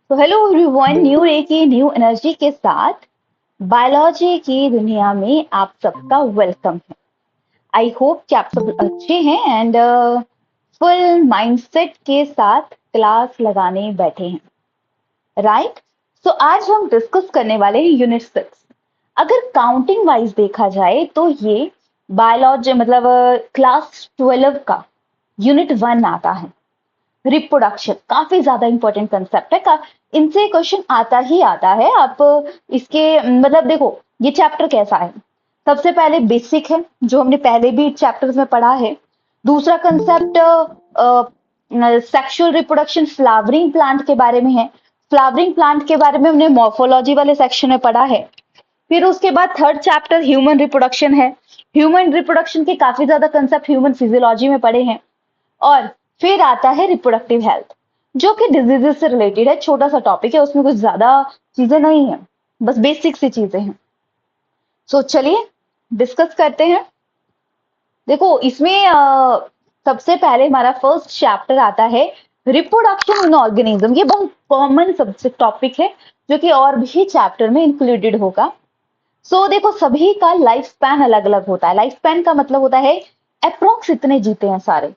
तो hello everyone, new day की new energy के साथ बायोलॉजी की दुनिया में आप सबका वेलकम है। आई होप कि आप सब अच्छे हैं एंड फुल माइंडसेट के साथ क्लास लगाने बैठे हैं, राइट? सो आज हम डिस्कस करने वाले हैं यूनिट 6। अगर काउंटिंग वाइज देखा जाए तो ये बायोलॉजी मतलब क्लास 12 का यूनिट 1 आता है। रिप्रोडक्शन काफी ज्यादा इंपॉर्टेंट कंसेप्ट है का इनसे क्वेश्चन आता ही आता है। आप इसके मतलब देखो, ये चैप्टर कैसा है। सबसे पहले बेसिक है जो हमने पहले भी चैप्टर्स में पढ़ा है। दूसरा concept sexual reproduction flowering plant के बारे में है। फ्लावरिंग प्लांट के बारे में हमने मॉर्फोलॉजी वाले सेक्शन में पढ़ा है। फिर उसके बाद थर्ड चैप्टर ह्यूमन रिप्रोडक्शन है। ह्यूमन रिप्रोडक्शन के काफी ज्यादा कंसेप्ट ह्यूमन फिजियोलॉजी में पढ़े हैं। और फिर आता है रिप्रोडक्टिव हेल्थ, जो कि डिजीजेस से रिलेटेड है। छोटा सा टॉपिक है, उसमें कुछ ज्यादा चीजें नहीं है, बस बेसिक सी चीजें हैं। सो चलिए डिस्कस करते हैं। देखो इसमें सबसे पहले हमारा फर्स्ट चैप्टर आता है रिप्रोडक्शन इन ऑर्गेनिज्म। ये बहुत कॉमन सब्जेक्ट टॉपिक है जो कि और भी चैप्टर में इंक्लूडेड होगा। देखो, सभी का लाइफ स्पैन अलग अलग होता है। लाइफ स्पैन का मतलब होता है अप्रोक्स इतने जीते हैं सारे।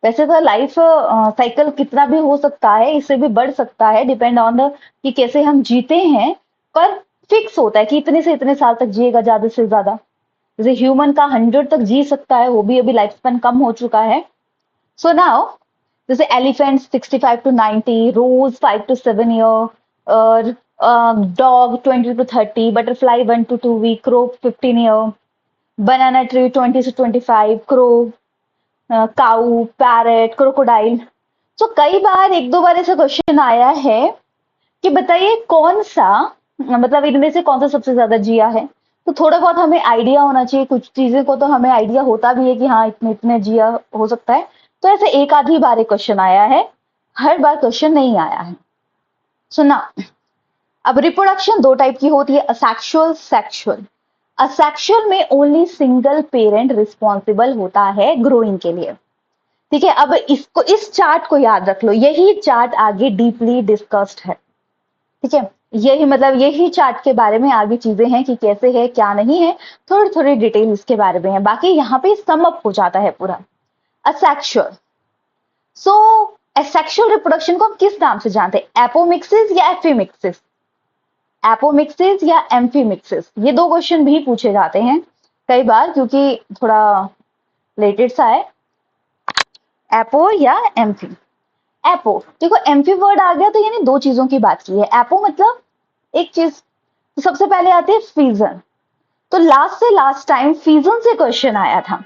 वैसे तो लाइफ साइकिल कितना भी हो सकता है, इससे भी बढ़ सकता है, डिपेंड ऑन द कि कैसे हम जीते हैं। पर फिक्स होता है कि इतने से इतने साल तक जिएगा, ज्यादा से ज्यादा। जैसे ह्यूमन का 100 तक जी सकता है, वो भी अभी लाइफ स्पैन कम हो चुका है। सो नाउ, जैसे elephant 65 to 90, rose 5 to 7 year, और dog 20 to 30, butterfly 1 to 2 week, crow 15 year, banana tree 20 से 25, क्रो, काऊ, पैरेट, क्रोकोडाइल। तो कई बार एक दो बार ऐसा क्वेश्चन आया है कि बताइए कौन सा मतलब इनमें से कौन सा सबसे ज्यादा जिया है। तो थोड़ा बहुत हमें आइडिया होना चाहिए। कुछ चीजें को तो हमें आइडिया होता भी है कि हाँ इतने इतने जिया हो सकता है। तो ऐसे एक आधी बार एक क्वेश्चन आया है, हर बार क्वेश्चन नहीं आया है। सुना। अब रिप्रोडक्शन दो टाइप की होती है, असेक्सुअल, सेक्सुअल। असेक्सुअल में ओनली सिंगल पेरेंट रिस्पॉन्सिबल होता है ग्रोइंग के लिए। ठीक है, अब इसको, इस चार्ट को याद रख लो, यही चार्ट आगे डीपली डिस्कस्ड है। ठीक है, यही मतलब यही चार्ट के बारे में आगे चीजें हैं कि कैसे है क्या नहीं है, थोड़ी थोड़ी डिटेल इसके बारे में है। बाकी यहाँ पे सम अप हो जाता है पूरा। असेक्सुअल। सो एसेक्सुअल रिप्रोडक्शन को हम किस नाम से जानते हैं, एपोमिक्सिस या एफिमिक्सिस? एपोमिक्सिस या एम्फीमिक्सिस, ये दो क्वेश्चन भी पूछे जाते हैं कई बार, क्योंकि थोड़ा रिलेटेड सा है। एपो या एम्फी। एपो, देखो एम्फी वर्ड आ गया तो यानी दो चीजों की बात की है। एपो मतलब एक चीज। तो सबसे पहले आती है फीजन। तो लास्ट से लास्ट टाइम फीजन से क्वेश्चन आया था।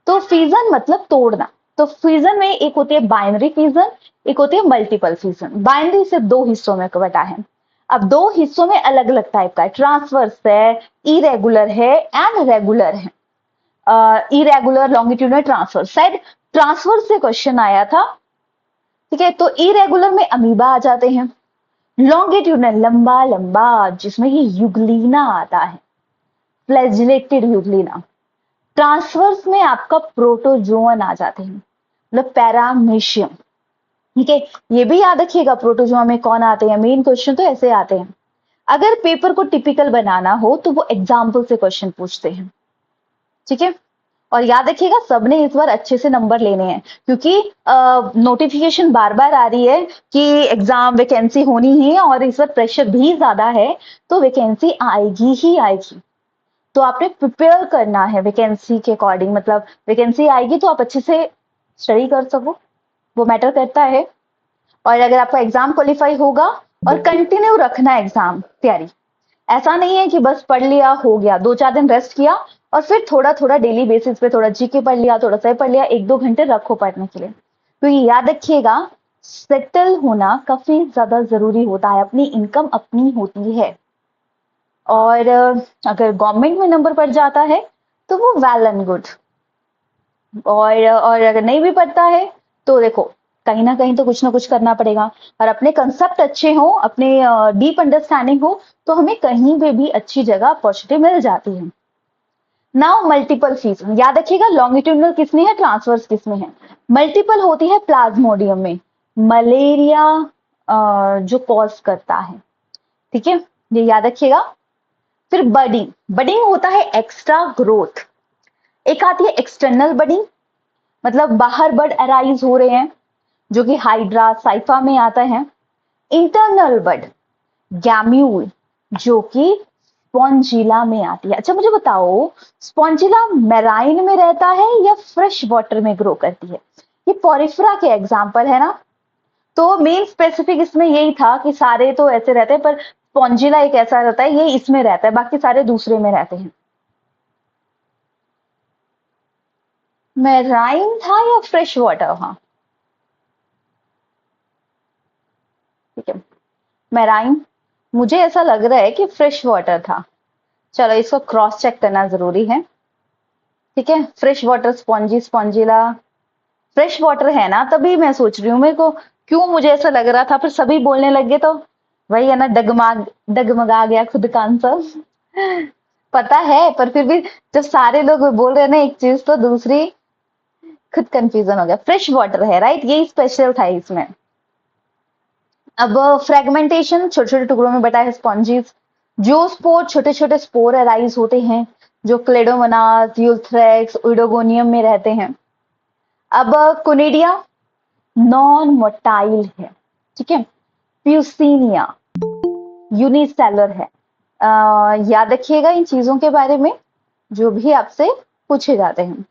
तो फीजन मतलब तोड़ना। तो फीजन में एक होती है बाइनरी फीजन, एक होती है मल्टीपल फीजन। बाइनरी से दो हिस्सों में बटा है। अब दो हिस्सों में अलग अलग टाइप का है, ट्रांसवर्स है, इरेगुलर है एंड रेगुलर है। Irregular, longitudinal, transverse. शायद ट्रांसवर्स से क्वेश्चन आया था। ठीक है, तो इरेगुलर में अमीबा आ जाते हैं। लॉन्गिट्यूडनल लंबा लंबा, जिसमें ये यूग्लीना आता है, फ्लैजिलेटेड यूग्लीना। ट्रांसवर्स में आपका प्रोटोजोअन आ जाते हैं, मतलब पैरामीशियम। ठीक है, ये भी याद रखिएगा प्रोटोजोआ में कौन आते हैं। मेन क्वेश्चन तो ऐसे आते हैं। अगर पेपर को टिपिकल बनाना हो तो वो एग्जाम्पल से क्वेश्चन पूछते हैं। ठीक है, और याद रखिएगा सबने इस बार अच्छे से नंबर लेने हैं, क्योंकि नोटिफिकेशन बार बार आ रही है कि एग्जाम वैकेंसी होनी ही है, और इस बार प्रेशर भी ज्यादा है, तो वैकेंसी आएगी ही आएगी। तो आपने प्रिपेयर करना है वैकेंसी के अकॉर्डिंग। मतलब वैकेंसी आएगी तो आप अच्छे से स्टडी कर सको, वो मैटर करता है। और अगर आपका एग्जाम क्वालिफाई होगा, और कंटिन्यू रखना एग्जाम तैयारी। ऐसा नहीं है कि बस पढ़ लिया हो गया, 2-4 दिन रेस्ट किया और फिर थोड़ा थोड़ा डेली बेसिस पे थोड़ा जीके पढ़ लिया, थोड़ा सा पढ़ लिया, 1-2 घंटे रखो पढ़ने के लिए। तो ये याद रखिएगा, सेटल होना काफी ज्यादा जरूरी होता है। अपनी इनकम अपनी होती है, और अगर गवर्नमेंट में नंबर पड़ जाता है तो वो वेल एंड गुड। और अगर नहीं भी पड़ता है तो देखो, कहीं ना कहीं तो कुछ ना कुछ करना पड़ेगा। और अपने कंसेप्ट अच्छे हो, अपने डीप अंडरस्टैंडिंग हो, तो हमें कहीं पे भी अच्छी जगह अपॉर्चुनिटी मिल जाती है। नाउ मल्टीपल फीजन, याद रखिएगा लॉन्गिट्यूडनल किस में है, ट्रांसवर्स किस में है। मल्टीपल होती है प्लाज्मोडियम में, मलेरिया, जो कॉज करता है। ठीक है, ये याद रखिएगा। फिर बडिंग, बडिंग होता है एक्स्ट्रा ग्रोथ। एक आती है एक्सटर्नल बडिंग, मतलब बाहर बड अराइज हो रहे हैं, जो कि हाइड्रा साइफा में आता है। इंटरनल बड, गैम्यूल, जो कि स्पॉन्जिला में आती है। अच्छा मुझे बताओ, स्पॉन्जिला मैराइन में रहता है या फ्रेश वाटर में ग्रो करती है? ये पॉरिफेरा के एग्जाम्पल है ना, तो मेन स्पेसिफिक इसमें यही था कि सारे तो ऐसे रहते हैं, पर स्पॉन्जिला एक ऐसा रहता है, ये इसमें रहता है, बाकी सारे दूसरे में रहते हैं। मैराइन था या फ्रेश वाटर? हाँ ठीक है, मैराइन। मुझे ऐसा लग रहा है कि फ्रेश वाटर था। चलो इसको क्रॉस चेक करना जरूरी है। ठीक है, fresh water spongy Spongilla fresh water है ना, तभी मैं सोच रही हूँ, मेरे को क्यों मुझे ऐसा लग रहा था, फिर सभी बोलने लग गए तो वही है ना, डगमगा गया खुद का आंसर। पता है, पर फिर भी जब सारे लोग बोल रहे हैं ना एक चीज तो दूसरी, खुद कंफ्यूजन हो गया। फ्रेश वाटर है, राइट, यही स्पेशल था इसमें। अब फ्रेगमेंटेशन, छोटे छोटे टुकड़ों में बटा है स्पॉन्जीज। जो स्पोर, छोटे छोटे स्पोर अराइज होते हैं, जो क्लेडोमोनास, यूथ्रेक्स, ओइडोगोनियम में रहते हैं। अब कोनिडिया नॉन मोटाइल है। ठीक है, प्यूसिनिया यूनिसेलर है। याद रखिएगा इन चीजों के बारे में, जो भी आपसे पूछे जाते हैं।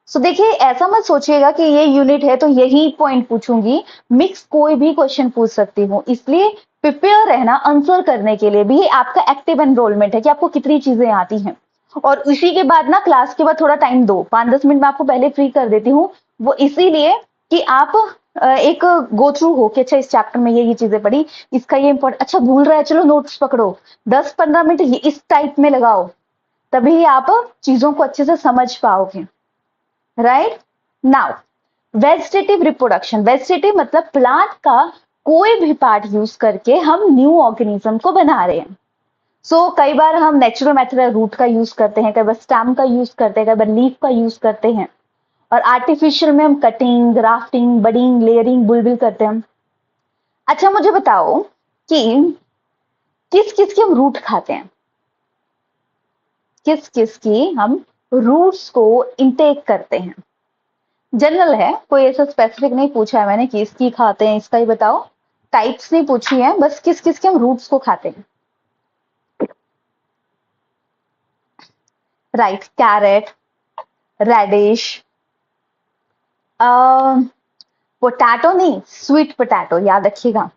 सो देखिए, ऐसा मत सोचिएगा कि ये यूनिट है तो यही पॉइंट पूछूंगी, मिक्स कोई भी क्वेश्चन पूछ सकती हूँ, इसलिए प्रिपेयर रहना आंसर करने के लिए भी। ये आपका एक्टिव एनरोलमेंट है कि आपको कितनी चीजें आती हैं। और उसी के बाद ना, क्लास के बाद थोड़ा टाइम दो, 5-10 मिनट में आपको पहले फ्री कर देती हूँ, वो इसीलिए कि आप एक गो थ्रू हो कि अच्छा इस चैप्टर में ये चीजें पढ़ी, इसका ये इंपॉर्टेंट, अच्छा भूल रहा है, चलो नोट्स पकड़ो, 10-15 मिनट इस टाइप में लगाओ, तभी आप चीजों को अच्छे से समझ पाओगे। Right now, vegetative reproduction, vegetative मतलब प्लांट का कोई भी पार्ट यूज करके हम न्यू ऑर्गेनिज्म को बना रहे हैं। सो कई बार हम नेचुरल मेथड रूट का यूज करते हैं, कई बार स्टेम का यूज करते हैं, कई बार लीफ का यूज करते हैं, और आर्टिफिशियल में हम कटिंग, ग्राफ्टिंग, बडिंग, लेयरिंग, बुलबिल करते हैं। अच्छा मुझे बताओ कि किस किस की हम रूट खाते हैं, किस किस की हम रूट्स को इंटेक करते हैं? जनरल है, कोई ऐसा स्पेसिफिक नहीं पूछा है मैंने कि इसकी खाते हैं, इसका ही बताओ। टाइप्स नहीं पूछी है, बस किस किस के हम रूट्स को खाते हैं। राइट, कैरेट, रेडिश, पोटैटो नहीं, स्वीट पोटैटो, याद रखिएगा।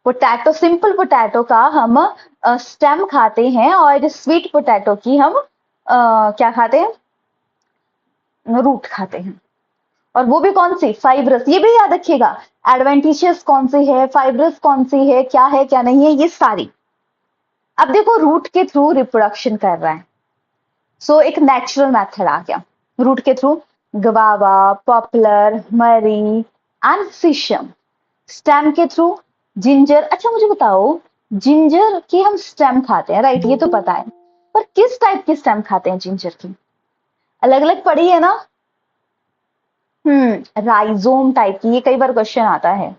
पोटैटो, सिंपल पोटैटो का हम स्टेम खाते हैं, और स्वीट पोटैटो की हम क्या खाते हैं? रूट खाते हैं। और वो भी कौन सी? फाइब्रस, ये भी याद रखिएगा। एडवेंटिशियस कौन सी है, फाइब्रस कौन सी है, क्या नहीं है, ये सारी। अब देखो, रूट के थ्रू रिप्रोडक्शन कर रहा है, सो एक नेचुरल मेथड आ गया रूट के थ्रू। गवावा, पॉपुलर, मरी एंड सीशम। स्टेम के थ्रू जिंजर। अच्छा मुझे बताओ, जिंजर की हम स्टेम खाते हैं, राइट, ये तो पता है, पर किस टाइप की स्टेम खाते हैं जिंजर की? अलग अलग पड़ी है ना। राइजोम टाइप की, ये कई बार क्वेश्चन आता है।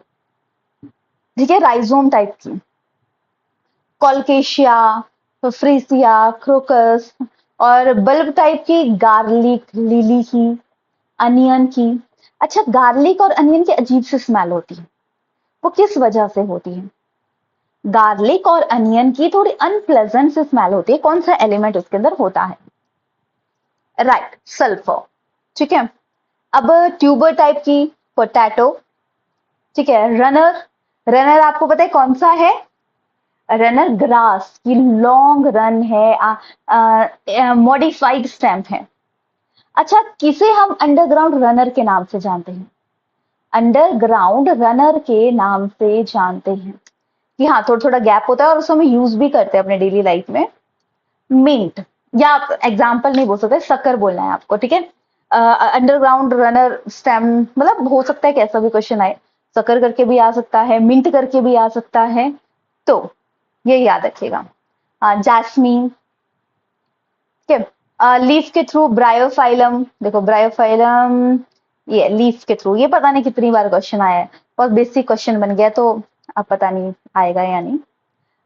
ठीक है, राइजोम टाइप की। कॉलकेशिया, फ्रीसिया, क्रोकस। और बल्ब टाइप की गार्लिक, लिली की, अनियन की। अच्छा, गार्लिक और अनियन की अजीब सी स्मेल होती है, वो किस वजह से होती है? गार्लिक और अनियन की थोड़ी अनप्लेजेंट सी स्मेल होती है, कौन सा एलिमेंट उसके अंदर होता है? Right, sulphur. ठीक है, अब ट्यूबर टाइप की, पोटैटो। ठीक है, रनर, रनर आपको पता है कौन सा है? रनर ग्रास की लॉन्ग रन है, मॉडिफाइड स्टेम है। अच्छा, किसे हम अंडरग्राउंड रनर के नाम से जानते हैं? अंडरग्राउंड रनर के नाम से जानते हैं कि हाँ, थोड़ा थोड़ा गैप होता है और उसको हम यूज भी करते हैं अपने डेली लाइफ में। मिंट, या आप एग्जाम्पल नहीं बोल सकते, शक्कर बोलना है आपको। ठीक है, अंडरग्राउंड रनर स्टेम, मतलब हो सकता है कैसा भी क्वेश्चन आए, शक्कर करके भी आ सकता है, मिंट करके भी आ सकता है, तो ये याद रखिएगा। जैस्मीन। ठीक है, लीफ के थ्रू ब्रायोफाइलम, देखो ब्रायोफाइलम, ये लीफ के थ्रू, ये पता नहीं कितनी बार क्वेश्चन आया है, बहुत बेसिक क्वेश्चन बन गया, तो अब पता नहीं आएगा या नहीं।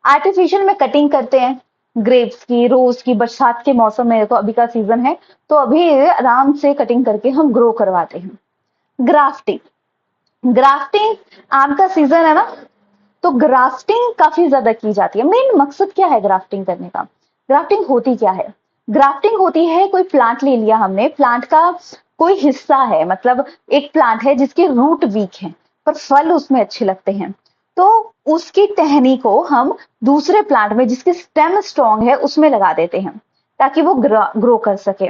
आर्टिफिशियल में कटिंग करते हैं ग्रेप्स की, रोज की, बरसात के मौसम में, देखो अभी का सीजन है तो अभी आराम से कटिंग करके हम ग्रो करवाते हैं। ग्राफ्टिंग, ग्राफ्टिंग आम का सीजन है ना, तो ग्राफ्टिंग काफी ज्यादा की जाती है। मेन मकसद क्या है ग्राफ्टिंग करने का? ग्राफ्टिंग होती क्या है? ग्राफ्टिंग होती है, कोई प्लांट ले लिया हमने, प्लांट का कोई हिस्सा है, मतलब एक प्लांट है जिसके रूट वीक है पर फल उसमें अच्छे लगते हैं, तो उसकी टहनी को हम दूसरे प्लांट में जिसकी स्टेम स्ट्रॉन्ग है उसमें लगा देते हैं ताकि वो ग्रो कर सके।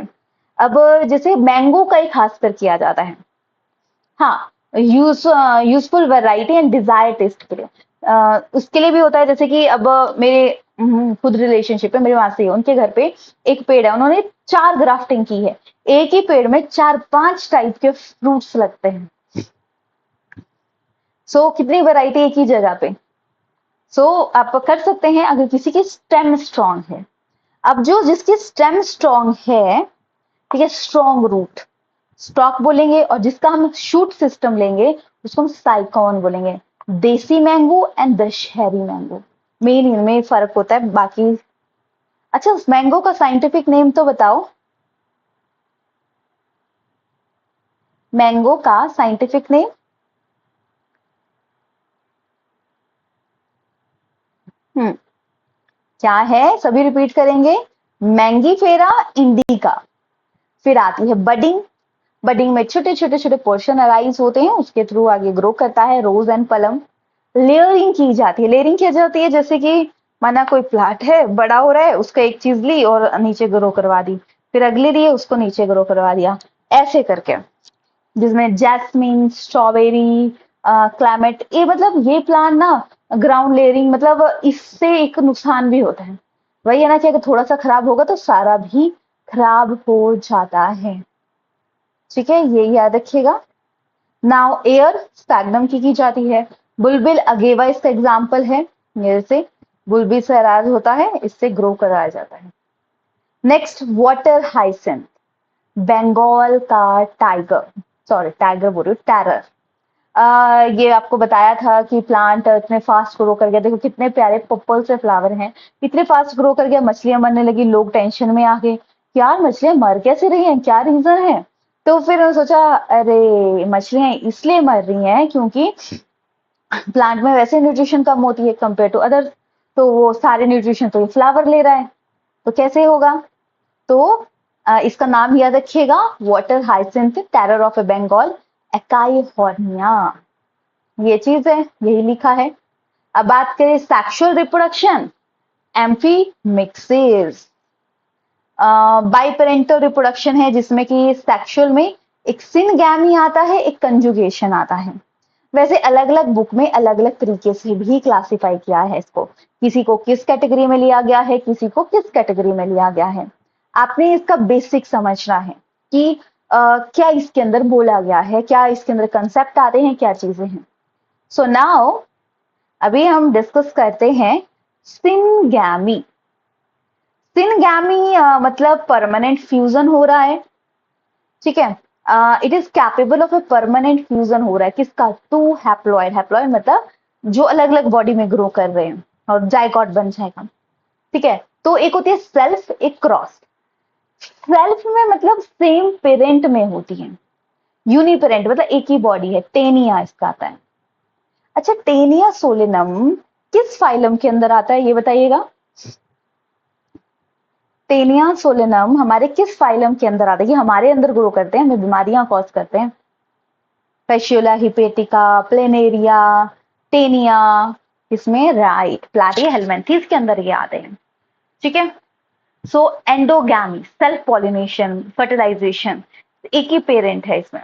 अब जैसे मैंगो का एक खासकर किया जाता है, हाँ, useful variety and desire taste के लिए, उसके लिए भी होता है। जैसे कि अब मेरे खुद रिलेशनशिप है, मेरी मासी है, उनके घर पे एक पेड़ है, उन्होंने 4 ग्राफ्टिंग की है, एक ही पेड़ में 4-5 टाइप के फ्रूट्स लगते हैं। सो कितनी वैरायटी एक ही जगह पे। सो आप कर सकते हैं अगर किसी की स्टेम स्ट्रांग है। अब जो जिसकी स्टेम स्ट्रांग है, ठीक है, स्ट्रॉन्ग रूट, स्टॉक बोलेंगे, और जिसका हम शूट सिस्टम लेंगे उसको हम साइकॉन बोलेंगे। Desi mango and Dussehri mango, मेन इनमें फर्क होता है। बाकी अच्छा, उस मैंगो का साइंटिफिक नेम तो बताओ, मैंगो का साइंटिफिक नेम। हम्म, क्या है? सभी रिपीट करेंगे। Mangifera indica. फिर आती है बडिंग, बडिंग में छोटे छोटे छोटे पोर्शन अराइज होते हैं, उसके थ्रू आगे ग्रो करता है रोज एंड पलम। लेयरिंग की जाती है, लेयरिंग की जाती है जैसे कि माना कोई प्लांट है, बड़ा हो रहा है, उसका एक चीज ली और नीचे ग्रो करवा दी, फिर अगली ली उसको नीचे ग्रो करवा दिया, ऐसे करके। जिसमें जैस्मिन, स्ट्रॉबेरी, क्लाइमेट, ये मतलब ये प्लांट ना ग्राउंड लेयरिंग, मतलब इससे एक नुकसान भी होता है। वही है ना कि अगर थोड़ा सा खराब होगा तो सारा भी खराब हो जाता है। ठीक है, ये याद रखिएगा। नाउ एयर स्पैग्नम की जाती है। बुलबिल अगेवा इसका एग्जाम्पल है, जैसे बुलबिल से अराज होता है, इससे ग्रो कराया जाता है। नेक्स्ट वाटर हाइसेंथ, बंगाल का टाइगर, सॉरी टाइगर बोल रही हूँ, टैरर। ये आपको बताया था कि प्लांट इतने फास्ट ग्रो कर गया, देखो कितने प्यारे पर्पल से फ्लावर हैं, इतने फास्ट ग्रो कर गया, मछलियां मरने लगी, लोग टेंशन में आ गए, यार मछलियां मर कैसे रही हैं, क्या रीजन है? तो फिर उन्होंने सोचा, अरे मछलियां इसलिए मर रही हैं क्योंकि प्लांट में वैसे न्यूट्रिशन कम होती है कंपेयर टू अदर, तो वो सारे न्यूट्रिशन तो ये फ्लावर ले रहा है, तो कैसे होगा? तो इसका नाम याद रखिएगा, water hyacinth, terror of a Bengal, eichhornia, ये चीज है, यही लिखा है। अब बात करें sexual reproduction, amphimixis, biparental reproduction है जिसमें कि सेक्सुअल में एक सिनगैमी आता है, एक कंजुगेशन आता है। वैसे अलग अलग बुक में अलग अलग तरीके से भी क्लासिफाई किया है इसको, किसी को किस कैटेगरी में लिया गया है, किसी को किस कैटेगरी में लिया गया है। आपने इसका बेसिक समझना है कि क्या इसके अंदर बोला गया है, क्या इसके अंदर कंसेप्ट आते हैं, क्या चीजें हैं। सो नाउ अभी हम डिस्कस करते हैं सिनगैमी। सिनगैमी मतलब परमानेंट फ्यूजन हो रहा है, ठीक है। It is capable of a permanent fusion हो रहा है, किसका? टू हैप्लॉइड, हैप्लॉइड मतलब जो अलग अलग बॉडी में ग्रो कर रहे हैं और जाइगोट बन जाएगा, ठीक है। तो एक होती है सेल्फ, एक क्रॉस। सेल्फ में मतलब सेम पेरेंट में होती है, यूनिपेरेंट मतलब एक ही बॉडी है, टेनिया इसका आता है। अच्छा, टेनिया सोलेनम किस फाइलम के अंदर आता है ये बताइएगा। टेनिया सोलेनम हमारे किस फाइलम के अंदर आता है? ये हमारे अंदर ग्रो करते हैं, हमें बीमारियां कॉज करते हैं। फैशियोला हिपेटिका, प्लेनेरिया, टेनिया, इसमें राइट, प्लाटी हेलमेंथीज के अंदर ये आते हैं, ठीक है। सो एंडोगैमी, सेल्फ पॉलिनेशन, फर्टिलाइजेशन, एक ही पेरेंट है इसमें।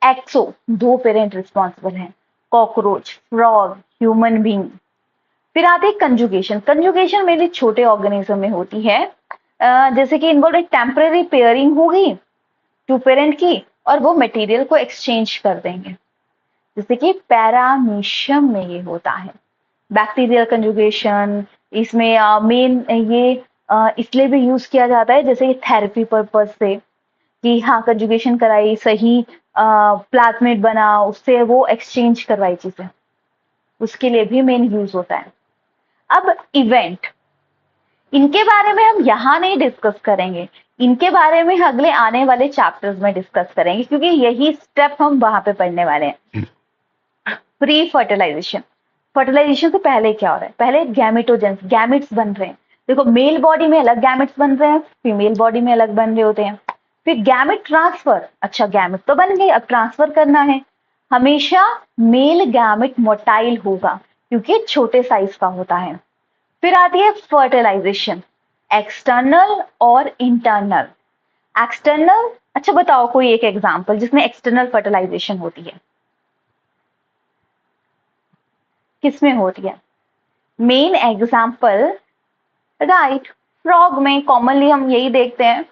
एक्सो, दो पेरेंट रिस्पॉन्सिबल हैं, कॉकरोच, फ्रॉग, ह्यूमन बींग। फिर आते हैं कंजुगेशन, कंजुगेशन मेरे छोटे ऑर्गेनिज्म में होती है, जैसे कि इन्वॉल्व एक टेम्पररी पेयरिंग होगी टू पेरेंट की, और वो मटेरियल को एक्सचेंज कर देंगे, जैसे कि पैरामीशियम में ये होता है। बैक्टीरियल कंजुगेशन, इसमें मेन ये इसलिए भी यूज किया जाता है जैसे कि थेरेपी पर्पज से, कि हाँ कंजुगेशन कराई, सही प्लाज्मिड बना, उससे वो एक्सचेंज करवाई चीजें। उसके लिए भी मेन यूज होता है। अब इवेंट, इनके बारे में हम यहाँ नहीं डिस्कस करेंगे, इनके बारे में अगले आने वाले चैप्टर्स में डिस्कस करेंगे, क्योंकि यही स्टेप हम वहां पे पढ़ने वाले हैं। प्री फर्टिलाइजेशन, फर्टिलाइजेशन से पहले क्या हो रहा है? पहले गैमेटोजेंस, गैमेट्स बन रहे हैं। देखो, मेल बॉडी में अलग गैमेट्स बन रहे हैं, फीमेल बॉडी में अलग बन रहे होते हैं। फिर गैमेट ट्रांसफर, अच्छा गैमेट तो बन गए, अब ट्रांसफर करना है। हमेशा मेल गैमेट मोटाइल होगा क्योंकि छोटे साइज का होता है। फिर आती है फर्टिलाइजेशन, एक्सटर्नल और इंटरनल। एक्सटर्नल, अच्छा बताओ कोई एक एग्जांपल जिसमें एक्सटर्नल फर्टिलाइजेशन होती है, किसमें होती है? मेन एग्जांपल, राइट, फ्रॉग में कॉमनली हम यही देखते हैं।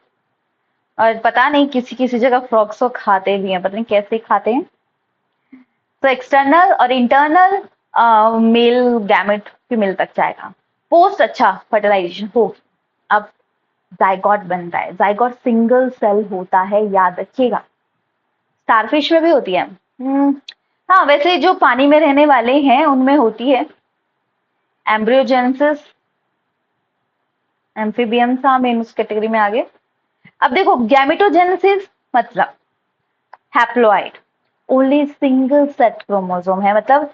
और पता नहीं किसी किसी जगह फ्रॉग्स को खाते भी हैं, पता नहीं कैसे खाते हैं। तो एक्सटर्नल और इंटरनल मेल गैमेट फीमेल तक जाएगा। पोस्ट, अच्छा फर्टिलाइजेशन होगी, अब जाइगोट बन रहा है। जाइगोट सिंगल सेल होता है, याद रखिएगा। स्टारफिश में भी होती है। हाँ, वैसे जो पानी में रहने वाले हैं उनमें होती है। एम्ब्रियोजेनेसिस, एम्फीबियंस, हाँ मेन उस कैटेगरी में आ गए। अब देखो, गैमेटोजेनेसिस मतलब haploid, only single set chromosome है, मतलब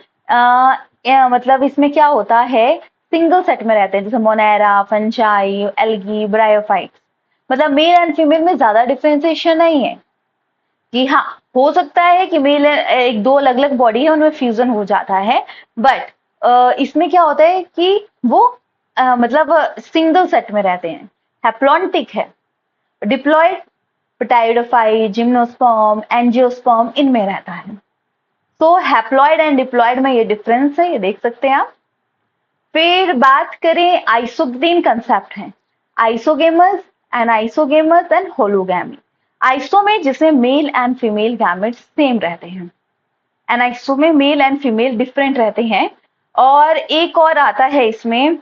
मतलब इसमें क्या होता है, सिंगल सेट में रहते हैं, जैसे मोनेरा, फंजाई, एल्गी, ब्रायोफाइट्स। मतलब मेल एंड फीमेल में ज्यादा डिफरेंशिएशन नहीं है। कि हाँ, हो सकता है कि मेल एक दो अलग अलग बॉडी है उनमें फ्यूजन हो जाता है, बट इसमें क्या होता है कि वो मतलब सिंगल सेट में रहते हैं, हैप्लॉन्टिक है। डिप्लॉयड, पेटाइडोफाइट, जिम्नोस्पर्म, एंजियोस्पर्म, इनमें रहता है। तो हैप्लॉइड एंड डिप्लॉयड में ये डिफरेंस है, ये देख सकते हैं आप। फिर बात करें, आइसोग्रीन कंसेप्ट है, आइसोगेमस एंड होलोगैमी। आइसो में जिसमें mail and female gametes same रहते हैं, एनाइसो में मेल एंड फीमेल डिफरेंट रहते हैं। और एक और आता है इसमें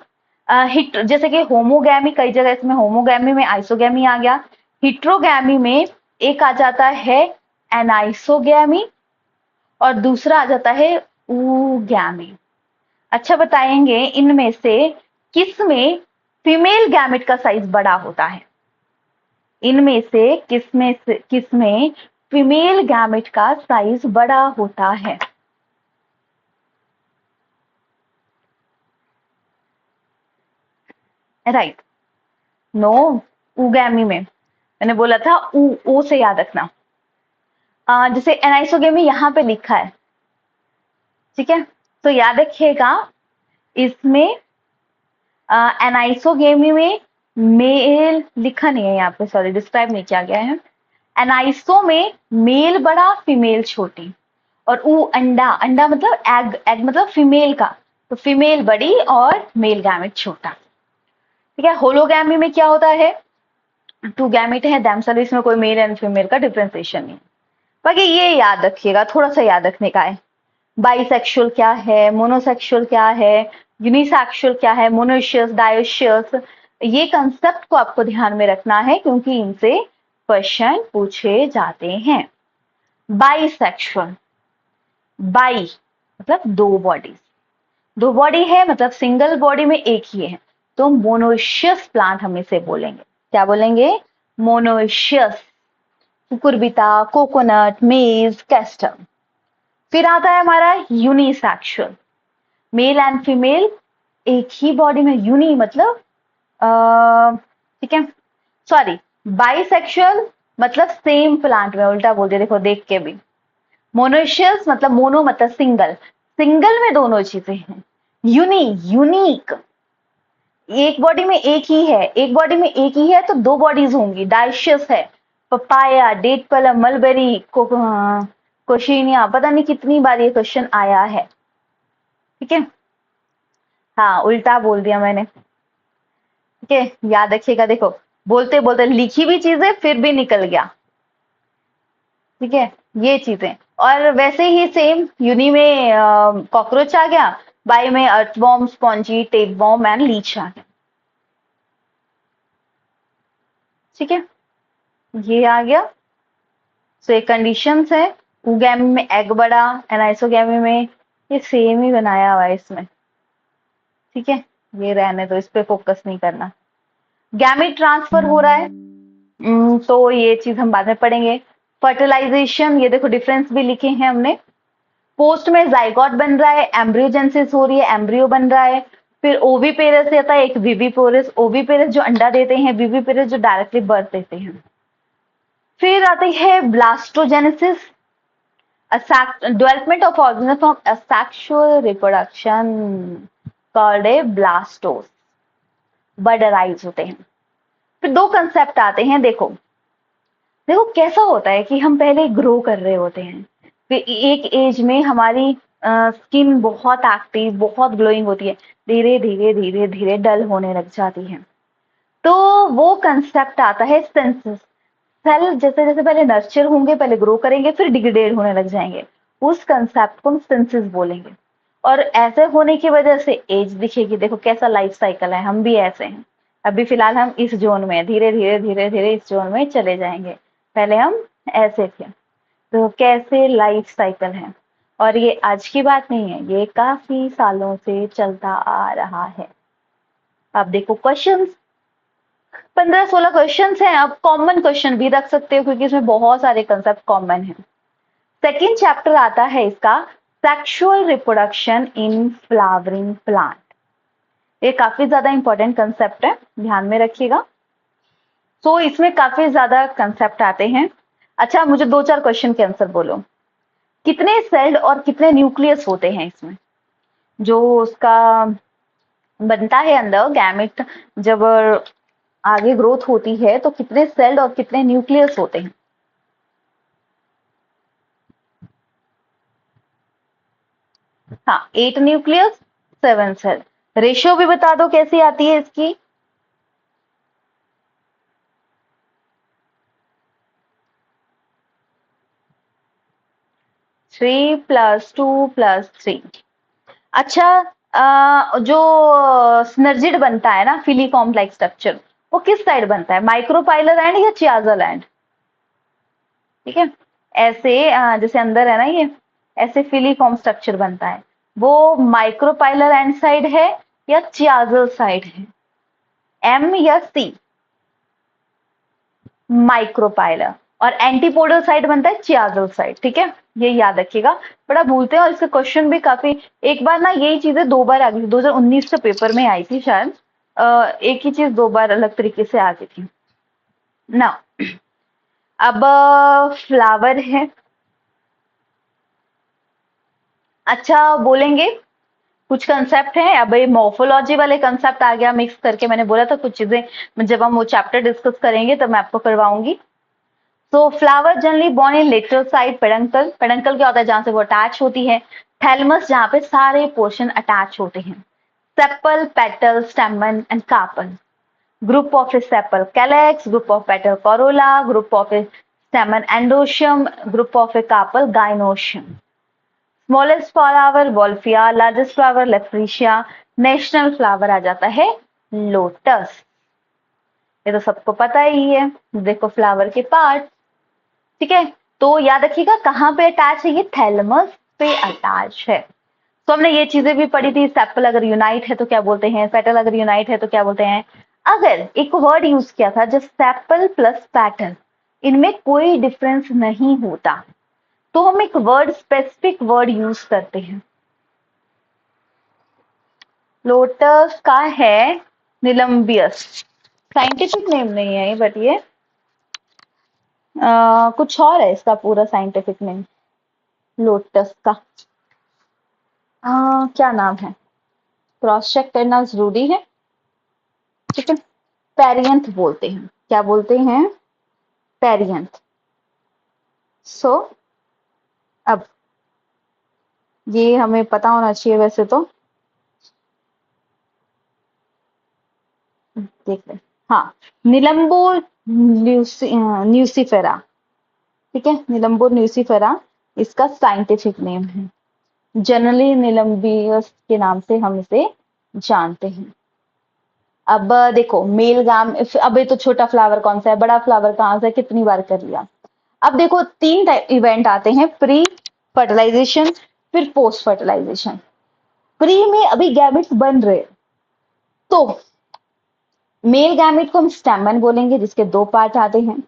हिट, जैसे कि होमोगैमी, कई जगह इसमें होमोगैमी में आइसोगैमी आ गया। हिट्रोगैमी में एक आ जाता है एनाइसोगैमी और दूसरा आ जाता है ऊगैमी। अच्छा बताएंगे इनमें से किसमें फीमेल गैमेट का साइज बड़ा होता है? इनमें से किसमें फीमेल गैमेट का साइज बड़ा होता है? राइट, नो, ऊगैमी में। मैंने बोला था ओ से याद रखना। जैसे एनाइसोगेमी यहाँ पे लिखा है, ठीक है, तो याद रखिएगा इसमें एनाइसोगेमी में मेल लिखा नहीं है यहाँ पे, सॉरी डिस्क्राइब नहीं किया गया है। एनाइसो में मेल बड़ा फीमेल छोटी, और ऊ अंडा, अंडा मतलब एग, एग मतलब फीमेल का, तो फीमेल बड़ी और मेल गैमेट छोटा। ठीक है, होलोगैमी में क्या होता है, टू गैमेट है दैमसेल्फ, इसमें कोई मेल एंड फीमेल का डिफरेंशिएशन नहीं। बाकी ये याद रखिएगा, थोड़ा सा याद रखने का है। बाइसेक्सुअल क्या है, मोनोसेक्सुअल क्या है, यूनिसेक्सुअल क्या है, मोनोशियस, डायोशियस, ये कंसेप्ट को आपको ध्यान में रखना है क्योंकि इनसे क्वेश्चन पूछे जाते हैं। बाइसेक्सुअल, बाई मतलब दो बॉडीज, दो बॉडी है मतलब सिंगल बॉडी में एक ही है, तो मोनोशियस प्लांट हम इसे बोलेंगे। क्या बोलेंगे? मोनोशियस। कुकुरबिता, कोकोनट, मेज, कैस्टर। फिर आता है हमारा यूनिसेक्सुअल, मेल एंड फीमेल एक ही बॉडी में, यूनि मतलब ठीक है, सॉरी, बाइसेक्सुअल मतलब सेम प्लांट में, उल्टा बोल दिया देखो देख के भी। मोनोशियस मतलब मोनो मतलब सिंगल, सिंगल में दोनों चीजें हैं। यूनी, यूनिक, एक बॉडी में एक ही है, एक बॉडी में एक ही है तो दो बॉडीज होंगी। डाइशियस है, पपाया, डेट पलम, मलबेरी, कोशिनिया, पता नहीं कितनी बार ये क्वेश्चन आया है। ठीक है, हाँ उल्टा बोल दिया मैंने। ठीक है, याद रखिएगा, देखो बोलते बोलते लिखी भी चीजें फिर भी निकल गया। ठीक है, ये चीजें। और वैसे ही सेम यूनि में कॉकरोच आ गया, बाई में earthworm, spongy, tapeworm and leech आ गया। ठीक है, ये आ गया। सो ये कंडीशंस है। ऊगैमी में एग बड़ा, एनाइसोगैमी में ये सेम ही बनाया हुआ है इसमें, ठीक है, ये रहने दो, इस पे फोकस नहीं करना। गैमेट ट्रांसफर हो रहा है, तो ये चीज हम बाद में पढ़ेंगे। फर्टिलाइजेशन, ये देखो डिफरेंस भी लिखे हैं हमने। पोस्ट में जाइगोट बन रहा है, एम्ब्रियोजेंसिस हो रही है, एम्ब्रियो बन रहा है। फिर ओवीपेरस आता है, एक विविपोरस, ओवीपेरस जो अंडा देते हैं, विविपेरस जो डायरेक्टली बर्थ देते हैं। फिर आती है blastogenesis, development of organism from asexual reproduction called a blastos, bird rise होते हैं। फिर दो कंसेप्ट आते हैं, देखो देखो कैसा होता है कि हम पहले ग्रो कर रहे होते हैं, फिर एक एज में हमारी स्किन बहुत एक्टिव, बहुत ग्लोइंग होती है, धीरे धीरे धीरे धीरे डल होने लग जाती है। तो वो कंसेप्ट आता है सेंसिस, सेल जैसे जैसे पहले नर्चर होंगे, पहले ग्रो करेंगे, फिर डिग्रेड होने लग जाएंगे, उस कंसेप्ट को हम सेंसिस बोलेंगे। और ऐसे होने की वजह से एज दिखेगी, देखो कैसा लाइफ साइकिल है, हम भी ऐसे हैं। अभी फिलहाल हम इस जोन में, धीरे धीरे धीरे धीरे इस जोन में चले जाएंगे, पहले हम ऐसे थे। तो कैसे लाइफ साइकिल है, और ये आज की बात नहीं है, ये काफी सालों से चलता आ रहा है। अब देखो क्वेश्चंस, 15-16 क्वेश्चंस हैं। अब कॉमन क्वेश्चन भी रख सकते हो क्योंकि इसमें बहुत सारे कंसेप्ट कॉमन हैं। सेकेंड चैप्टर आता है इसका sexual reproduction in flowering plant. ये काफी ज्यादा इंपॉर्टेंट कंसेप्ट है, ध्यान में रखिएगा। तो इसमें काफी ज्यादा कंसेप्ट आते हैं। अच्छा, मुझे 2-4 क्वेश्चन के आंसर बोलो। कितने सेल्ड और कितने न्यूक्लियस होते हैं इसमें, जो उसका बनता है अंदर गैमेट, जब आगे ग्रोथ होती है तो कितने सेल्ड और कितने न्यूक्लियस होते हैं? हाँ, 8 न्यूक्लियस 7 सेल। रेशियो भी बता दो कैसी आती है इसकी। Three plus two plus three. अच्छा, जो सिनर्जिड बनता है ना, फिलीफॉर्म लाइक स्ट्रक्चर, वो किस साइड बनता है, माइक्रोपाइलर एंड या चियाजल एंड? ठीक है, ऐसे जैसे अंदर है ना, ये ऐसे फिलीफॉर्म स्ट्रक्चर बनता है, वो माइक्रोपाइलर एंड साइड है या चियाजल साइड है? एम या सी? माइक्रोपाइलर। और एंटीपोडल साइड बनता है चियाजल साइड, ठीक है, ये याद रखिएगा, बड़ा भूलते हैं। और इसका क्वेश्चन भी काफी, एक बार ना यही चीजें 2 बार आ गई थी, 2019 के पेपर में आई थी शायद, एक ही चीज 2 बार अलग तरीके से आ गई थी ना। अब फ्लावर है, अच्छा बोलेंगे कुछ कंसेप्ट है। अब ये मॉर्फोलॉजी वाले कंसेप्ट आ गया मिक्स करके, मैंने बोला था कुछ चीजें जब हम वो चैप्टर डिस्कस करेंगे तब मैं आपको करवाऊंगी। तो flower generally born in lateral side, peduncle, peduncle क्या होता है, जहां से वो अटैच होती है। थैलमस, जहां पे सारे पोर्शन अटैच होते हैं। Sepal, petal, stamen and carpel. Group of sepal calyx, group of petal corolla, group of stamen androecium, group of carpel gynoecium. Smallest flower wolffia, largest flower rafflesia, national flower आ जाता है lotus. ये तो सबको पता ही है। देखो फ्लावर के पार्ट, ठीक है, तो याद रखिएगा कहाँ पे अटैच है, ये थैलमस पे अटैच है। तो हमने ये चीजें भी पढ़ी थी, सेपल अगर यूनाइट है तो क्या बोलते हैं, पेटल अगर यूनाइट है तो क्या बोलते हैं। अगर एक वर्ड यूज किया था जब सेपल प्लस पेटल, इनमें कोई डिफरेंस नहीं होता, तो हम एक वर्ड, स्पेसिफिक वर्ड यूज करते हैं। लोटस का है निलम्बियस, साइंटिफिक नेम नहीं है बट ये कुछ और है इसका पूरा साइंटिफिक नेम लोटस का। क्या नाम है, क्रॉस चेक करना जरूरी है, ठीक है। पेरियंथ बोलते हैं, क्या बोलते हैं, पेरियंथ। सो अब ये हमें पता होना चाहिए वैसे तो, देख ले। हाँ, निलम्बो न्यूसिफेरा, ठीक है, निलम्बो न्यूसिफेरा इसका साइंटिफिक नेम है। जनरली निलम्बियस के नाम से हम इसे जानते हैं। अब देखो मेल गाम, अब ये तो छोटा फ्लावर कौन सा है, बड़ा फ्लावर कहाँ से, कितनी बार कर लिया। अब देखो 3 टाइप इवेंट आते हैं, प्री फर्टिलाइजेशन, फिर पोस्ट फर्टिलाइजेशन। प्री में अभी गैमेट्स बन रहे, तो मेल गैमेट को हम स्टैमेन बोलेंगे, जिसके दो पार्ट आते हैं,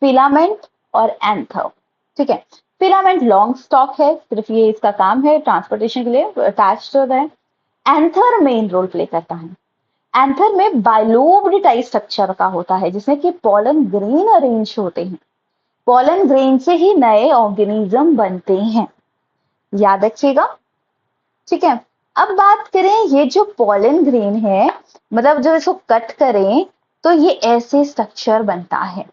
फिलामेंट और एंथर। ठीक है, फिलामेंट लॉन्ग स्टॉक है, सिर्फ ये इसका काम है ट्रांसपोर्टेशन के लिए अटैच्ड होता है। एंथर मेन रोल प्ले करता है। एंथर में बाइलोब्ड टाइप स्ट्रक्चर का होता है, जिसमें कि पॉलन ग्रेन अरेंज होते हैं। पॉलन ग्रेन से ही नए ऑर्गेनिज्म बनते हैं, याद रखिएगा। ठीक है, अब बात करें ये जो पॉलन ग्रेन है, मतलब जो इसको कट करें तो ये ऐसे स्ट्रक्चर बनता है।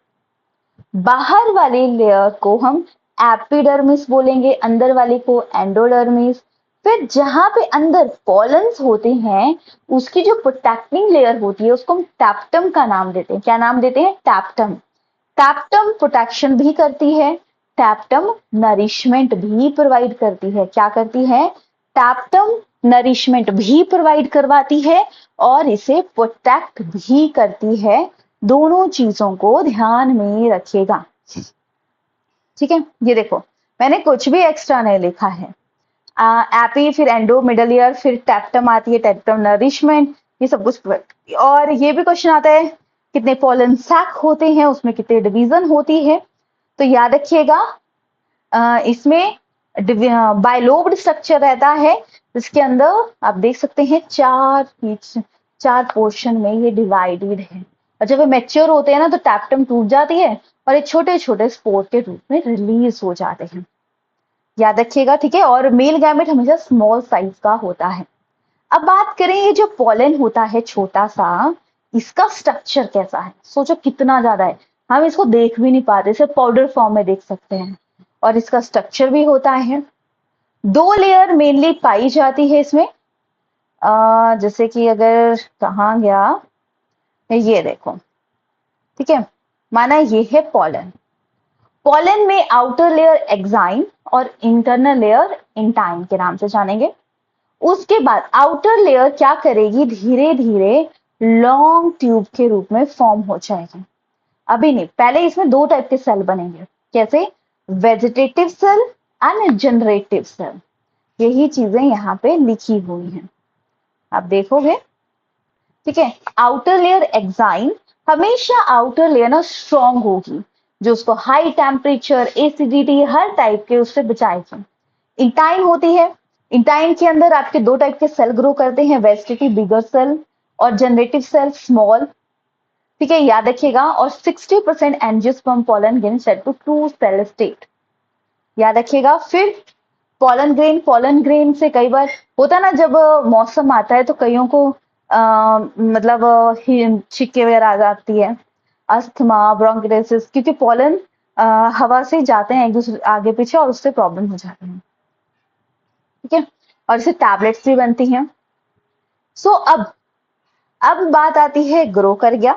बाहर वाली लेयर को हम एपिडर्मिस बोलेंगे, अंदर वाले को एंडोडर्मिस। फिर जहां पे अंदर पॉलन्स होते हैं उसकी जो प्रोटेक्टिंग लेयर होती है उसको हम टैप्टम का नाम देते हैं। क्या नाम देते हैं? टैप्टम। टैप्टम प्रोटेक्शन भी करती है, टैप्टम नरिशमेंट भी प्रोवाइड करती है। क्या करती है? टैप्टम नरिशमेंट भी प्रोवाइड करवाती है और इसे प्रोटेक्ट भी करती है। दोनों चीजों को ध्यान में रखिएगा। ठीक है, ये देखो मैंने कुछ भी एक्स्ट्रा नहीं लिखा है। एपी, फिर एंडो, मिडल ईयर, फिर टैप्टम आती है, टैप्टम नरिशमेंट, ये सब कुछ। और ये भी क्वेश्चन आता है कितने पॉलन सैक होते हैं, उसमें कितने डिवीजन होती है। तो याद रखिएगा इसमें बाइलोब्ड स्ट्रक्चर रहता है, जिसके अंदर आप देख सकते हैं चार पोर्शन में ये डिवाइडेड है। और जब ये मैच्योर होते हैं ना तो टैप्टम टूट जाती है और ये छोटे छोटे स्पोर के रूप में रिलीज हो जाते हैं, याद रखिएगा। ठीक है, और मेल गैमेट हमेशा स्मॉल साइज का होता है। अब बात करें ये जो पॉलन होता है छोटा सा, इसका स्ट्रक्चर कैसा है? सोचो कितना ज्यादा है, हम इसको देख भी नहीं पाते, सिर्फ पाउडर फॉर्म में देख सकते हैं। और इसका स्ट्रक्चर भी होता है, दो लेयर मेनली पाई जाती है इसमें। जैसे कि अगर कहा गया, ये देखो, ठीक है, माना ये है पॉलन। पॉलन में आउटर लेयर एक्साइन और इंटरनल लेयर इंटाइन के नाम से जानेंगे। उसके बाद आउटर लेयर क्या करेगी? धीरे धीरे लॉन्ग ट्यूब के रूप में फॉर्म हो जाएगी। अभी नहीं, पहले इसमें दो टाइप के सेल बनेंगे। कैसे? Vegetative cell and generative cell. यही चीजें यहाँ पे लिखी हुई हैं, आप देखोगे। ठीक है, आउटर लेयर एक्साइन, हमेशा आउटर लेयर ना स्ट्रॉन्ग होगी, जो उसको हाई टेम्परेचर, एसिडिटी, हर टाइप के उससे बचाएगी। इंटाइन होती है, इंटाइन के अंदर आपके दो टाइप के सेल ग्रो करते हैं, वेजिटेटिव बिगर सेल और जनरेटिव सेल स्मॉल। ठीक है, याद रखिएगा। और 60% angiosperm pollen grain set to two cell state, याद रखिएगा। फिर पॉलन ग्रेन से कई बार होता है ना, जब मौसम आता है तो कईयों को मतलब छिक्के वगैरह आ जाती है, अस्थमा, ब्रोंकाइटिस, क्योंकि पॉलन हवा से जाते हैं एक दूसरे आगे पीछे और उससे प्रॉब्लम हो जाती है। ठीक है, और इससे टैबलेट्स भी बनती हैं। सो अब बात आती है ग्रो कर गया।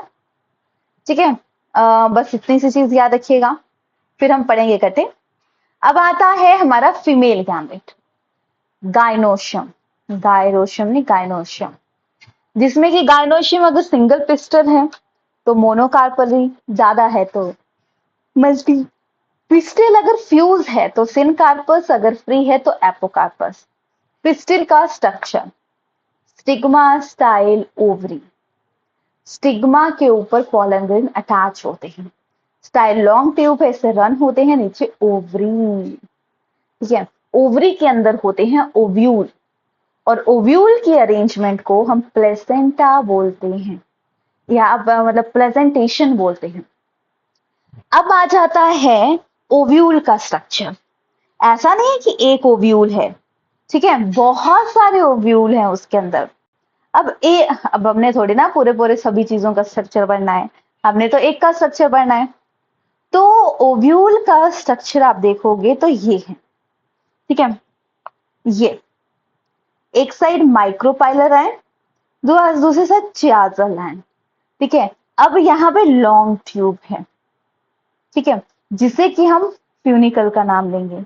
ठीक है, बस इतनी सी चीज याद रखिएगा, फिर हम पढ़ेंगे इकट्ठे। अब आता है हमारा फीमेल गैमेट, गायनोशियम। गायरोशियम नहीं, गायनोशियम, जिसमें कि गायनोशियम अगर सिंगल पिस्टल है तो मोनोकार्पली, ज्यादा है तो मल्टी पिस्टल, अगर फ्यूज है तो सिनकार्पस, अगर फ्री है तो एपोकार्पस। पिस्टल का structure, stigma, style, ovary. Stigma के ऊपर पॉलन ग्रेन अटैच होते हैं। स्टाइल लॉन्ग ट्यूब है, इससे रन होते हैं, नीचे ओवरी। ठीक है, ओवरी के अंदर होते हैं ओव्यूल, और ओव्यूल की अरेंजमेंट को हम प्लेसेंटा बोलते हैं, या मतलब प्रेजेंटेशन बोलते हैं। अब आ जाता है ओव्यूल का स्ट्रक्चर। ऐसा नहीं है कि एक ओव्यूल है, ठीक है, बहुत सारे ओव्यूल हैं उसके अंदर। अब हमने थोड़ी ना पूरे पूरे सभी चीजों का स्ट्रक्चर पढ़ना है, हमने तो एक का स्ट्रक्चर पढ़ना है। तो ओव्यूल का स्ट्रक्चर आप देखोगे तो ये है। ठीक है, ये एक साइड माइक्रोपाइलर है, दूसरी साइड चियाज़ल है। ठीक है, अब यहाँ पे लॉन्ग ट्यूब है। ठीक है, जिसे कि हम फ्यूनिकल का नाम देंगे।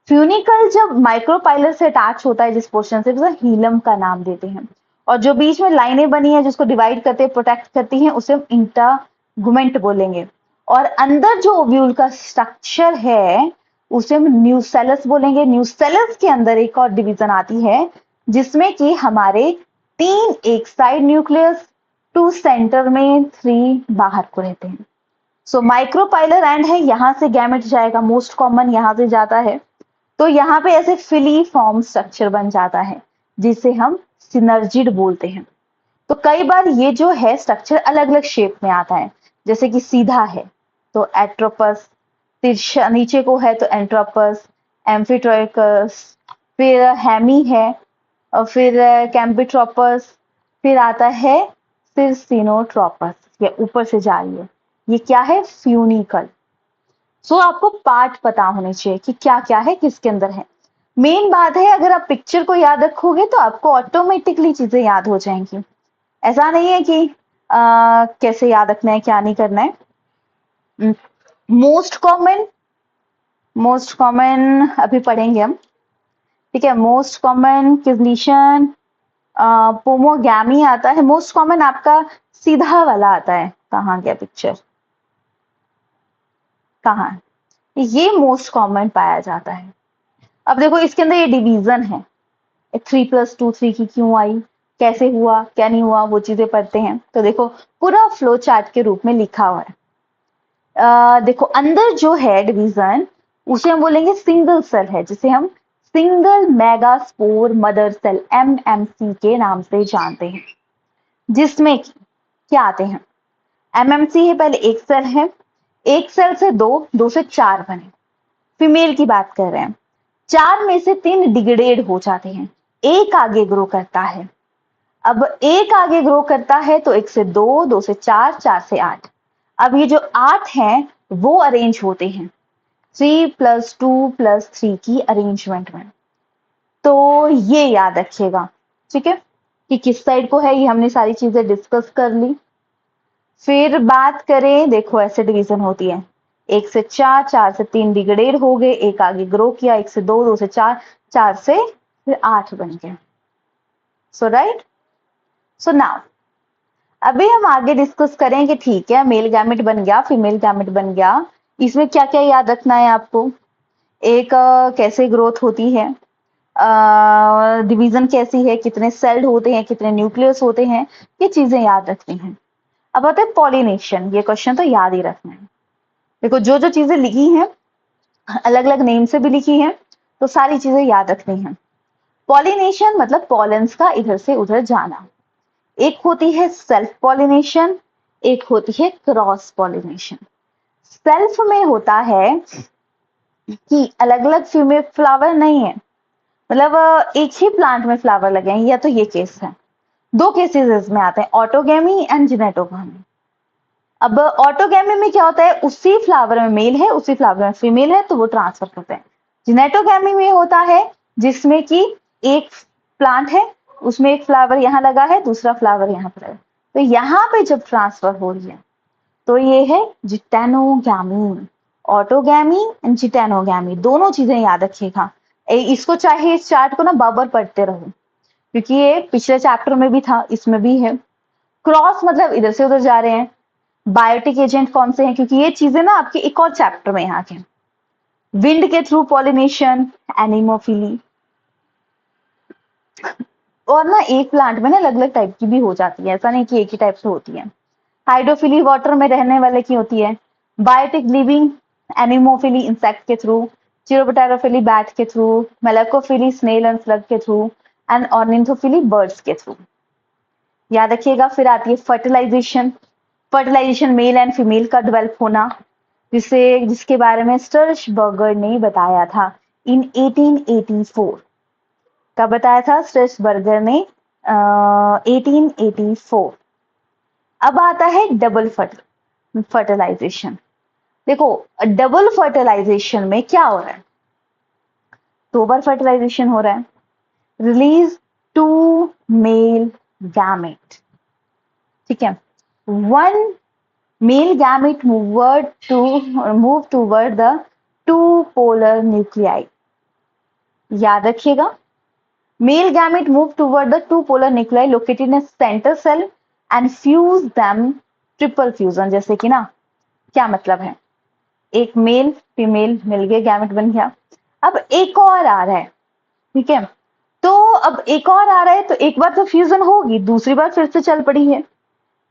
फ्यूनिकल जब माइक्रोपाइलर से अटैच होता है जिस पोर्शन से, उसे हीलम का नाम देते हैं। और जो बीच में लाइनें बनी है जिसको डिवाइड करते हैं, प्रोटेक्ट करती हैं, उसे हम इंटागुमेंट बोलेंगे। और अंदर जो ओव्यूल का स्ट्रक्चर है उसे हम न्यूसेलस बोलेंगे। न्यूसेलस के अंदर एक और डिवीजन आती है जिसमें कि हमारे 3 एक साइड न्यूक्लियस, 2 सेंटर में, 3 बाहर को रहते हैं। सो माइक्रोपाइलर एंड है, यहां से गैमेट जाएगा, मोस्ट कॉमन यहां से जाता है। तो यहाँ पे ऐसे फिली फॉर्म स्ट्रक्चर बन जाता है जिसे हम सिनर्जिड बोलते हैं। तो कई बार ये जो है स्ट्रक्चर अलग अलग शेप में आता है, जैसे कि सीधा है तो एट्रोपस, तिरछा नीचे को है तो एंट्रोपस, एम्फिट्रोइकस, फिर हैमी है, और फिर कैम्पिट्रोपस, फिर आता है सिरसिनोट्रोपस, ये ऊपर से जा रही है, ये क्या है, फ्यूनिकल। सो आपको पार्ट पता होने चाहिए कि क्या क्या है, किसके अंदर है। मेन बात है अगर आप पिक्चर को याद रखोगे तो आपको ऑटोमेटिकली चीजें याद हो जाएंगी। ऐसा नहीं है कि कैसे याद रखना है, क्या नहीं करना है। मोस्ट कॉमन अभी पढ़ेंगे हम, ठीक है। मोस्ट कॉमन कंडीशन पोमोगैमी आता है। मोस्ट कॉमन आपका सीधा वाला आता है, कहाँ गया पिक्चर, कहाँ, ये मोस्ट कॉमन पाया जाता है। अब देखो इसके अंदर ये डिवीजन है, 3+2 3 की क्यों आई, कैसे हुआ, क्या नहीं हुआ, वो चीजें पढ़ते हैं। तो देखो पूरा फ्लो चार्ट के रूप में लिखा हुआ है। देखो अंदर जो है डिवीजन, उसे हम बोलेंगे सिंगल सेल है, जिसे हम single megaspore mother cell MMC के नाम से जानते हैं। जिसमें क्या आते हैं, MMC है, पहले एक सेल है, एक सेल से दो से चार बने। फीमेल की बात कर रहे हैं, 4 में से 3 डिग्रेड हो जाते हैं, एक आगे ग्रो करता है। अब एक आगे ग्रो करता है तो 1 से 2, 2 से 4, 4 से 8। अब ये जो 8 हैं वो अरेंज होते हैं 3+2+3 की अरेंजमेंट में। तो ये याद रखिएगा, ठीक है, कि किस साइड को है, ये हमने सारी चीजें डिस्कस कर ली। फिर बात करें, देखो ऐसे डिवीजन होती है, 1 से 4, 4 से 3 डिग्रेड हो गए, एक आगे ग्रो किया, 1 से 2, 2 से 4, 4 से फिर 8 बन गए। सो राइट, सो नाउ अभी हम आगे डिस्कस करें कि ठीक है मेल गैमेट बन गया, फीमेल गैमेट बन गया, इसमें क्या क्या याद रखना है आपको। एक कैसे ग्रोथ होती है, डिवीजन कैसी है, कितने सेल्ड होते हैं, कितने न्यूक्लियस होते हैं, ये चीजें याद रखनी है। अब आते हैं पॉलिनेशन, ये क्वेश्चन तो याद ही रखना है। देखो जो जो चीजें लिखी हैं अलग अलग नेम से भी लिखी हैं, तो सारी चीजें याद रखनी है। पॉलिनेशन मतलब पॉलेंस का इधर से उधर जाना। एक होती है सेल्फ पॉलिनेशन, एक होती है क्रॉस पॉलिनेशन। सेल्फ में होता है कि अलग अलग फीमेल फ्लावर नहीं है, मतलब एक ही प्लांट में फ्लावर लगे हैं, या तो ये केस है। दो केसेस इसमें आते हैं, ऑटोगैमी एंड जिनेटोगैमी। अब ऑटोगैमी में क्या होता है, उसी फ्लावर में मेल है, उसी फ्लावर में फीमेल है, तो वो ट्रांसफर करते हैं। जिनेटोगैमी में होता है जिसमें कि एक प्लांट है, उसमें एक फ्लावर यहाँ लगा है, दूसरा फ्लावर यहाँ पर है, तो यहाँ पे जब ट्रांसफर हो रही है तो ये है जिटेनोगैमी। ऑटोगैमी एंड जिटेनोगैमी, दोनों चीजें याद रखिएगा। इसको चाहे इस चार्ट को ना बार पढ़ते रहो, क्योंकि ये पिछले चैप्टर में भी था, इसमें भी है। क्रॉस मतलब इधर से उधर जा रहे हैं। बायोटिक एजेंट कौन से हैं, क्योंकि ये चीजें ना आपके एक और चैप्टर में यहाँ के, विंड के थ्रू पॉलिनेशन, एनिमोफिली। और ना एक प्लांट में ना अलग अलग टाइप की भी हो जाती है, ऐसा नहीं कि एक ही टाइप से होती है। हाइड्रोफिली वाटर में रहने वाले की होती है, बायोटिक लिविंग, एनिमोफिली इंसेक्ट के थ्रू, चिरोबोटेरोफिली बैट के through, malacophily snail and slug के थ्रू, एंड ऑर्निथोफिली बर्ड्स के थ्रू। याद रखिएगा। फिर आती है fertilisation. Fertilisation male and female का डेवलप होना, जिसके बारे में स्टर्सबर्गर ने बताया था इन 1884। कब बताया था स्टर्सबर्गर ने? 1884। अब आता है डबल फर्टिलाइजेशन। देखो डबल फर्टिलाइजेशन में क्या हो रहा है, 2 बार फर्टिलाइजेशन हो रहा है, रिलीज 2 मेल गैमेट, ठीक है। 1 male gamete move toward the 2 polar nuclei। याद रखिएगा, male gamete move toward the 2 polar nuclei located in a center cell and fuse them, triple fusion. जैसे कि ना क्या मतलब है, एक मेल फीमेल मिल गए, गैमेट बन गया। अब एक और आ रहा है, ठीक है, तो अब एक और आ रहा है, तो एक बार तो फ्यूजन होगी, दूसरी बार फिर से चल पड़ी है,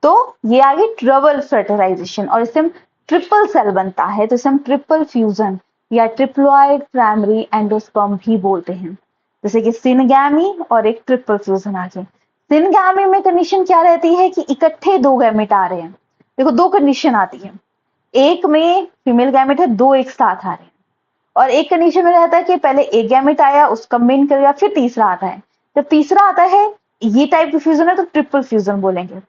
तो ये आ गई ट्रबल फर्टिलाइजेशन, और इससे हम ट्रिपल सेल बनता है, तो इसे हम ट्रिपल फ्यूजन या ट्रिप्लॉइड प्राइमरी एंडोस्पर्म भी बोलते हैं। जैसे कि सिनगैमी और एक ट्रिपल फ्यूजन आ गए। सिनगैमी में कंडीशन क्या रहती है कि इकट्ठे दो गैमेट आ रहे हैं। देखो दो कंडीशन आती है, एक में फीमेल गैमेट है, दो एक साथ आ रहे हैं, और एक कंडीशन में रहता है कि पहले एक गैमेट आया, उसका मेन कर गया, फिर तीसरा आता है। जब तीसरा आता है, ये टाइप की फ्यूजन है तो ट्रिपल फ्यूजन बोलेंगे।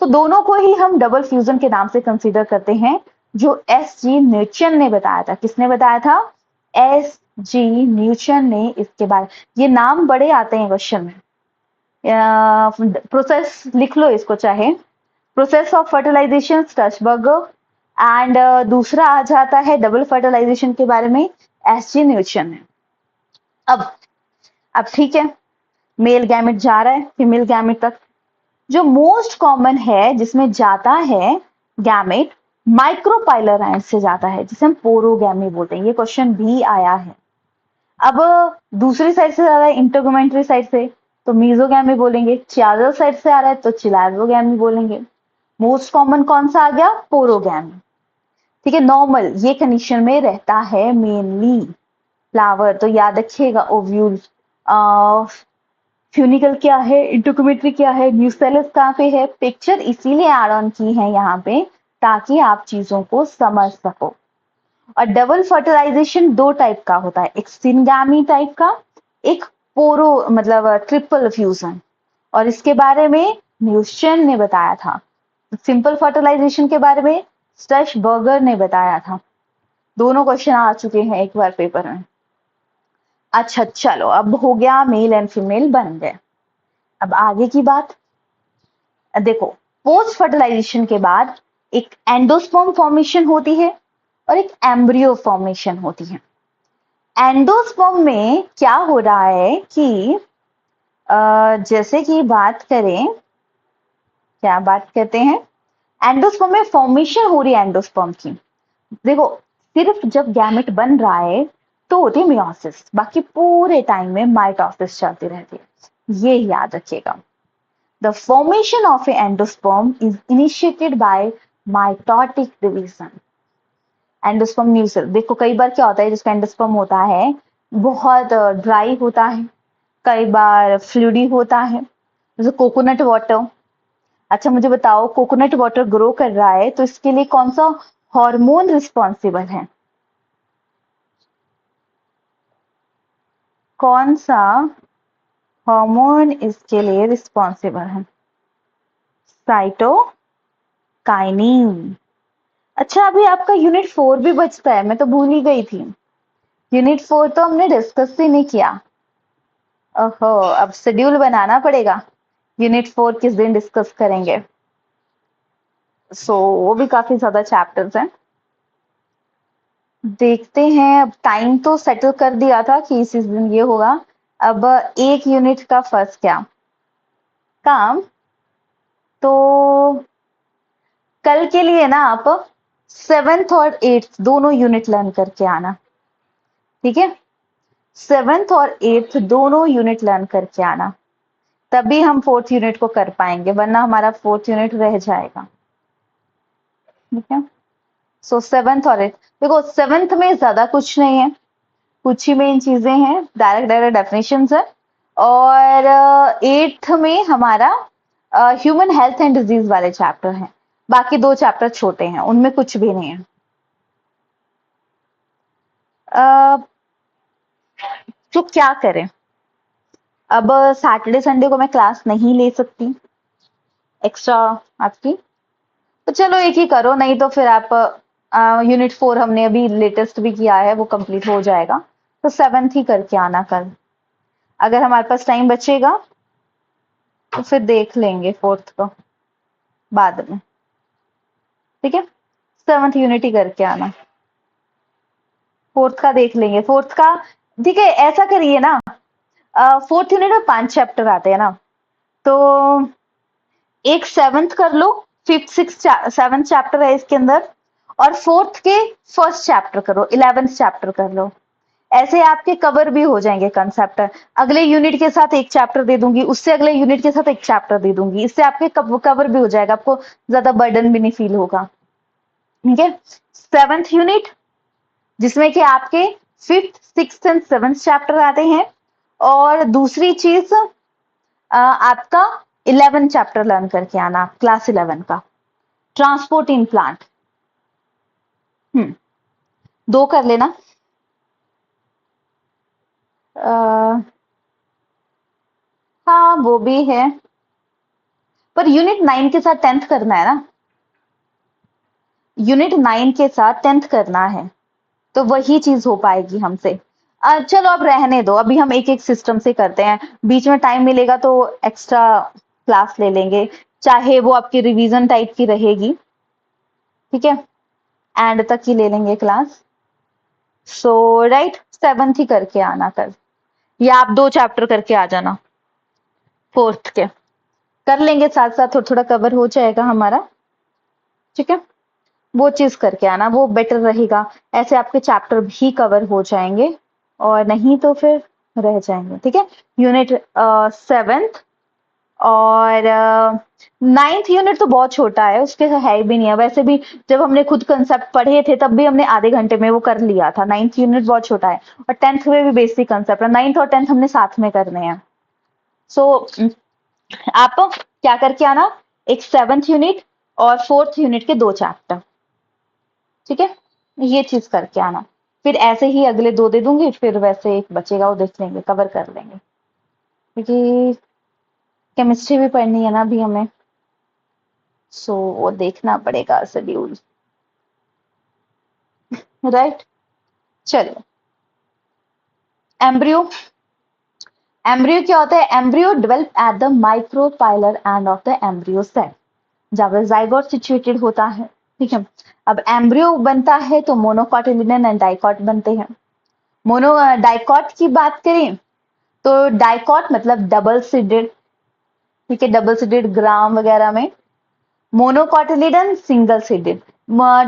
तो दोनों को ही हम डबल फ्यूजन के नाम से कंसीडर करते हैं, जो एस जी न्यूटन ने बताया था। किसने बताया था? एस जी न्यूटन ने इसके बारे, ये नाम बड़े आते हैं क्वेश्चन में, प्रोसेस लिख लो इसको चाहे, प्रोसेस ऑफ फर्टिलाइजेशन स्टर्सबर्गर, एंड दूसरा आ जाता है डबल फर्टिलाइजेशन के बारे में एस जी न्यूटन ने। अब ठीक है, मेल गैमेट जा रहा है फीमेल गैमेट तक। जो मोस्ट कॉमन है जिसमें जाता है गैमेट, माइक्रोपाइलर से जाता है, जिसे हम पोरोगैमी बोलते हैं। ये क्वेश्चन भी आया है। अब दूसरी साइड से आ रहा है इंटरगोमेंट्री साइड से, तो मीजोगैमी बोलेंगे। चियाजल साइड से आ रहा है तो चिलाजोगैमी बोलेंगे। मोस्ट कॉमन कौन सा आ गया? पोरोगैमी। ठीक है, नॉर्मल ये कंडीशन में रहता है मेनली फ्लावर, तो याद रखिएगा ओव्यूल, फ्यूनिकल क्या है, इंटरक्रोमेटरी क्या है, न्यूसेलस कहाँ पे है। पिक्चर इसीलिए ऐड ऑन की है यहाँ पे ताकि आप चीजों को समझ सको। और डबल फर्टिलाइजेशन दो टाइप का होता है, एक सिनगामी टाइप का, एक पोरो मतलब ट्रिपल फ्यूजन, और इसके बारे में न्यूटन ने बताया था। सिंपल फर्टिलाइजेशन के बारे में स्टर्सबर्गर ने बताया था। दोनों क्वेश्चन आ चुके हैं एक बार पेपर में। अच्छा चलो, अब हो गया मेल एंड फीमेल बन गए। अब आगे की बात देखो, पोस्ट फर्टिलाइजेशन के बाद एक एंडोस्पर्म फॉर्मेशन होती है और एक एम्ब्रियो फॉर्मेशन होती है। एंडोस्पर्म में क्या हो रहा है कि जैसे कि बात करें, क्या बात करते हैं, एंडोस्पर्म में फॉर्मेशन हो रही है एंडोस्पर्म की। देखो सिर्फ जब गैमेट बन रहा है तो होती है मियोसिस, बाकी पूरे टाइम में माइटोसिस चलती रहती है, ये याद रखिएगा। The formation of an endosperm is initiated by mitotic division. Endosperm nucellus, देखो कई बार क्या होता है, जिसका एंडोस्पर्म होता है बहुत ड्राई होता है, कई बार फ्लूइडी होता है, जैसे कोकोनट वाटर। अच्छा मुझे बताओ, कोकोनट वाटर ग्रो कर रहा है तो इसके लिए कौन सा हार्मोन रिस्पॉन्सिबल है? कौन सा हार्मोन इसके लिए रिस्पॉन्सिबल है? साइटोकाइनिन। अच्छा अभी आपका यूनिट 4 भी बचता है, मैं तो भूल ही गई थी। यूनिट 4 तो हमने डिस्कस ही नहीं किया। ओहो, अब शेड्यूल बनाना पड़ेगा, यूनिट 4 किस दिन डिस्कस करेंगे। वो भी काफी ज्यादा चैप्टर्स हैं, देखते हैं। अब टाइम तो सेटल कर दिया था कि इस दिन ये होगा। अब एक यूनिट का फर्स्ट क्या काम, तो कल के लिए ना आप 7th और 8th दोनों यूनिट लर्न करके आना, ठीक है? 7th और 8th दोनों यूनिट लर्न करके आना, तभी हम 4th यूनिट को कर पाएंगे, वरना हमारा 4th यूनिट रह जाएगा, ठीक है? 7th और 8th, देखो 7th में ज्यादा कुछ नहीं है, कुछ ही मेन चीजें हैं, डायरेक्ट डेफिनेशंस है, और 8th में हमारा ह्यूमन हेल्थ एंड डिजीज वाले चैप्टर हैं। बाकी दो चैप्टर छोटे हैं, उनमें कुछ भी नहीं है। तो क्या करें, अब सैटरडे संडे को मैं क्लास नहीं ले सकती एक्स्ट्रा आपकी, तो चलो एक ही करो, नहीं तो फिर आप यूनिट 4 हमने अभी लेटेस्ट भी किया है, वो कंप्लीट हो जाएगा, तो 7th ही करके आना कल। अगर हमारे पास टाइम बचेगा तो फिर देख लेंगे 4th को बाद में, ठीक है? 7th यूनिट ही करके आना, 4th का देख लेंगे। 4th का ठीक है, ऐसा करिए ना, 4th यूनिट में 5 चैप्टर आते हैं ना, तो एक 7th कर लो, 5th 6th 7th चैप्टर है इसके अंदर, और फोर्थ के फर्स्ट चैप्टर करो, 11th चैप्टर कर लो। ऐसे आपके कवर भी हो जाएंगे कंसेप्ट। अगले यूनिट के साथ एक चैप्टर दे दूंगी, उससे अगले यूनिट के साथ एक चैप्टर दे दूंगी, इससे आपके कवर भी हो जाएगा, आपको ज्यादा बर्डन भी नहीं फील होगा। ठीक है, 7th यूनिट जिसमें कि आपके 5th 6th and 7th chapter आते हैं। और दूसरी चीज आपका 11 चैप्टर लर्न करके आना, क्लास 11 का ट्रांसपोर्ट इन प्लांट। 2 कर लेना। हाँ वो भी है, पर यूनिट 9 के साथ 10th करना है ना, यूनिट 9 के साथ 10th करना है, तो वही चीज हो पाएगी हमसे। चलो अब रहने दो, अभी हम एक एक सिस्टम से करते हैं, बीच में टाइम मिलेगा तो एक्स्ट्रा क्लास ले लेंगे, चाहे वो आपकी रिवीजन टाइप की रहेगी। ठीक है, एंड तक ही ले लेंगे क्लास। सो राइट, 7th ही करके आना कल, या आप 2 चैप्टर करके आ जाना 4th के, कर लेंगे साथ साथ, थोड़ा थोड़ा कवर हो जाएगा हमारा। ठीक है, वो चीज करके आना, वो बेटर रहेगा, ऐसे आपके चैप्टर भी कवर हो जाएंगे और नहीं तो फिर रह जाएंगे। ठीक है, यूनिट 7th और 9th यूनिट तो बहुत छोटा है, उसके है भी नहीं है वैसे भी, जब हमने खुद कंसेप्ट पढ़े थे तब भी हमने आधे घंटे में वो कर लिया था। 9th यूनिट बहुत छोटा है, और 10th में भी बेसिक कंसेप्ट है, 9th और 10th हमने साथ में करने हैं। सो आप क्या करके आना, एक 7th यूनिट और 4th यूनिट के 2 चैप्टर। ठीक है, ये चीज करके आना, फिर ऐसे ही अगले 2 दे दूंगी, फिर वैसे एक बचेगा वो देख लेंगे, कवर कर लेंगे, क्योंकि केमिस्ट्री भी पढ़नी है ना अभी हमें, सो वो देखना पड़ेगा शेड्यूल। राइट, चलो एम्ब्रियो। एम्ब्रियो क्या होता है, embryo develop at the micropylar end of the embryo cell, जब जाइगोट सिचुएटेड होता है। ठीक है, अब एम्ब्रियो बनता है तो मोनोकॉटिलिडन एंड डाइकॉट बनते हैं। मोनो डाइकॉट की बात करें तो डाइकॉट मतलब डबल सीडेड। ठीक है, डबल सीडेड ग्राम वगैरह में, मोनोकॉटिलिडन सिंगल सीडेड।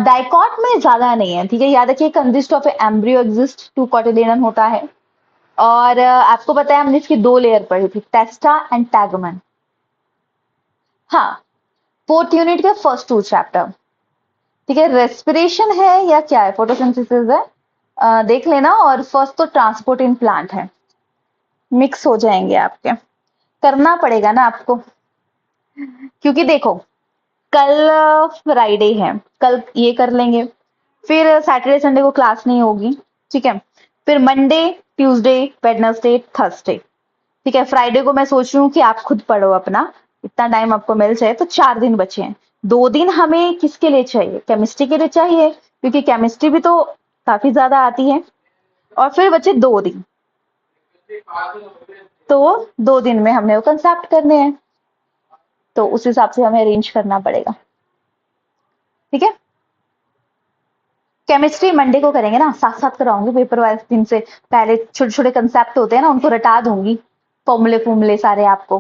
डाइकॉट में ज्यादा नहीं है। ठीक है, याद रखिए consist of embryo exist, 2 cotyledon होता है। और आपको पता है हमने इसकी 2 लेयर पढ़ी थी, टेस्टा एंड टैगमन। हाँ, 4th यूनिट के फर्स्ट 2 चैप्टर। ठीक है, रेस्पिरेशन है या क्या है, फोटोसिंथेसिस है, देख लेना। और फर्स्ट तो ट्रांसपोर्ट इन प्लांट है, मिक्स हो जाएंगे आपके, करना पड़ेगा ना आपको, क्योंकि देखो कल फ्राइडे है, कल ये कर लेंगे, फिर सैटरडे संडे को क्लास नहीं होगी। ठीक है, फिर मंडे ट्यूसडे वेडनेसडे थर्सडे। ठीक है, फ्राइडे को मैं सोच रही हूँ कि आप खुद पढ़ो अपना, इतना टाइम आपको मिल जाए, तो 4 दिन बचे हैं। 2 दिन हमें किसके लिए चाहिए, केमिस्ट्री के लिए चाहिए, क्योंकि केमिस्ट्री भी तो काफी ज्यादा आती है। और फिर बचे 2 दिन, तो 2 दिन में हमने वो कंसेप्ट करने हैं, तो उस हिसाब से हमें अरेंज करना पड़ेगा। ठीक है, केमिस्ट्री मंडे को करेंगे ना, साथ साथ कराऊंगी पेपर वाले दिन से पहले, छोटे छोटे कंसेप्ट होते हैं ना उनको रटा दूंगी, फॉर्मूले फॉर्मूले सारे आपको,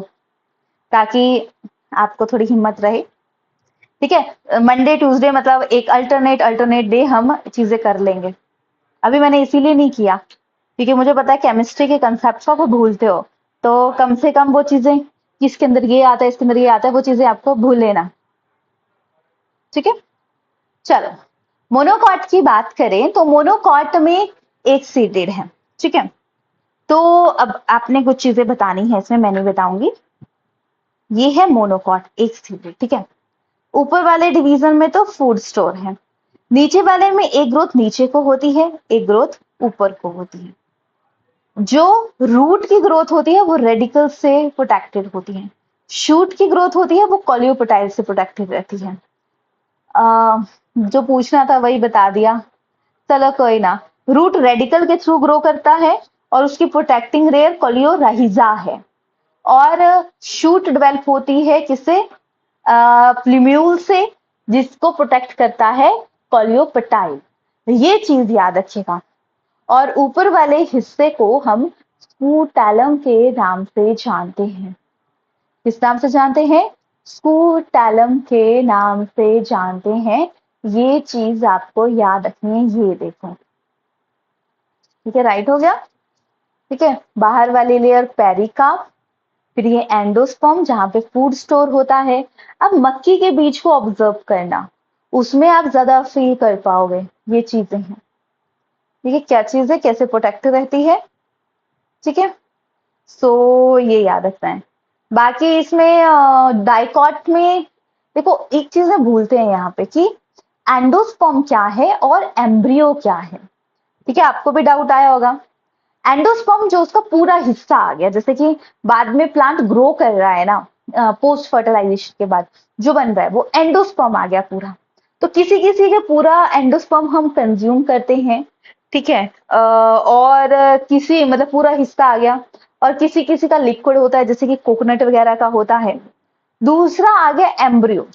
ताकि आपको थोड़ी हिम्मत रहे। ठीक है, मंडे ट्यूसडे मतलब एक अल्टरनेट डे हम चीजें कर लेंगे। अभी मैंने इसीलिए नहीं किया क्योंकि मुझे पता है केमिस्ट्री के कंसेप्ट को आप भूलते हो, तो कम से कम वो चीजें, इसके अंदर ये आता है इसके अंदर ये आता है, वो चीजें आपको भूल लेना। ठीक है, चलो मोनोकॉट की बात करें तो मोनोकॉट में एक सीटेड है। ठीक है, तो अब आपने कुछ चीजें बतानी है इसमें, मैं नहीं बताऊंगी। ये है मोनोकॉट एक सीटेड। ठीक है, ऊपर वाले डिवीजन में तो फूड स्टोर है, नीचे वाले में एक ग्रोथ नीचे को होती है, एक ग्रोथ ऊपर को होती है। जो रूट की ग्रोथ होती है वो रेडिकल से प्रोटेक्टेड होती है, शूट की ग्रोथ होती है वो कॉलियोपोटाइल से प्रोटेक्टेड रहती है। जो पूछना था वही बता दिया, चलो कोई ना। रूट रेडिकल के थ्रू ग्रो करता है और उसकी प्रोटेक्टिंग रेयर कोलियोराइजा है, और शूट डेवलप होती है किससे, प्लूम्यूल से, जिसको प्रोटेक्ट करता है कोलियोपेटाइल। ये चीज याद रखिएगा। और ऊपर वाले हिस्से को हम स्पूटैलम के नाम से जानते हैं। किस नाम से जानते हैं, स्पूटैलम के नाम से जानते हैं। ये चीज आपको याद रखनी है, ये देखो, ठीक है, राइट हो गया। ठीक है, बाहर वाली लेयर पेरिकार्प, फिर ये एंडोस्पर्म जहां पे फूड स्टोर होता है। अब मक्की के बीज को ऑब्जर्व करना, उसमें आप ज्यादा फील कर पाओगे ये चीजें हैं। ठीक है, क्या चीज है, कैसे प्रोटेक्ट रहती है। ठीक है, सो ये याद रखना है। बाकी इसमें डाइकॉट में देखो, एक चीज हम भूलते हैं यहाँ पे कि एंडोस्पर्म क्या है और एम्ब्रियो क्या है। ठीक है, आपको भी डाउट आया होगा। एंडोस्पर्म जो उसका पूरा हिस्सा आ गया, जैसे कि बाद में प्लांट ग्रो कर रहा है ना, पोस्ट फर्टिलाइजेशन के बाद जो बन रहा है वो एंडोस्पर्म आ गया पूरा। तो किसी किसी के पूरा एंडोस्पर्म हम कंज्यूम करते हैं। ठीक है, और किसी मतलब पूरा हिस्सा आ गया, और किसी किसी का लिक्विड होता है, जैसे कि कोकोनट वगैरह का होता है। दूसरा आ गया एम्ब्रियो।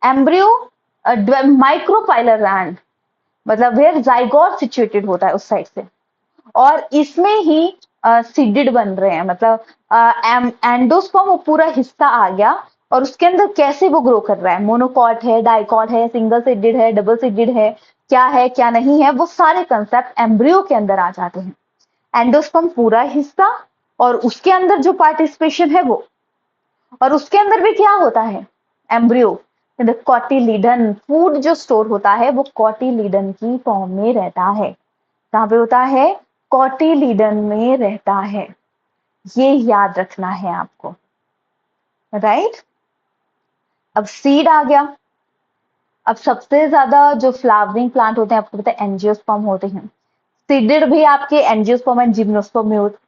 एम्ब्रियो माइक्रोफाइलर रैंड, मतलब वेयर जाइगोट सिचुएटेड होता है उस साइड से, और इसमें ही सीडेड बन रहे हैं, मतलब एंडोस्पर्म पूरा हिस्सा आ गया, और उसके अंदर कैसे वो ग्रो कर रहा है, मोनोकॉट है, डाइकॉट है, सिंगल सीडेड है, डबल सीडेड है क्या नहीं है, वो सारे कंसेप्ट एम्ब्रियो के अंदर आ जाते हैं। एंडोस्पर्म पूरा हिस्सा, और उसके अंदर जो पार्टिसिपेशन है वो, और उसके अंदर भी क्या होता है, एम्ब्रियो कॉटिलीडन, फूड जो स्टोर होता है वो कॉटिलीडन की फॉर्म में रहता है। कहाँ पे होता है, कॉटिलीडन में रहता है। ये याद रखना है आपको, राइट। अब सीड आ गया। अब सबसे ज्यादा जो फ्लावरिंग प्लांट होते हैं आपको पता है एंजियोस्पर्म होते हैं। सीडेड भी आपके एंजियोस्पर्म एंड जिम्नोस्पर्म में होते हैं,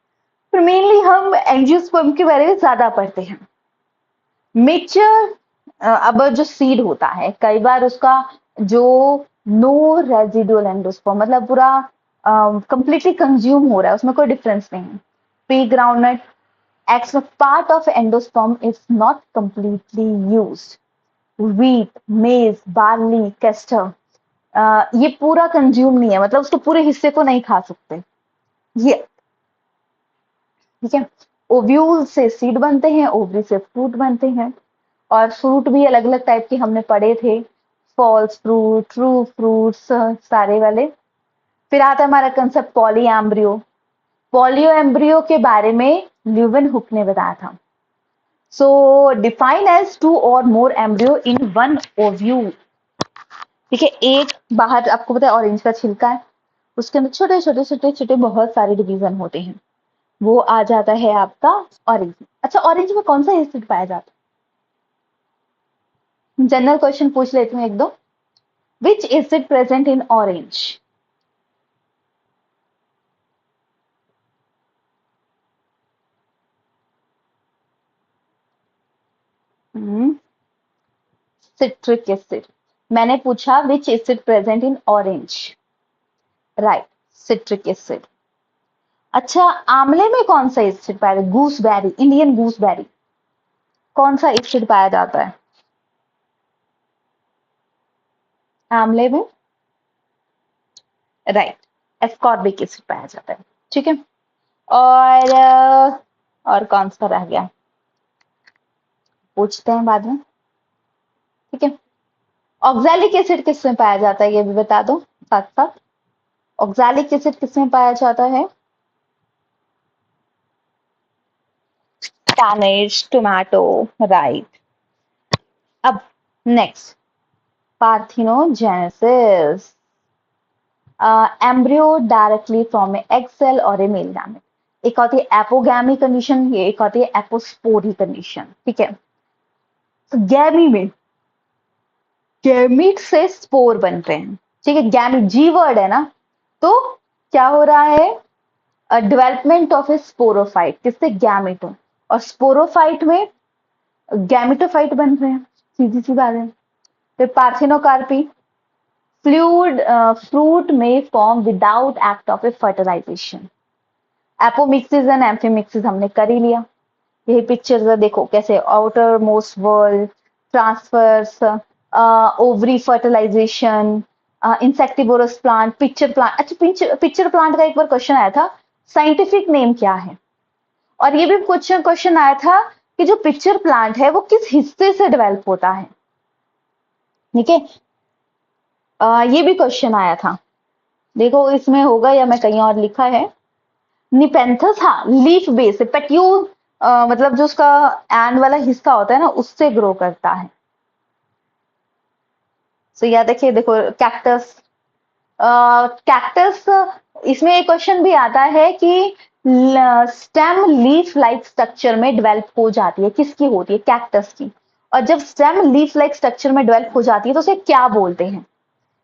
पर मेनली हम एंजियोस्पर्म के बारे में ज्यादा पढ़ते हैं। मेच्योर, अब जो सीड होता है कई बार उसका जो नो रेजिडुअल एंडोस्पर्म, मतलब पूरा कंप्लीटली कंज्यूम हो रहा है, उसमें कोई डिफरेंस नहीं है। Pre groundnut x part of endosperm is not completely used. Wheat, मेज, बार्ली, कैस्टर, ये पूरा कंज्यूम नहीं है, मतलब उसके पूरे हिस्से को नहीं खा सकते ये। ठीक है, ओव्यूल से सीड बनते हैं, ओवरी से फ्रूट बनते हैं, और फ्रूट भी अलग अलग टाइप के हमने पढ़े थे, फॉल्स फ्रूट, ट्रू फ्रूट्स, सारे वाले। फिर आता है हमारा कंसेप्ट पॉली एम्ब्रियो। पॉलियो एम्ब्रियो के बारे में ल्यूवन हुक ने बताया था। सो डिफाइन एज टू और मोर एम्ब्रियो इन वन ओव्यूल। ठीक है, एक बाहर आपको पता है ऑरेंज का छिलका है, उसके अंदर छोटे छोटे छोटे छोटे बहुत सारे डिवीजन होते हैं, वो आ जाता है आपका ऑरेंज। अच्छा, ऑरेंज में कौन सा एसिड पाया जाता है, जनरल क्वेश्चन पूछ लेती हूँ एक दो। विच acid present in orange? Citric acid. मैंने पूछा विच acid present in orange, right, citric acid. अच्छा, आंवले में कौन सा एसिड पाया जाता है? गूसबेरी, इंडियन गूसबेरी, कौन सा एसिड पाया जाता है आंवले में? राइट, एस्कॉर्बिक एसिड पाया जाता है। ठीक है, और कौन सा रह गया, पूछते हैं बाद में। ठीक है, ऑक्सैलिक एसिड किसमें पाया जाता है ये भी बता दो साथ साथ। ऑक्सैलिक एसिड किसमें पाया जाता है? Spanish tomato, right. अब next, parthenogenesis. Embryo directly from a egg cell और ए मेल गैमेट। एक होती है एपोगैमी कंडीशन, ये एक होती है एपोस्पोरी कंडीशन। ठीक है, तो गैमी में गैमीट से स्पोर बनते हैं। ठीक है, गैमीट जी वर्ड है ना, तो क्या हो रहा है, डेवलपमेंट ऑफ ए स्पोरोफाइट, किससे, गैमेटो, और स्पोरोफाइट में गैमेटोफाइट बन रहे हैं, सीधी सी बात है। फिर पार्थिनोकार्पी, फ्लूइड फ्रूट में form without act of a fertilisation. Apomixis and amphimixis हमने कर ही लिया। यही पिक्चर्स है, देखो कैसे outer most world transfers, ovary fertilisation, insectivorous plant, pitcher plant. अच्छा, पिक्चर प्लांट का एक बार क्वेश्चन आया था, साइंटिफिक नेम क्या है? और ये भी कुछ क्वेश्चन आया था कि जो पिक्चर प्लांट है वो किस हिस्से से डेवलप होता है। ठीक है, ये भी क्वेश्चन आया था, देखो इसमें होगा या मैं कहीं और लिखा है। निपेंथस, हाँ लीफ बेस है, पेट्यूल मतलब जो उसका एंड वाला हिस्सा होता है ना उससे ग्रो करता है। सो याद रखिए, देखो कैक्टस, कैक्टस, इसमें एक क्वेश्चन भी आता है कि स्टेम लीफ लाइक स्ट्रक्चर में डेवलप हो जाती है, किसकी होती है, कैक्टस की। और जब स्टेम लीफ लाइक स्ट्रक्चर में डेवलप हो जाती है तो उसे क्या बोलते हैं?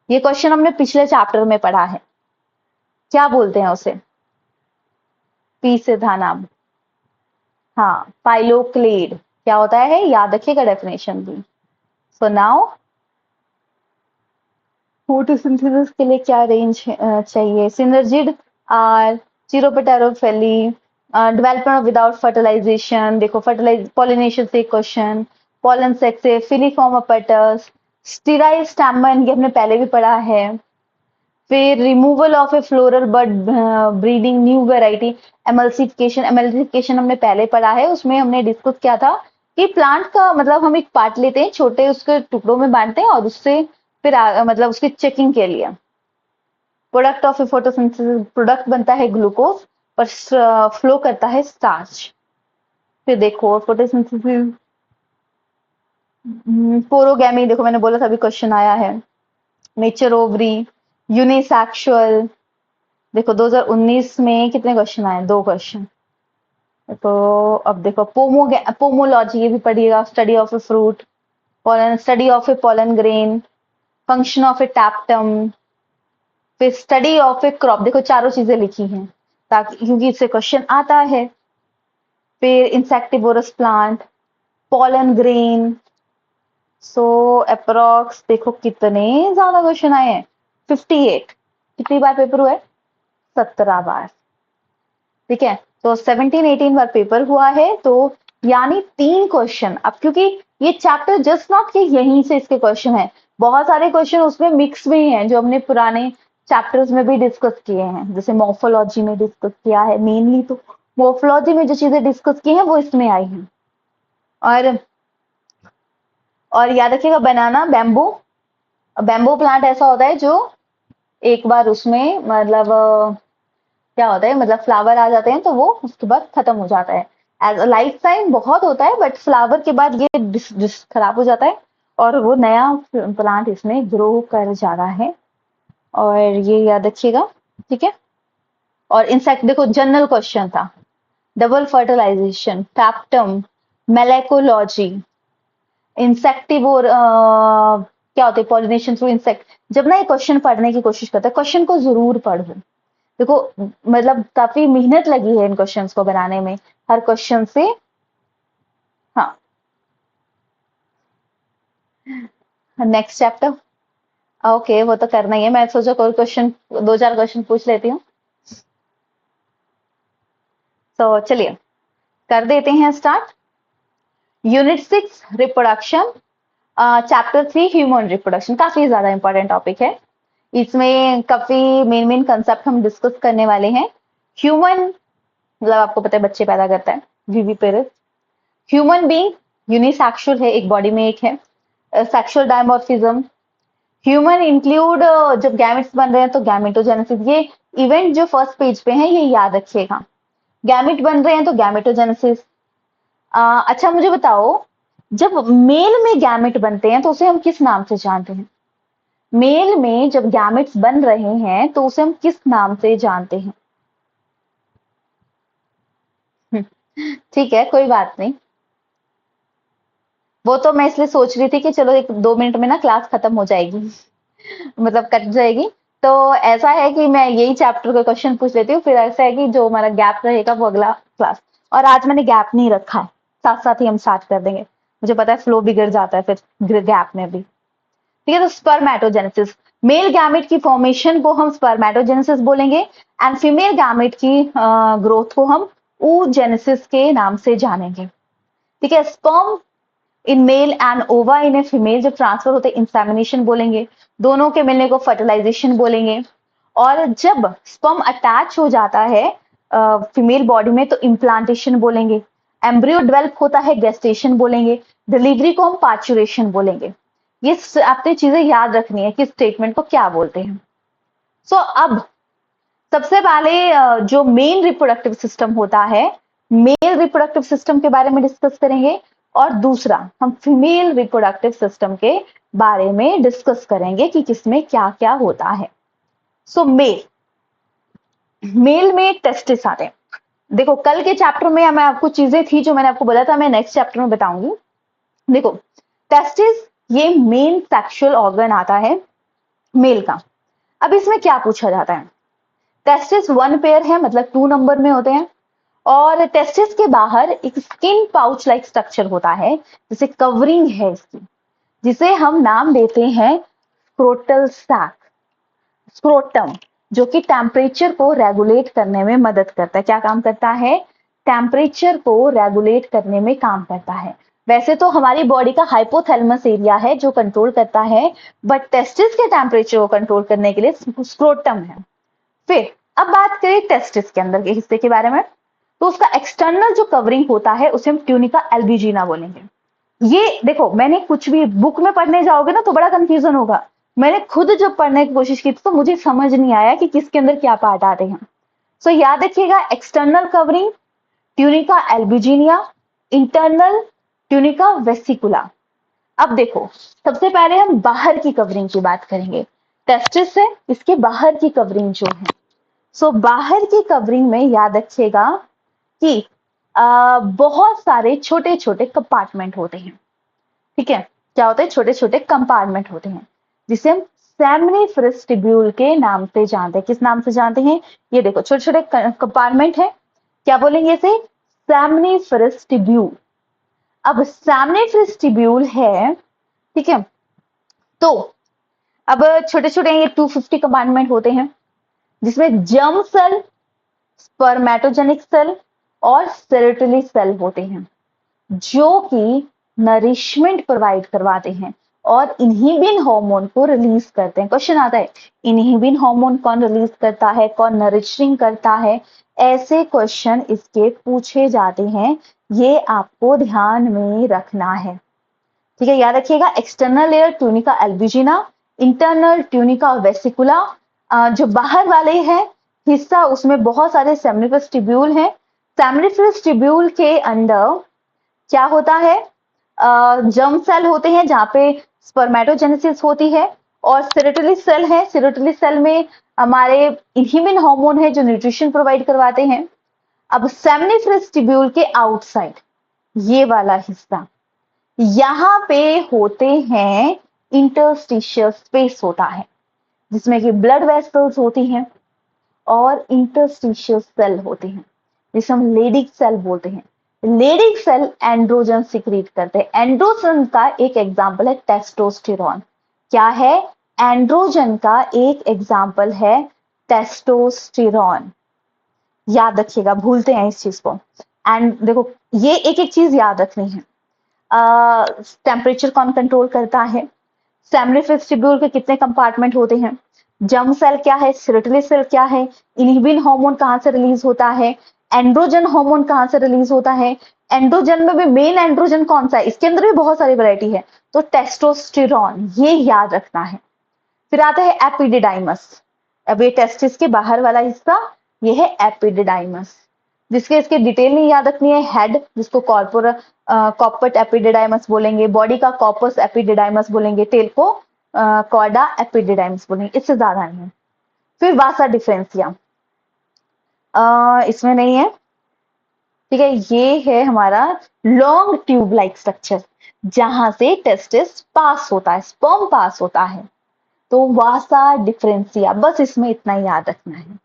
ये क्वेश्चन हमने पिछले चैप्टर में पढ़ा है, क्या बोलते हैं उसे? पी से था नाम, हाँ पाइलोक्लेड। क्या होता है याद रखिएगा डेफिनेशन भी। सो नाउ फोटोसिंथेसिस के लिए क्या रेंज चाहिए? Synergid are, chiropterophily, development without fertilization, देखो फर्टिलाइज पॉलिनेशन से क्वेश्चन, पॉलन सेक्स से, फिलीफॉर्म अपर्टस, स्टिराइल स्टैमन, ये हमने पहले भी पढ़ा है। फिर removal of a floral bird breeding new variety, emulsification, emulsification हमने पहले पढ़ा है, उसमें हमने डिस्कस किया था कि प्लांट का मतलब हम एक पार्ट लेते हैं, छोटे उसके टुकड़ों में बांटते हैं और उससे फिर मतलब उसकी चेकिंग के लिए product of A photosynthesis, product बनता है ग्लूकोज पर फ्लो करता है स्टार्च। फिर देखो फोटोसिंथेसिस, पोरोगैमी, देखो मैंने बोला था अभी क्वेश्चन आया है। नेचर ओवरी, यूनिसेक्सुअल, देखो 2019 में कितने क्वेश्चन आए? 2 क्वेश्चन। तो अब देखो पोमोलॉजी, ये भी पढ़िएगा, study of a fruit, pollen, study of A pollen grain, function of A tapetum, फिर स्टडी ऑफ ए क्रॉप, देखो चारों चीजें लिखी हैं ताकि क्योंकि इससे क्वेश्चन आता है। फिर इंसेक्टिवोरस प्लांट, पोलन ग्रेन। सो अप्रोक्स देखो कितने ज्यादा क्वेश्चन आए हैं, 58। कितनी बार पेपर हुआ है? 17 बार। ठीक है, तो 17-18 बार पेपर हुआ है, तो यानी 3 क्वेश्चन। अब क्योंकि ये चैप्टर जस्ट नॉट कि यहीं से इसके क्वेश्चन है, बहुत सारे क्वेश्चन उसमें मिक्स भी हैं जो हमने पुराने चैप्टर्स में भी डिस्कस किए हैं, जैसे मॉर्फोलॉजी में डिस्कस किया है, मेनली तो मॉर्फोलॉजी में जो चीजें डिस्कस की हैं वो इसमें आई हैं। और याद रखिएगा बनाना बैम्बू, बैम्बू प्लांट ऐसा होता है जो एक बार उसमें मतलब क्या होता है, मतलब फ्लावर आ जाते हैं तो वो उसके बाद खत्म हो जाता है। एज अ लाइफ टाइम बहुत होता है, बट फ्लावर के बाद ये खराब हो जाता है और वो नया प्लांट इसमें ग्रो कर जा रहा है। और ये याद रखिएगा, ठीक है। और इंसेक्ट देखो जनरल क्वेश्चन था, डबल फर्टिलाइजेशन, टैप्टम, मेलेकोलॉजी, इंसेक्टिवोर, क्या होते हैं, पॉलिनेशन थ्रू इंसेक्ट। जब ना ये क्वेश्चन पढ़ने की कोशिश करते हैं, क्वेश्चन को जरूर पढ़ो। देखो मतलब काफी मेहनत लगी है इन क्वेश्चंस को बनाने में, हर क्वेश्चन से। हाँ, नेक्स्ट चैप्टर, ओके वो तो करना ही है। मैं सोचा कोई क्वेश्चन, 2-4 क्वेश्चन पूछ लेती हूँ। तो चलिए कर देते हैं start. Unit 6 reproduction, chapter 3 human reproduction, काफी ज्यादा इंपॉर्टेंट टॉपिक है। इसमें काफी मेन मेन कंसेप्ट हम डिस्कस करने वाले हैं। ह्यूमन मतलब आपको पता है बच्चे पैदा करता है, विवी पेरेंस। ह्यूमन बीइंग यूनिसेक्सुअल है, एक बॉडी में एक है, सेक्सुअल डायमॉर्फिज्म। ह्यूमन इंक्लूड जब गैमेट्स बन रहे हैं तो गैमेटोजेनेसिस, ये इवेंट जो फर्स्ट पेज पे है ये याद रखिएगा। गैमेट बन रहे हैं तो गैमेटोजेनेसिस। अच्छा मुझे बताओ, जब मेल में गैमेट बनते हैं तो उसे हम किस नाम से जानते हैं? मेल में जब गैमेट्स बन रहे हैं तो उसे हम किस नाम से जानते हैं? ठीक है, कोई बात नहीं। वो तो मैं इसलिए सोच रही थी कि चलो 1-2 मिनट में ना क्लास खत्म हो जाएगी, मतलब कट जाएगी। तो ऐसा है कि मैं यही चैप्टर का क्वेश्चन पूछ लेती हूँ, फिर ऐसा है कि जो हमारा गैप रहेगा वो अगला क्लास। और आज मैंने गैप नहीं रखा है, साथ साथ ही हम स्टार्ट कर देंगे। मुझे पता है फ्लो बिगड़ जाता है फिर गैप में भी। ठीक है, तो स्पर्मेटोजेनेसिस, मेल गैमेट की फॉर्मेशन को हम स्पर्मेटोजेनेसिस बोलेंगे, एंड फीमेल गैमेट की ग्रोथ को हम oogenesis के नाम से जानेंगे। ठीक है, स्पर्म इन मेल एंड ओवा इन ए फीमेल जब ट्रांसफर होते हैं इंसेमिनेशन बोलेंगे, दोनों के मिलने को फर्टिलाइजेशन बोलेंगे। और जब स्पर्म अटैच हो जाता है फीमेल बॉडी में तो इम्प्लांटेशन बोलेंगे। एम्ब्रियो डेवलप होता है गेस्टेशन बोलेंगे। डिलीवरी को हम पार्चुरेशन बोलेंगे। ये आपने चीजें याद रखनी है कि स्टेटमेंट को क्या बोलते हैं। सो अब सबसे पहले जो मेल रिप्रोडक्टिव सिस्टम होता है, मेल रिप्रोडक्टिव सिस्टम के बारे में डिस्कस करेंगे, और दूसरा हम फीमेल रिप्रोडक्टिव सिस्टम के बारे में डिस्कस करेंगे कि किसमें क्या क्या होता है। सो मेल में टेस्टिस आते हैं। देखो कल के चैप्टर में मैं आपको चीजें थी जो मैंने आपको बोला था, मैं नेक्स्ट चैप्टर में बताऊंगी। देखो टेस्टिस ये मेन सेक्सुअल ऑर्गन आता है मेल का। अब इसमें क्या पूछा जाता है, टेस्टिस वन पेयर है, मतलब 2 नंबर में होते हैं, और टेस्टिस के बाहर एक स्किन पाउच लाइक स्ट्रक्चर होता है, जिसे कवरिंग है इसकी, जिसे हम नाम देते हैं स्क्रोटल सैक, स्क्रोटम, जो कि टेम्परेचर को रेगुलेट करने में मदद करता है। क्या काम करता है, टेम्परेचर को रेगुलेट करने में काम करता है। वैसे तो हमारी बॉडी का हाइपोथैलेमस एरिया है जो कंट्रोल करता है, बट टेस्टिस के टेम्परेचर को कंट्रोल करने के लिए स्क्रोटम है। फिर अब बात करें टेस्टिस के अंदर के हिस्से के बारे में, तो उसका एक्सटर्नल जो कवरिंग होता है उसे हम ट्यूनिका एल्बुजिना बोलेंगे। ये देखो मैंने कुछ भी बुक में पढ़ने जाओगे ना तो बड़ा कंफ्यूजन होगा। मैंने खुद जब पढ़ने की कोशिश की तो मुझे समझ नहीं आया कि किसके अंदर क्या पार्ट आते हैं। सो याद रखिएगा, external covering tunica albuginea, internal tunica vasculosa. अब देखो सबसे पहले हम बाहर की कवरिंग की बात करेंगे। टेस्टिस है, इसके बाहर की कवरिंग जो है, सो बाहर की कवरिंग में याद रखिएगा कि बहुत सारे छोटे छोटे कंपार्टमेंट होते हैं। ठीक है, क्या होते हैं, छोटे छोटे कंपार्टमेंट होते हैं, जिसे हम सेमनिफरस ट्यूब्यूल के नाम से जानते हैं। किस नाम से जानते हैं, ये देखो छोटे छोटे कंपार्टमेंट है, क्या बोलेंगे इसे, सेमनिफरस ट्यूब्यूल। अब सेमनिफरस ट्यूब्यूल है, ठीक है, तो अब छोटे छोटे ये 250 कंपार्टमेंट होते हैं, जिसमें जर्म सेल, स्पर्मेटोजेनिक सेल और सेरेटोली सेल होते हैं, जो कि नरिशमेंट प्रोवाइड करवाते हैं और इनहिबिन हार्मोन को रिलीज करते हैं। क्वेश्चन आता है, इनहिबिन हार्मोन कौन रिलीज करता है, कौन नरिशिंग करता है, ऐसे क्वेश्चन इसके पूछे जाते हैं, ये आपको ध्यान में रखना है। ठीक है, याद रखिएगा, external layer tunica albuginea, internal tunica vasculosa. जो बाहर वाले हैं हिस्सा, उसमें बहुत सारे सेमनिफरस ट्यूब्यूल हैं। सेमनिफरस ट्यूब्यूल के अंदर क्या होता है, जर्म सेल होते हैं जहां पे स्पर्मेटोजेनेसिस होती है, और सेरेटोली सेल है, सेरेटोली सेल में हमारे इनहिबिन हार्मोन है जो न्यूट्रिशन प्रोवाइड करवाते हैं। अब सेमनिफरस ट्यूब्यूल के आउटसाइड ये वाला हिस्सा, यहाँ पे होते हैं इंटरस्टिशियल स्पेस होता है, जिसमें कि ब्लड वेसल्स होती हैं और इंटरस्टिशियल सेल होते हैं, जिसे हम लेडिक सेल बोलते हैं। लेडिक सेल एंड्रोजन सिक्रीट करते हैं। एंड्रोजन का एक एग्जाम्पल है टेस्टोस्टेरॉन। क्या है, एंड्रोजन का एक एग्जाम्पल है टेस्टोस्टेरॉन। याद रखिएगा, भूलते हैं इस चीज को। एंड देखो ये एक एक चीज याद रखनी है। टेम्परेचर कौन कंट्रोल करता है, सेमनिफरस ट्यूब्यूल के कितने कंपार्टमेंट होते हैं, जर्म सेल क्या है, सेरेटोली सेल क्या है, इनहिबिन हार्मोन कहां से रिलीज होता है, एंड्रोजन हार्मोन कहां से रिलीज होता है, एंड्रोजन में भी मेन एंड्रोजन कौन सा है, इसके अंदर भी बहुत सारी वैरायटी है, तो टेस्टोस्टेरॉन, ये याद रखना है। फिर आता है एपिडिडाइमस। अब ये टेस्टिस के बाहर वाला हिस्सा, ये है एपिडिडाइमस, जिसके इसके डिटेल नहीं याद रखनी है। हेड, जिसको कॉर्पट एपिडिडाइमस बोलेंगे, बॉडी का कॉर्पस एपिडिडाइमस बोलेंगे, टेल को कॉर्डा एपिडिडाइमस बोलेंगे, इससे ज्यादा नहीं है। फिर वासा डिफरेंसिया, इसमें नहीं है। ठीक है, ये है हमारा लॉन्ग ट्यूब लाइक स्ट्रक्चर, जहां से टेस्टिस पास होता है, स्पर्म पास होता है, तो वासा डिफरेंसिया, बस इसमें इतना ही याद रखना है।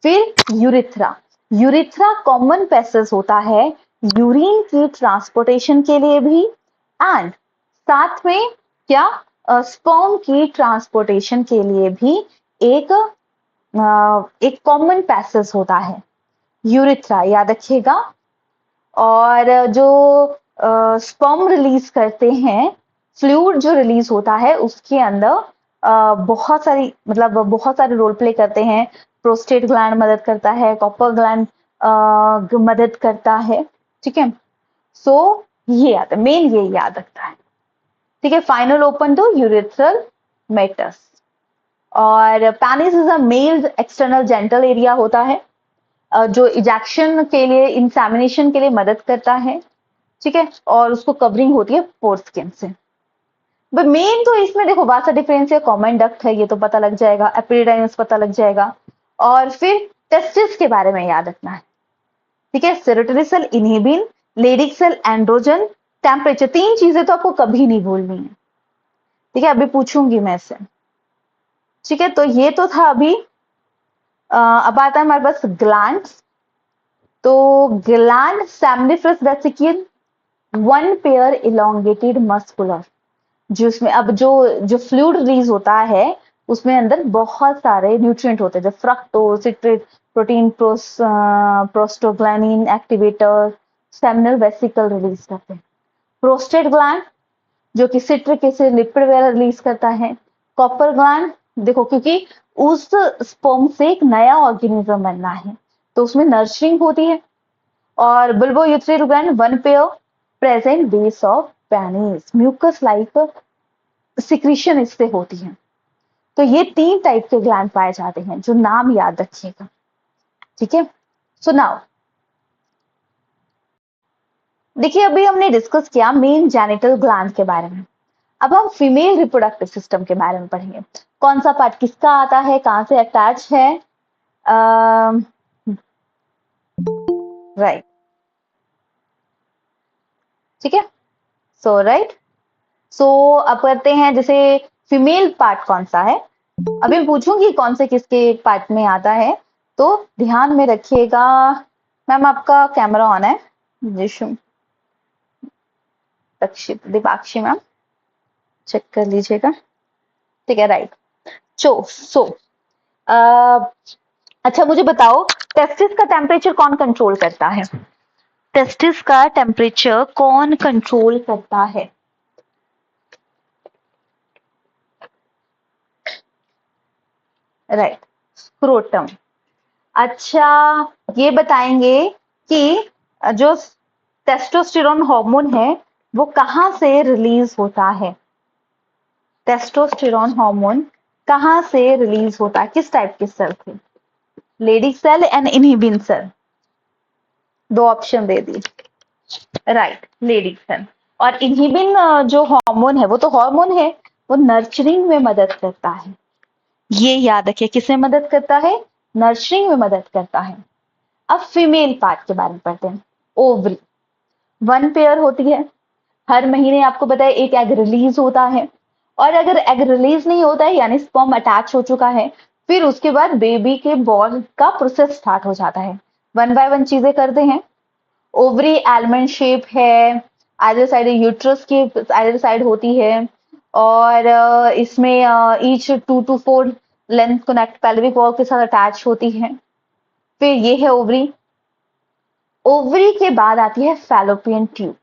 फिर यूरिथ्रा, यूरिथ्रा कॉमन पैसेज होता है यूरिन की ट्रांसपोर्टेशन के लिए भी, एंड साथ में क्या, स्पर्म की ट्रांसपोर्टेशन के लिए भी एक एक कॉमन पैसेज होता है यूरिथ्रा, याद रखिएगा। और जो स्पर्म रिलीज करते हैं, फ्लूइड जो रिलीज होता है उसके अंदर बहुत सारी, मतलब बहुत सारे रोल प्ले करते हैं। प्रोस्टेट ग्लैंड मदद करता है, कॉपर ग्लैंड मदद करता है। ठीक है, सो ये याद है, मेन ये याद रखता है। ठीक है, final open to urethral meatus. और penis is a male external genital area होता है जो इजेक्शन के लिए, इंसेमिनेशन के लिए मदद करता है। ठीक है, और उसको कवरिंग होती है पोर स्किन से। मेन तो इसमें देखो वासा डिफरेंस है, कॉमन डक्ट है, ये तो पता लग जाएगा, एपिडाइमस पता लग जाएगा। और फिर टेस्टिस के बारे में याद रखना है। ठीक है, serotonin cell, inhibin, Leydig cell, androgen, temperature, 3 चीजें तो आपको कभी नहीं भूलनी है। ठीक है, अभी पूछूंगी मैं इससे। ठीक है, तो ये तो था अभी। अब आता है हमारे पास ग्लैंड्स। तो gland seminiferous vesicle, one pair elongated muscular, जिसमें अब जो फ्लूइड रिलीज होता है उसमें अंदर बहुत सारे न्यूट्रिएंट होते हैं, जो fructose, citrate, protein, prostaglandin activator, seminal vesicle release करते हैं। प्रोस्टेट ग्लैंड जो कि सिट्रिक एसिड, लिपिड वगैरह रिलीज करता है। कॉपर ग्लैंड, देखो क्योंकि उस स्पर्म से एक नया ऑर्गेनिज्म बनना है तो उसमें नर्चरिंग होती है। और bulbo urethral gland, one pair present base of penis, mucus like secretion इससे होती है। तो ये 3 टाइप के ग्लैंड पाए जाते हैं, जो नाम याद रखिएगा। ठीक है, सो नाउ देखिए, अभी हमने डिस्कस किया मेन जेनिटल ग्लैंड के बारे में। अब हम फीमेल रिप्रोडक्टिव सिस्टम के बारे में पढ़ेंगे। कौन सा पार्ट किसका आता है, कहां से अटैच है। राइट, ठीक है, सो राइट, सो अब करते हैं जैसे फीमेल पार्ट कौन सा है। अभी मैं पूछूंगी कौन से किसके पार्ट में आता है, तो ध्यान में रखिएगा। मैम आपका कैमरा ऑन है, जिशु दीक्षित दीपाक्षी मैम, चेक कर लीजिएगा। ठीक है, राइट। सो अच्छा मुझे बताओ, टेस्टिस का टेम्परेचर कौन कंट्रोल करता है? टेस्टिस का टेम्परेचर कौन कंट्रोल करता है? Right, scrotum. अच्छा, ये बताएंगे कि जो टेस्टोस्टेरोन हार्मोन है वो कहाँ से रिलीज होता है? टेस्टोस्टेरोन हार्मोन कहाँ से रिलीज होता है, किस टाइप के सेल से? Leydig cell and inhibin cell, 2 option दे दिए। Right, Leydig cell. और इनहिबिन जो हार्मोन है वो तो हार्मोन है, वो नर्चरिंग में मदद करता है। ये याद रखिए, किसमें मदद करता है? नर्चरिंग में मदद करता है। अब फीमेल पार्ट के बारे में पढ़ते हैं। ओवरी, वन पेयर होती है, हर महीने आपको पता है एक एग रिलीज होता है। और अगर एग रिलीज नहीं होता है यानी स्पर्म अटैच हो चुका है, फिर उसके बाद बेबी के बॉर्न का प्रोसेस स्टार्ट हो जाता है। वन बाय वन चीजें करते हैं। ओवरी आलमंड शेप है, आइदर साइड यूट्रस की आइदर साइड होती है। और इसमें each 2 to 4 length connect pelvic wall के साथ अटैच होती है। फिर ये है ओवरी। ओवरी के बाद आती है फैलोपियन ट्यूब,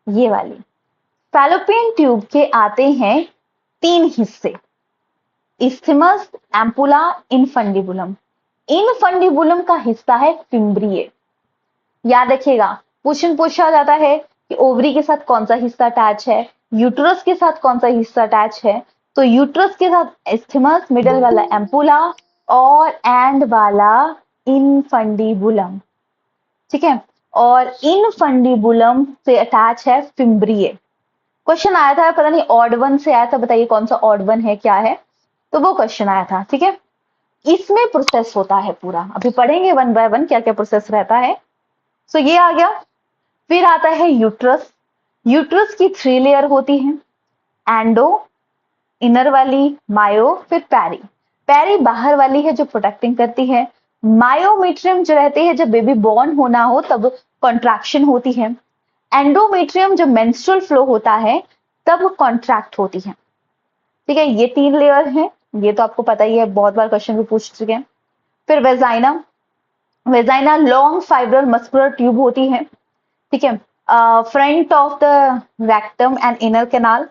ये वाली। फैलोपियन ट्यूब के आते हैं 3 हिस्से, इस्थमस, एम्पुला, इनफंडिबुलम। इनफंडिबुलम का हिस्सा है फिम्ब्रिए। याद रखिएगा, क्वेश्चन पूछा जाता है कि ओवरी के साथ कौन सा हिस्सा अटैच है, यूट्रस के साथ कौन सा हिस्सा अटैच है। तो यूट्रस के साथ इस्थमस, मिडल वाला एम्पुला और एंड वाला इनफंडिबुलम। ठीक है, और इनफंडिबुलम से अटैच है फिम्ब्रिए। क्वेश्चन आया था, पता नहीं ऑड वन से आया था, बताइए कौन सा ऑड वन है, क्या है, तो वो क्वेश्चन आया था। ठीक है, इसमें प्रोसेस होता है पूरा, अभी पढ़ेंगे वन बाय वन क्या क्या प्रोसेस रहता है। सो ये आ गया। फिर आता है यूट्रस। यूट्रस की 3 लेयर होती है, एंडो इनर वाली, मायो, फिर पैरी। पैरी बाहर वाली है जो प्रोटेक्टिंग करती है। मायोमेट्रियम जो रहते हैं जब बेबी बॉर्न होना हो तब कॉन्ट्रैक्शन होती है। एंडोमेट्रियम जब मेंस्ट्रुअल फ्लो होता है तब कॉन्ट्रैक्ट होती है। ठीक है, ये 3 लेयर हैं, ये तो आपको पता ही है, बहुत बार क्वेश्चन भी पूछ चुके हैं। फिर vagina. Vagina long fibrous muscular tube होती है। ठीक है, front of the rectum and inner canal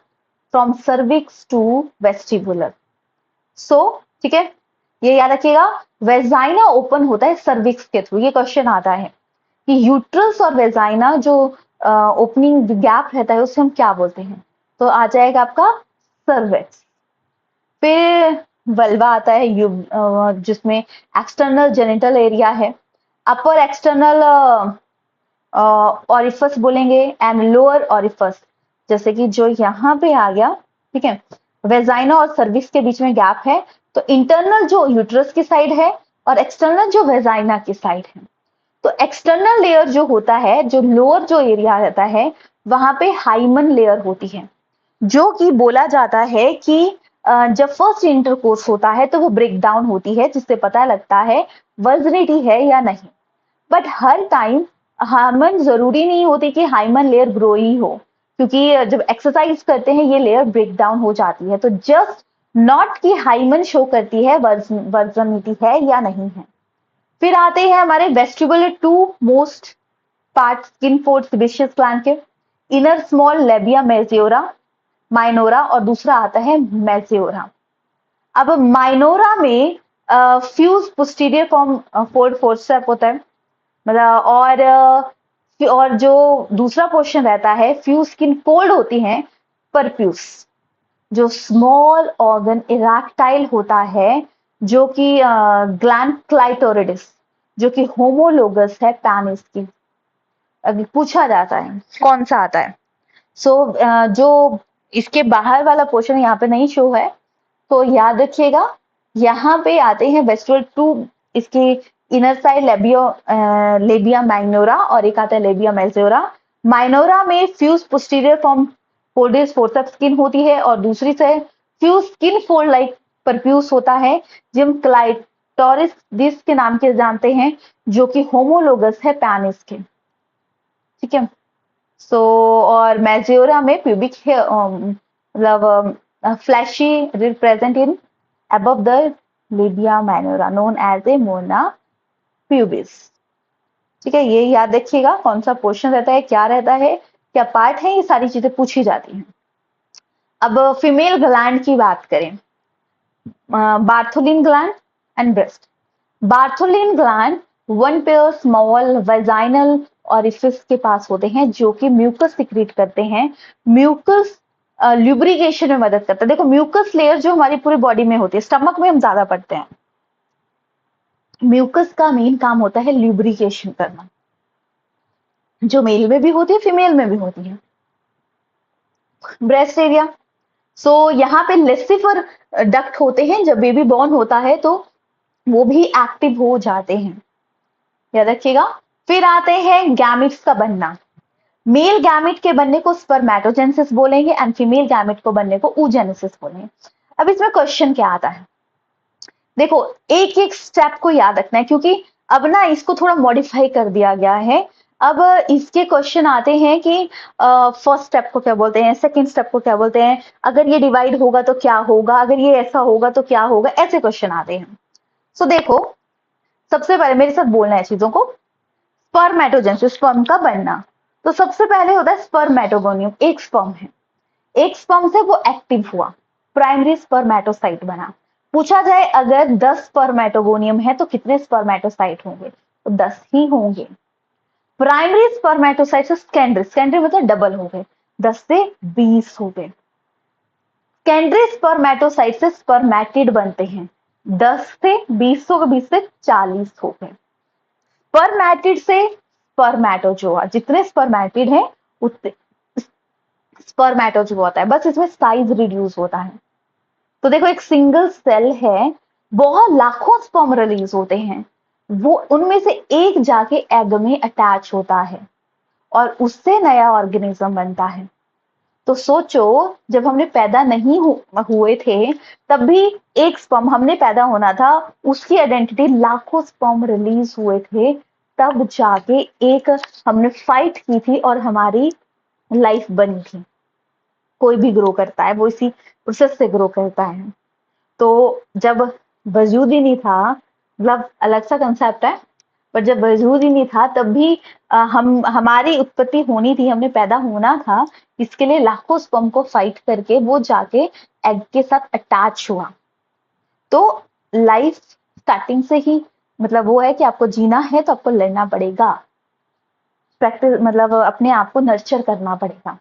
from cervix to vestibular. So ठीक है, ये याद रखिएगा, वेजाइना ओपन होता है सर्विक्स के थ्रू। ये क्वेश्चन आता है कि यूट्रस और वेजाइना जो ओपनिंग गैप रहता है उसे हम क्या बोलते हैं, तो आ जाएगा आपका सर्विक्स। फिर वल्वा आता है जिसमें एक्सटर्नल जेनिटल एरिया है, अपर एक्सटर्नल ऑरिफस बोलेंगे एंड लोअर ऑरिफस, जैसे कि जो यहाँ पे आ गया, ठीक है, वेजाइना और सर्विक्स के बीच में गैप है, तो इंटरनल जो यूट्रस की साइड है और एक्सटर्नल जो वेजाइना की साइड है। तो एक्सटर्नल लेयर जो होता है, जो लोअर जो एरिया रहता है, वहां पे हाइमन लेयर होती है, जो कि बोला जाता है कि जब फर्स्ट इंटरकोर्स होता है तो वो ब्रेक डाउन होती है, जिससे पता लगता है वर्जिनिटी है या नहीं। बट हर टाइम हाइमन जरूरी नहीं होती कि हाइमन लेयर ग्रो ही हो, क्योंकि जब एक्सरसाइज करते हैं ये लेयर ब्रेक डाउन हो जाती है। तो जस्ट नॉट कि हाइमन शो करती है वर्जिनिटी है या नहीं है। फिर आते हैं हमारे vestibular to most part skin fold sebaceous gland के, inner small labia majora minora और दूसरा आता है मेजियोरा। अब माइनोरा में fuse posterior form fold forceps होता है, मतलब और जो दूसरा पोर्शन रहता है फ्यूज स्किन फोल्ड होती हैं परप्यूस, जो स्मॉल ऑर्गन इरेक्टाइल होता है, जो कि ग्लैंड क्लाइटोरिडिस, जो कि होमोलोगस है पैनिस की। अभी पूछा जाता है कौन सा आता है। जो इसके बाहर वाला पोर्शन यहाँ पे नहीं शो है, तो याद रखिएगा यहाँ पे आते हैं वेस्टिबुलर टू, इसकी इनर साइड लेबिया माइनोरा और एक आता है लेबिया मेजोरा। माइनोरा में fuse posterior form folded forceps skin होती है और दूसरी से fuse skin fold like prepuce होता है, जिम क्लाइटोरिस दिस के नाम के जानते हैं, जो कि होमोलोगस है पैनिस के, ठीक है। और मेजियोरा में प्यूबिक मतलब fleshy represent in above the labia minora known as a mona pubis, ठीक है। ये याद रखिएगा कौन सा पोर्शन रहता है, क्या रहता है, क्या पार्ट है, ये सारी चीजें पूछी जाती हैं। अब फीमेल ग्लैंड की बात करें, Bartholin gland and breast. Bartholin gland one pair small vaginal orifice के पास होते हैं, जो कि म्यूकस सिक्रीट करते हैं। म्यूकस ल्यूब्रिकेशन में मदद करता है। देखो म्यूकस लेयर जो हमारी पूरी बॉडी में होती है, स्टमक में हम ज्यादा पढ़ते हैं, म्यूकस का मेन काम होता है ल्यूब्रिकेशन करना, जो मेल में भी होती है फीमेल में भी होती है। ब्रेस्ट एरिया, यहाँ पे लेसिफर डक्ट होते हैं, जब बेबी बॉर्न होता है तो वो भी एक्टिव हो जाते हैं, याद रखिएगा। फिर आते हैं गैमिट्स का बनना। मेल गैमिट के बनने को स्पर्मेटोजेनेसिस बोलेंगे एंड फीमेल गैमिट को बनने को oogenesis बोलेंगे। अब इसमें क्वेश्चन क्या आता है, देखो एक एक स्टेप को याद रखना है, क्योंकि अब ना इसको थोड़ा मॉडिफाई कर दिया गया है। अब इसके क्वेश्चन आते हैं कि फर्स्ट स्टेप को क्या बोलते हैं, सेकंड स्टेप को क्या बोलते हैं, अगर ये डिवाइड होगा तो क्या होगा, अगर ये ऐसा होगा तो क्या होगा, ऐसे क्वेश्चन आते हैं। देखो सबसे पहले मेरे साथ बोलना है चीजों को। स्पर्मेटोजेनेसिस, स्पर्म का बनना, तो सबसे पहले होता है स्पर्मेटोगोनियम, एक स्पर्म है, एक स्पर्म से वो एक्टिव हुआ, प्राइमरी स्पर्मेटोसाइट बना। पूछा जाए अगर 10 स्पर्मेटोगोनियम है तो कितने स्पर्मेटोसाइट होंगे, तो 10 ही होंगे। प्राइमरी स्पर्मेटोसाइट से सेकेंडरी, सेकेंडरी मतलब डबल हो गए, 10 से 20 हो गए। सेकेंडरी स्पर्मेटोसाइट से स्पर्मेटिड बनते हैं, 10 से 20 हो गए, 20 से 40 हो गए। स्पर्मेटिड से स्पर्मेटोजोआ, जितने स्पर्मेटिड हैं उतने स्पर्मेटोजोआ होता है, बस इसमें साइज रिड्यूस होता है। तो देखो एक सिंगल सेल है, बहुत लाखों स्पर्म रिलीज होते हैं, वो उनमें से एक जाके एग में अटैच होता है और उससे नया ऑर्गेनिज्म बनता है। तो सोचो जब हमने पैदा नहीं हुए थे तब भी एक स्पर्म हमने पैदा होना था, उसकी आइडेंटिटी लाखों स्पर्म रिलीज हुए थे, तब जाके एक हमने फाइट की थी और हमारी लाइफ बनी थी। कोई भी ग्रो करता है वो इसी प्रोसेस से ग्रो करता है। तो जब वजूद ही नहीं था, मतलब अलग सा कंसेप्ट है, पर जब वजूद ही नहीं था तब भी हमारी उत्पत्ति होनी थी, हमने पैदा होना था, इसके लिए लाखों स्पर्म को फाइट करके वो जाके एग के साथ अटैच हुआ। तो लाइफ स्टार्टिंग से ही मतलब वो है कि आपको जीना है तो आपको लड़ना पड़ेगा, प्रैक्टिस मतलब अपने आप को नर्चर करना पड़ेगा।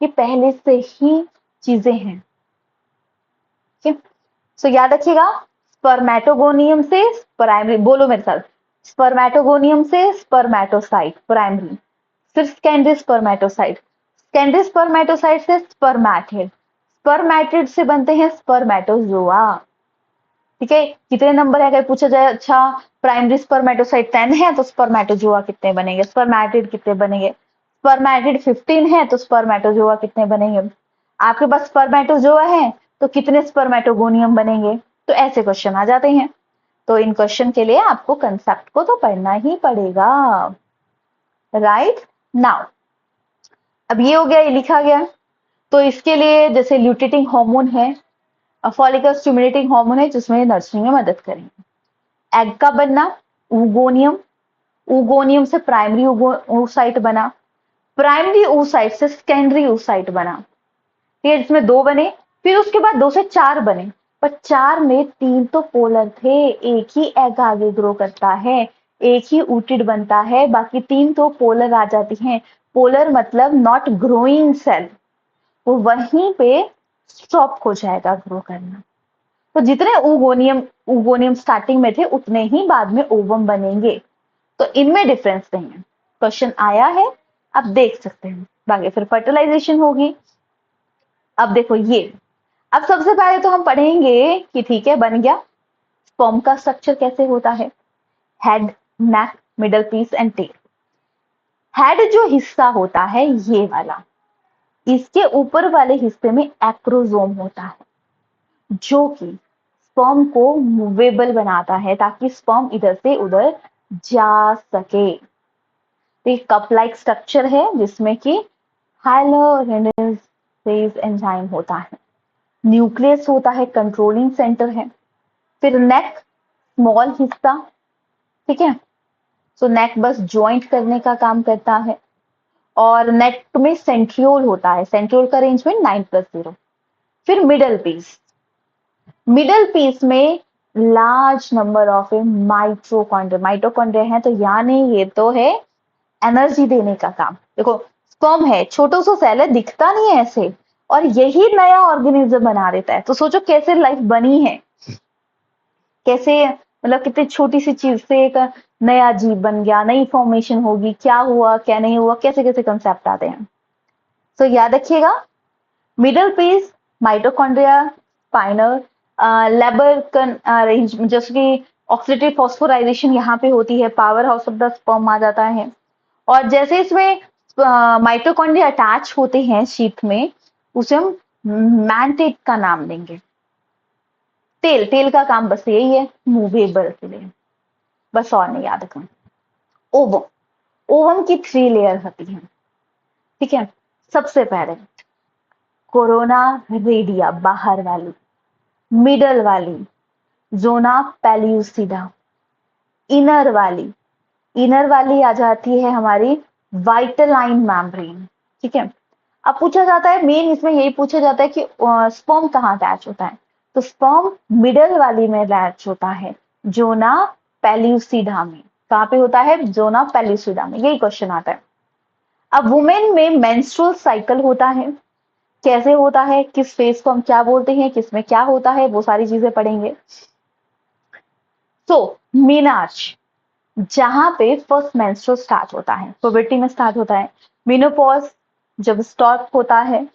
ये पहले से ही चीजें हैं। ठीक, सो याद रखिएगा, स्पर्मेटोगोनियम से प्राइमरी, बोलो मेरे साथ, स्पर्मेटोगोनियम से स्पर्मेटोसाइट प्राइमरी, फिर सेकेंडरी स्पर्मेटोसाइट, सेकेंडरी स्पर्मेटोसाइट से स्पर्मेटिड, स्पर्मेटिड से बनते हैं स्पर्मेटोजोआ। ठीक है, कितने नंबर है अगर पूछा जाए, अच्छा प्राइमरी स्पर्मेटोसाइट 10 है तो स्पर्मेटोजोआ कितने बनेंगे, स्पर्मेटिड कितने बनेंगे, स्पर्मेटिड 15 है तो स्पर्मेटोजोआ कितने बनेंगे, आपके पास स्पर्मेटोजोआ है तो कितने स्पर्मेटोगोनियम बनेंगे। तो ऐसे क्वेश्चन आ जाते हैं। तो इन क्वेश्चन के लिए आपको कंसेप्ट को तो पढ़ना ही पड़ेगा, राइट नाउ। अब ये हो गया, ये लिखा गया। तो इसके लिए जैसे ल्यूटिटिंग हार्मोन है, फॉलिकल स्टिमुलेटिंग हार्मोन है, जिसमें नर्सरी में मदद करेंगे। एग का बनना, ऊगोनियम, ऊगोनियम से प्राइमरी oocyte बना, प्राइमरी oocyte से सेकेंडरी oocyte बना, ठीक है, जिसमें 2 बने, फिर उसके बाद 2 से 4 बने, पर 4 में 3 तो पोलर थे, एक ही एग आगे ग्रो करता है, एक ही ऊटिड बनता है, बाकी 3 तो पोलर आ जाती हैं। पोलर मतलब नॉट ग्रोइंग सेल, वो वहीं पे स्टॉप हो जाएगा ग्रो करना। तो जितने ऊगोनियम स्टार्टिंग में थे उतने ही बाद में ओवम बनेंगे, तो इनमें डिफरेंस नहीं है। क्वेश्चन आया है, आप देख सकते हैं। बाकी फिर फर्टिलाइजेशन होगी। अब देखो ये, अब सबसे पहले तो हम पढ़ेंगे कि ठीक है बन गया, स्पर्म का स्ट्रक्चर कैसे होता है, head, neck, middle piece and tail. Head जो हिस्सा होता है ये वाला, इसके ऊपर वाले हिस्से में एक्रोजोम होता है, जो कि स्पर्म को मूवेबल बनाता है ताकि स्पर्म इधर से उधर जा सके। तो कप लाइक स्ट्रक्चर है जिसमें कि हाइलोरेनेज एंजाइम होता है, न्यूक्लियस होता है, कंट्रोलिंग सेंटर है, फिर नेक, स्मॉल हिस्सा, ठीक है, सो नेक बस ज्वाइंट करने का काम करता है, और नेक में सेंट्रियोल होता है, सेंट्रियोल का अरेंजमेंट 9+0। फिर मिडल पीस, मिडल पीस में large number of mitochondria, mitochondria है तो यानी ये तो है एनर्जी देने का काम। देखो स्पर्म है, छोटा सा सेल है, दिखता नहीं है ऐसे, और यही नया ऑर्गेनिज्म बना देता है। तो सोचो कैसे लाइफ बनी है, कैसे मतलब कितनी छोटी सी चीज से एक नया जीव बन गया, नई फॉर्मेशन होगी, क्या हुआ क्या नहीं हुआ, कैसे कैसे कंसेप्ट आते हैं। तो याद रखिएगा, मिडल पीस, माइटोकॉन्ड्रिया, स्पाइनल, लेबर जैसे कि ऑक्सीडेटिव फॉस्फोराइलेशन यहाँ पे होती है, power house of the sperm आ जाता है। और जैसे इसमें माइटोकॉन्ड्रिया अटैच होते हैं शीथ में, उसे हम मैंटेट का नाम देंगे। टेल, टेल का काम बस यही है, मूवेबल के लिए, बस और नहीं याद रखना। ओवम, ओवम की 3 लेयर होती है, ठीक है। सबसे पहले कोरोना रेडिया बाहर वाली, मिडल वाली जोना पेल्यूसिडा, इनर वाली आ जाती है हमारी वाइटलाइन मेम्ब्रेन, ठीक है। अब पूछा जाता है, मेन इसमें यही पूछा जाता है कि स्पर्म कहाँ अटैच होता है, तो स्पर्म मिडल वाली में अटैच होता है, जोना पेल्यूसिडा में। कहाँ पे होता है, जोना पेल्यूसिडा में, यही क्वेश्चन आता है। अब वुमेन में मेंस्ट्रुअल साइकिल होता है, कैसे होता है, किस फेज को हम क्या बोलते हैं, किसमें क्या होता है, वो सारी चीजें पढ़ेंगे। तो मीनाज, जहां पे फर्स्ट मेंस्ट्रुअल स्टार्ट होता है, पुबर्टी में स्टार्ट होता है, मेनोपॉज जब स्टॉप होता है,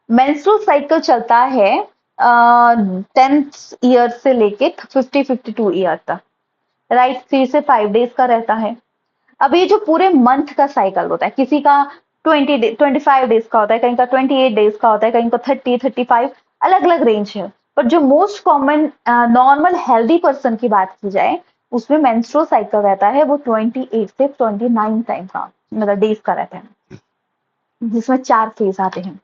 मेंस्ट्रुअल साइकिल चलता है 10th ईयर से लेके 52 ईयर तक, राइट, 3 से 5 डेज का रहता है। अब ये जो पूरे मंथ का साइकिल होता है, किसी का 25 डेज का होता है, कहीं का 28 डेज का होता है, कहीं का 35, अलग अलग रेंज है। पर जो most common normal healthy person की बात की जाए, उसमें मेंस्ट्रुअल साइकिल रहता है वो 28 से 29 टाइम का, मतलब डेज का रहता है, जिसमें 4 फेज आते हैं,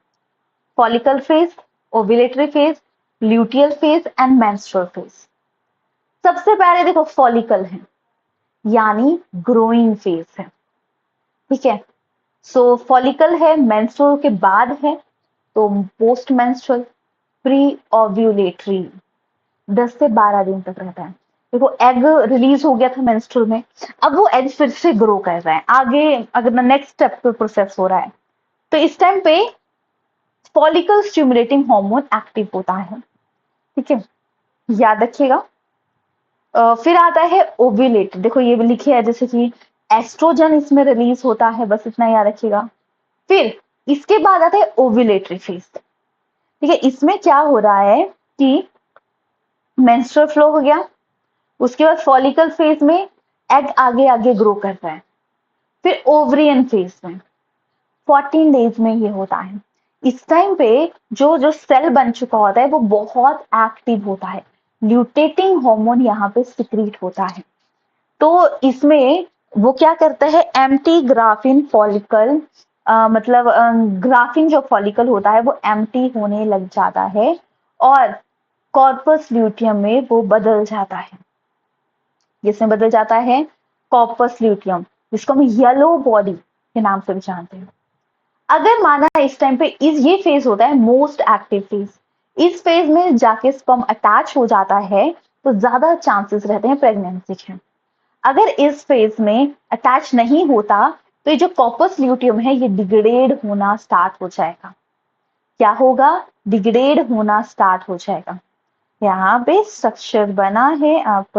follicle phase, ovulatory phase, luteal phase and menstrual phase. सबसे पहले देखो फॉलिकल है, यानी ग्रोइंग फेज है, ठीक है। सो फॉलिकल है, मेंस्ट्रुअल के बाद है, तो पोस्ट मेंस्ट्रुअल, प्री ओव्यूलेटरी 10 से 12 दिन तक रहता है। देखो एग रिलीज हो गया था मेंस्ट्रुअल में, अब वो एग फिर से ग्रो कर रहा है, आगे अगर नेक्स्ट स्टेप पे प्रोसेस हो रहा है, तो इस टाइम पे फॉलिकल स्टिमुलेटिंग हार्मोन एक्टिव होता है, ठीक है, याद रखिएगा। फिर आता है ओव्यूलेट, देखो ये लिखे है जैसे कि एस्ट्रोजन इसमें रिलीज होता है, बस इतना याद रखिएगा। फिर इसके बाद आता है ओव्यूलेटरी फेज, ठीक है, इसमें क्या हो रहा है कि मेंस्ट्रुअल फ्लो हो गया, उसके बाद फॉलिकल फेज में एग आगे आगे ग्रो कर रहा है, फिर ओवरियन फेज में 14 डेज में ये होता है। इस टाइम पे जो जो सेल बन चुका होता है वो बहुत एक्टिव होता है, ल्यूटेटिंग हार्मोन यहाँ पे सिक्रीट होता है। तो इसमें वो क्या करता है, एम्प्टी ग्राफिन फॉलिकल, मतलब ग्राफिन जो फॉलिकल होता है वो एम्प्टी होने लग जाता है और कॉर्पस ल्यूटियम में वो बदल जाता है। जिसमें बदल जाता है कॉर्पस ल्यूटियम, जिसको हम येलो बॉडी के नाम से भी जानते हैं। अगर माना इस टाइम पे ये फेज होता है मोस्ट एक्टिव फेज, इस फेज में जाके स्पर्म अटैच हो जाता है तो ज्यादा चांसेस रहते हैं प्रेगनेंसी के। अगर इस फेज में अटैच नहीं होता तो ये जो कॉर्पस ल्यूटियम है ये डिग्रेड होना स्टार्ट हो जाएगा। क्या होगा, डिग्रेड होना स्टार्ट हो जाएगा। यहाँ पे स्ट्रक्चर बना है, आप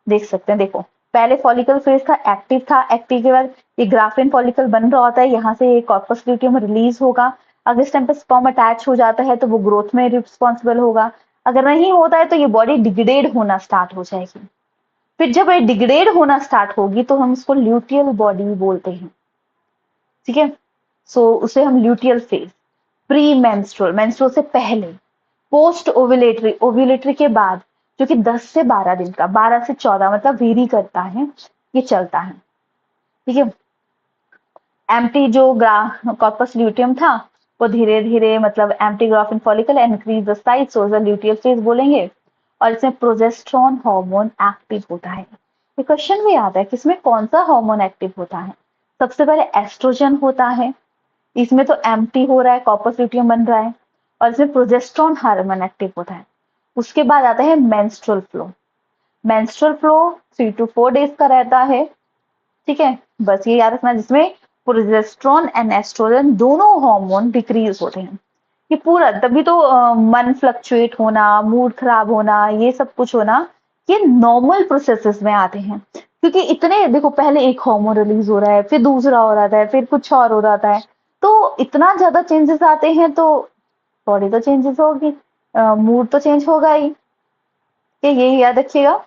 देख सकते हैं। देखो पहले फॉलिकल फेज था, एक्टिव के बाद ये ग्राफिन फॉलिकल बन रहा होता है, यहाँ से ये कॉर्पस ल्यूटियम रिलीज होगा। अगर इस टाइम पे स्पर्म अटैच हो जाता है तो वो ग्रोथ में रिस्पॉन्सिबल होगा, अगर नहीं होता है तो ये बॉडी डिग्रेड होना स्टार्ट हो जाएगी। फिर जब ये डिग्रेड होना स्टार्ट होगी तो हम उसको ल्यूटियल बॉडी बोलते हैं, ठीक है। सो उसे हम luteal phase, pre menstrual, menstrual से पहले, पोस्ट ओव्यूलेटरी, ओव्यूलेटरी के बाद, जो कि 10 से 12 दिन का, 12 से 14 मतलब वेरी करता है, ये चलता है, ठीक है। एम्प्टी जो कॉर्पस ल्यूटियम था वो धीरे धीरे मतलब empty graphene follicle increase the size, so the luteal phase बोलेंगे। और इसमें प्रोजेस्टेरोन हार्मोन एक्टिव होता है। ये क्वेश्चन भी आता है कि इसमें कौन सा हार्मोन एक्टिव होता है। सबसे पहले एस्ट्रोजन होता है, इसमें तो एम्प्टी हो रहा है, कॉर्पस ल्यूटियम बन रहा है, और इसमें प्रोजेस्टेरोन हार्मोन एक्टिव होता है। उसके बाद आता है menstrual flow. Menstrual flow 3 to 4 days का रहता है, ठीक है, बस ये याद रखना, जिसमें प्रोजेस्टेरोन एंड एस्ट्रोजन दोनों हार्मोन डिक्रीज होते हैं। ये पूरा तभी तो मन फ्लक्चुएट होना, मूड खराब होना, ये सब कुछ होना, ये नॉर्मल प्रोसेसेस में आते हैं। क्योंकि इतने देखो, पहले एक हार्मोन रिलीज हो रहा है, फिर दूसरा हो रहा है, फिर कुछ और हो रहा है, तो इतना ज्यादा चेंजेस आते हैं तो बॉडी तो चेंजेस होगी, मूड तो चेंज होगा ही, ये याद रखिएगा।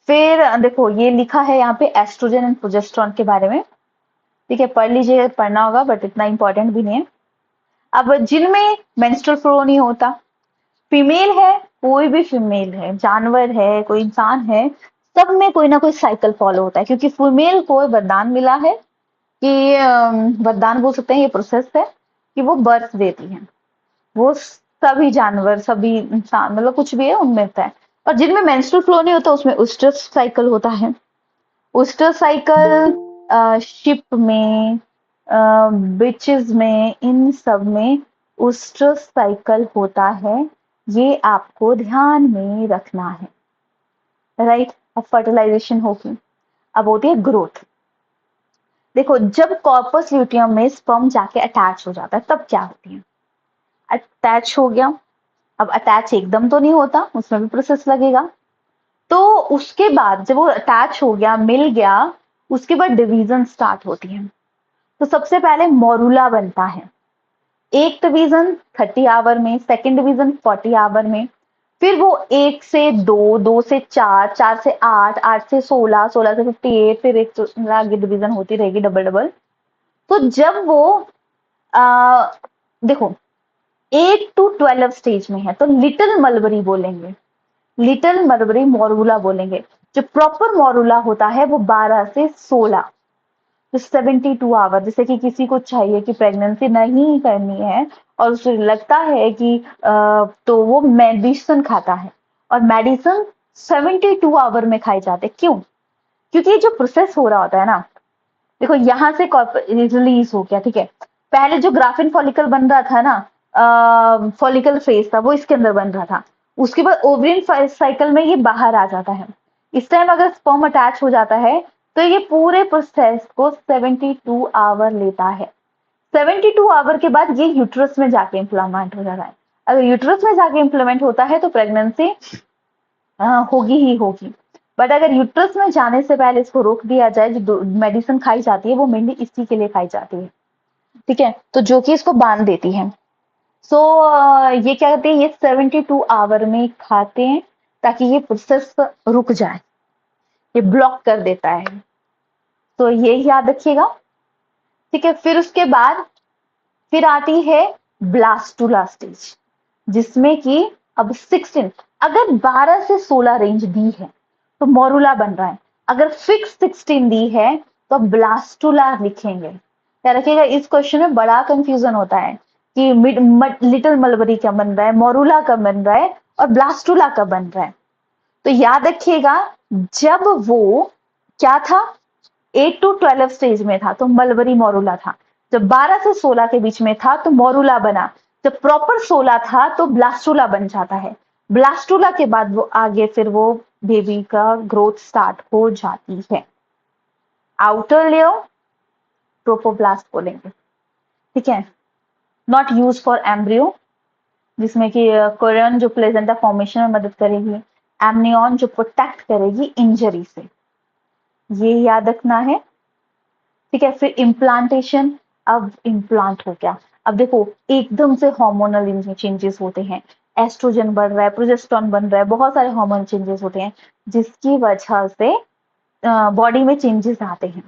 फिर देखो ये लिखा है यहाँ पे एस्ट्रोजन एंड प्रोजेस्टेरोन के बारे में, ठीक है, पढ़ लीजिए, पढ़ना होगा बट इतना इंपॉर्टेंट भी नहीं है। अब जिनमें मेंस्ट्रुअल फ्लो नहीं होता, फीमेल है, कोई भी फीमेल है, जानवर है, कोई इंसान है, सब में कोई ना कोई साइकिल फॉलो होता है, क्योंकि फीमेल को वरदान मिला है कि वरदान बोल सकते हैं, ये प्रोसेस है कि वो बर्थ देती है। वो सभी जानवर, सभी इंसान, मतलब कुछ भी है उनमें होता है। और जिनमें मेंस्ट्रुअल फ्लो नहीं होता उसमें ओस्ट्रस साइकिल होता है। ओस्ट्रस साइकिल शिप में, बिचेस में, इन सब में ओस्ट्रस साइकिल होता है, ये आपको ध्यान में रखना है, राइट। अब फर्टिलाइजेशन होगी, अब होती है ग्रोथ। देखो जब कॉर्पस ल्यूटियम में स्पर्म जाके अटैच हो जाता है तब क्या होती है, अटैच हो गया। अब अटैच एकदम तो नहीं होता, उसमें भी प्रोसेस लगेगा। तो उसके बाद जब वो अटैच हो गया, मिल गया, उसके बाद डिवीजन स्टार्ट होती है। तो सबसे पहले मोरूला बनता है, एक डिवीजन 30 आवर में, सेकेंड डिवीजन 40 आवर में, फिर वो 1 से 2, 2 से 4, 4 से 8, 8 से 16, 16 से 58, फिर एक आगे डिवीजन होती रहेगी डबल डबल। तो जब वो आ, देखो 8 to 12 स्टेज में है तो लिटिल मलबरी बोलेंगे, लिटिल मलबरी मोरूला बोलेंगे। जो प्रॉपर मोरूला होता है वो 12 से 16, तो 72 आवर। जैसे कि किसी को चाहिए कि प्रेगनेंसी नहीं करनी है और उसे लगता है कि तो वो मेडिसिन खाता है, और मेडिसिन 72 आवर में खाई जाते। क्यों? क्योंकि ये जो प्रोसेस हो रहा होता है ना, देखो यहाँ से रिलीज हो गया, ठीक है, पहले जो ग्राफिन फॉलिकल बन रहा था ना, फॉलिकल फेज था, वो इसके अंदर बन रहा था। उसके बाद ओवरियन साइकिल में ये बाहर आ जाता है। इस टाइम अगर स्पर्म अटैच हो जाता है तो ये पूरे प्रोसेस को 72 आवर लेता है। 72 आवर के बाद ये यूट्रस में जाके इम्प्लांट हो जाता है। अगर यूट्रस में जाके इम्प्लीमेंट होता है तो प्रेगनेंसी होगी ही होगी। बट अगर यूट्रस में जाने से पहले इसको रोक दिया जाए, जो मेडिसिन खाई जाती है वो मेनली इसी के लिए खाई जाती है, ठीक है, तो जो कि इसको बांध देती है। सो ये क्या कहते हैं, ये 72 आवर में खाते हैं ताकि ये प्रोसेस रुक जाए, ये ब्लॉक कर देता है। तो ये याद रखिएगा, ठीक है। फिर उसके बाद फिर आती है ब्लास्टुला स्टेज, जिसमें कि अब 16, अगर 12 से 16 रेंज दी है तो मोरुला बन रहा है। अगर फिक्स 16 दी है तो ब्लास्टुला लिखेंगे। क्या रखिएगा, इस क्वेश्चन में बड़ा कंफ्यूजन होता है कि लिटिल मलबरी कब बन रहा है, मोरुला कब बन रहा है और ब्लास्टुला कब बन रहा है। तो याद रखिएगा, जब वो क्या था 8 to 12 स्टेज में था तो मलबरी मोरुला था, जब 12 से 16 के बीच में था तो मोरुला बना, जब प्रॉपर 16 था तो ब्लास्टुला बन जाता है। ब्लास्टुला के बाद वो आगे फिर वो बेबी का ग्रोथ स्टार्ट हो जाती है। आउटर लेयर ट्रोफोब्लास्ट बोलेंगे, ठीक है। नॉट यूज फॉर एम्ब्रियो, जिसमें कि कोरियन जो प्लेजेंटा फॉर्मेशन में मदद करेगी, एमनियन जो प्रोटेक्ट करेगी इंजरी से, ये याद रखना है, ठीक है। फिर इम्प्लांटेशन, अब इम्प्लांट हो गया, अब देखो एकदम से हार्मोनल चेंजेस होते हैं, एस्ट्रोजन बढ़ रहा है, प्रोजेस्टेरोन बन रहा है, बहुत सारे हार्मोनल चेंजेस होते हैं जिसकी वजह से बॉडी में चेंजेस आते हैं,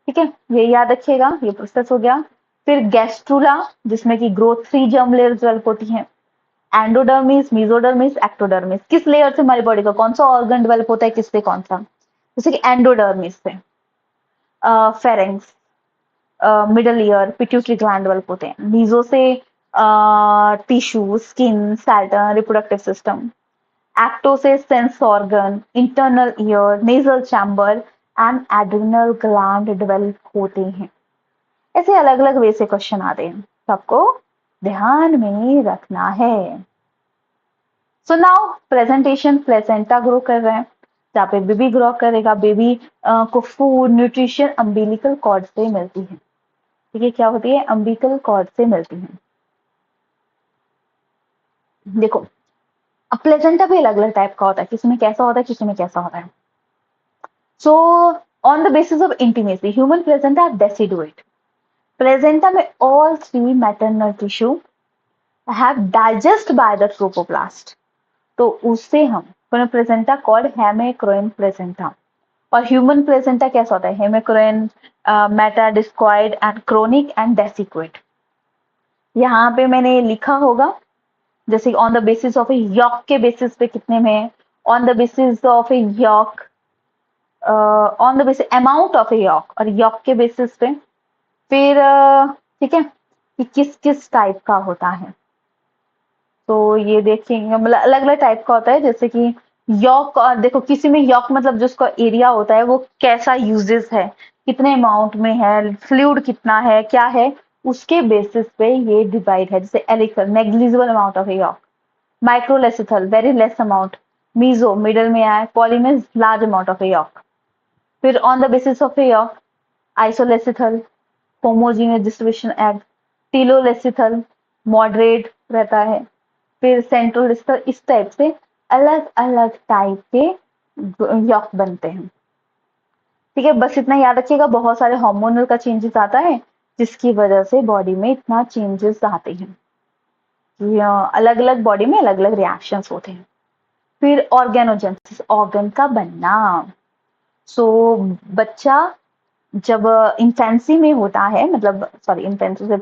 ठीक है, ये याद रखिएगा, ये प्रोसेस हो गया। फिर गैस्ट्रुला, जिसमें कि ग्रोथ 3 जर्म लेयर्स डेवलप होती हैं, एंडोडर्मिस, मेसोडर्मिस, एक्टोडर्मिस, किस लेयर से हमारी बॉडी का कौन सा ऑर्गन डेवलप होता है, किससे कौन सा, जैसे कि एंडोडर्मिस से pharynx, middle ear, pituitary gland develop होते हैं, मीजो से tissue, skin, Saturn, reproductive system, ecto से sense organ, internal ear, nasal chamber and adrenal gland develop होते हैं। ऐसे अलग अलग वे से क्वेश्चन आते हैं, सबको ध्यान में रखना है। So now presentation, placenta grow कर रहे हैं, जहाँ पे बेबी ग्रो करेगा, बेबी को फूड, न्यूट्रिशन अम्बिलिकल कॉर्ड से मिलती है, ठीक है, क्या होती है, अम्बिलिकल कॉर्ड से मिलती है। देखो अब प्लेसेंटा भी अलग अलग टाइप का होता है, किसी में कैसा होता है, किसी में कैसा होता है। So on the basis of intimacy, human placenta are deciduate. Placenta में all 3 maternal tissue have digest by the trophoblast, तो उससे हम प्लेसेंटा कॉल्ड हेमेक्रोइन प्लेसेंटा। और ह्यूमन प्लेसेंटा कैसा होता है, haemochorial, metadiscoid and chronic and deciduate. यहाँ पे मैंने लिखा होगा, जैसे on the basis of a yolk के बेसिस पे कितने में, on the basis of a yolk, on the basis amount of a yolk और यॉक के बेसिस पे, फिर ठीक है कि किस किस टाइप का होता है। तो ये देखेंगे, मतलब अलग अलग टाइप का होता है, जैसे कि यॉक, और देखो किसी में यॉक मतलब जो उसका एरिया होता है वो कैसा यूजेस है, कितने अमाउंट में है, फ्लूइड कितना है, क्या है, उसके बेसिस पे ये डिवाइड है। जैसे alecithal, negligible amount of yolk, microlecithal, very less amount, meso middle में आए, पॉलीमेस लार्ज अमाउंट ऑफ यॉक। फिर on the basis of yolk, isolecithal, homogeneous distribution egg, telolecithal moderate रहता है, फिर सेंट्रोलेसिथल, इस टाइप से अलग अलग टाइप के यॉक बनते हैं, ठीक है। बस इतना याद रखिएगा, बहुत सारे हार्मोनल का चेंजेस आता है जिसकी वजह से बॉडी में इतना चेंजेस आते हैं, अलग अलग बॉडी में अलग अलग रिएक्शंस होते हैं। फिर ऑर्गेनोजेनेसिस, ऑर्गन का बनना। सो बच्चा जब इन्फेंसी में होता है, मतलब सॉरी इन्फेंसी से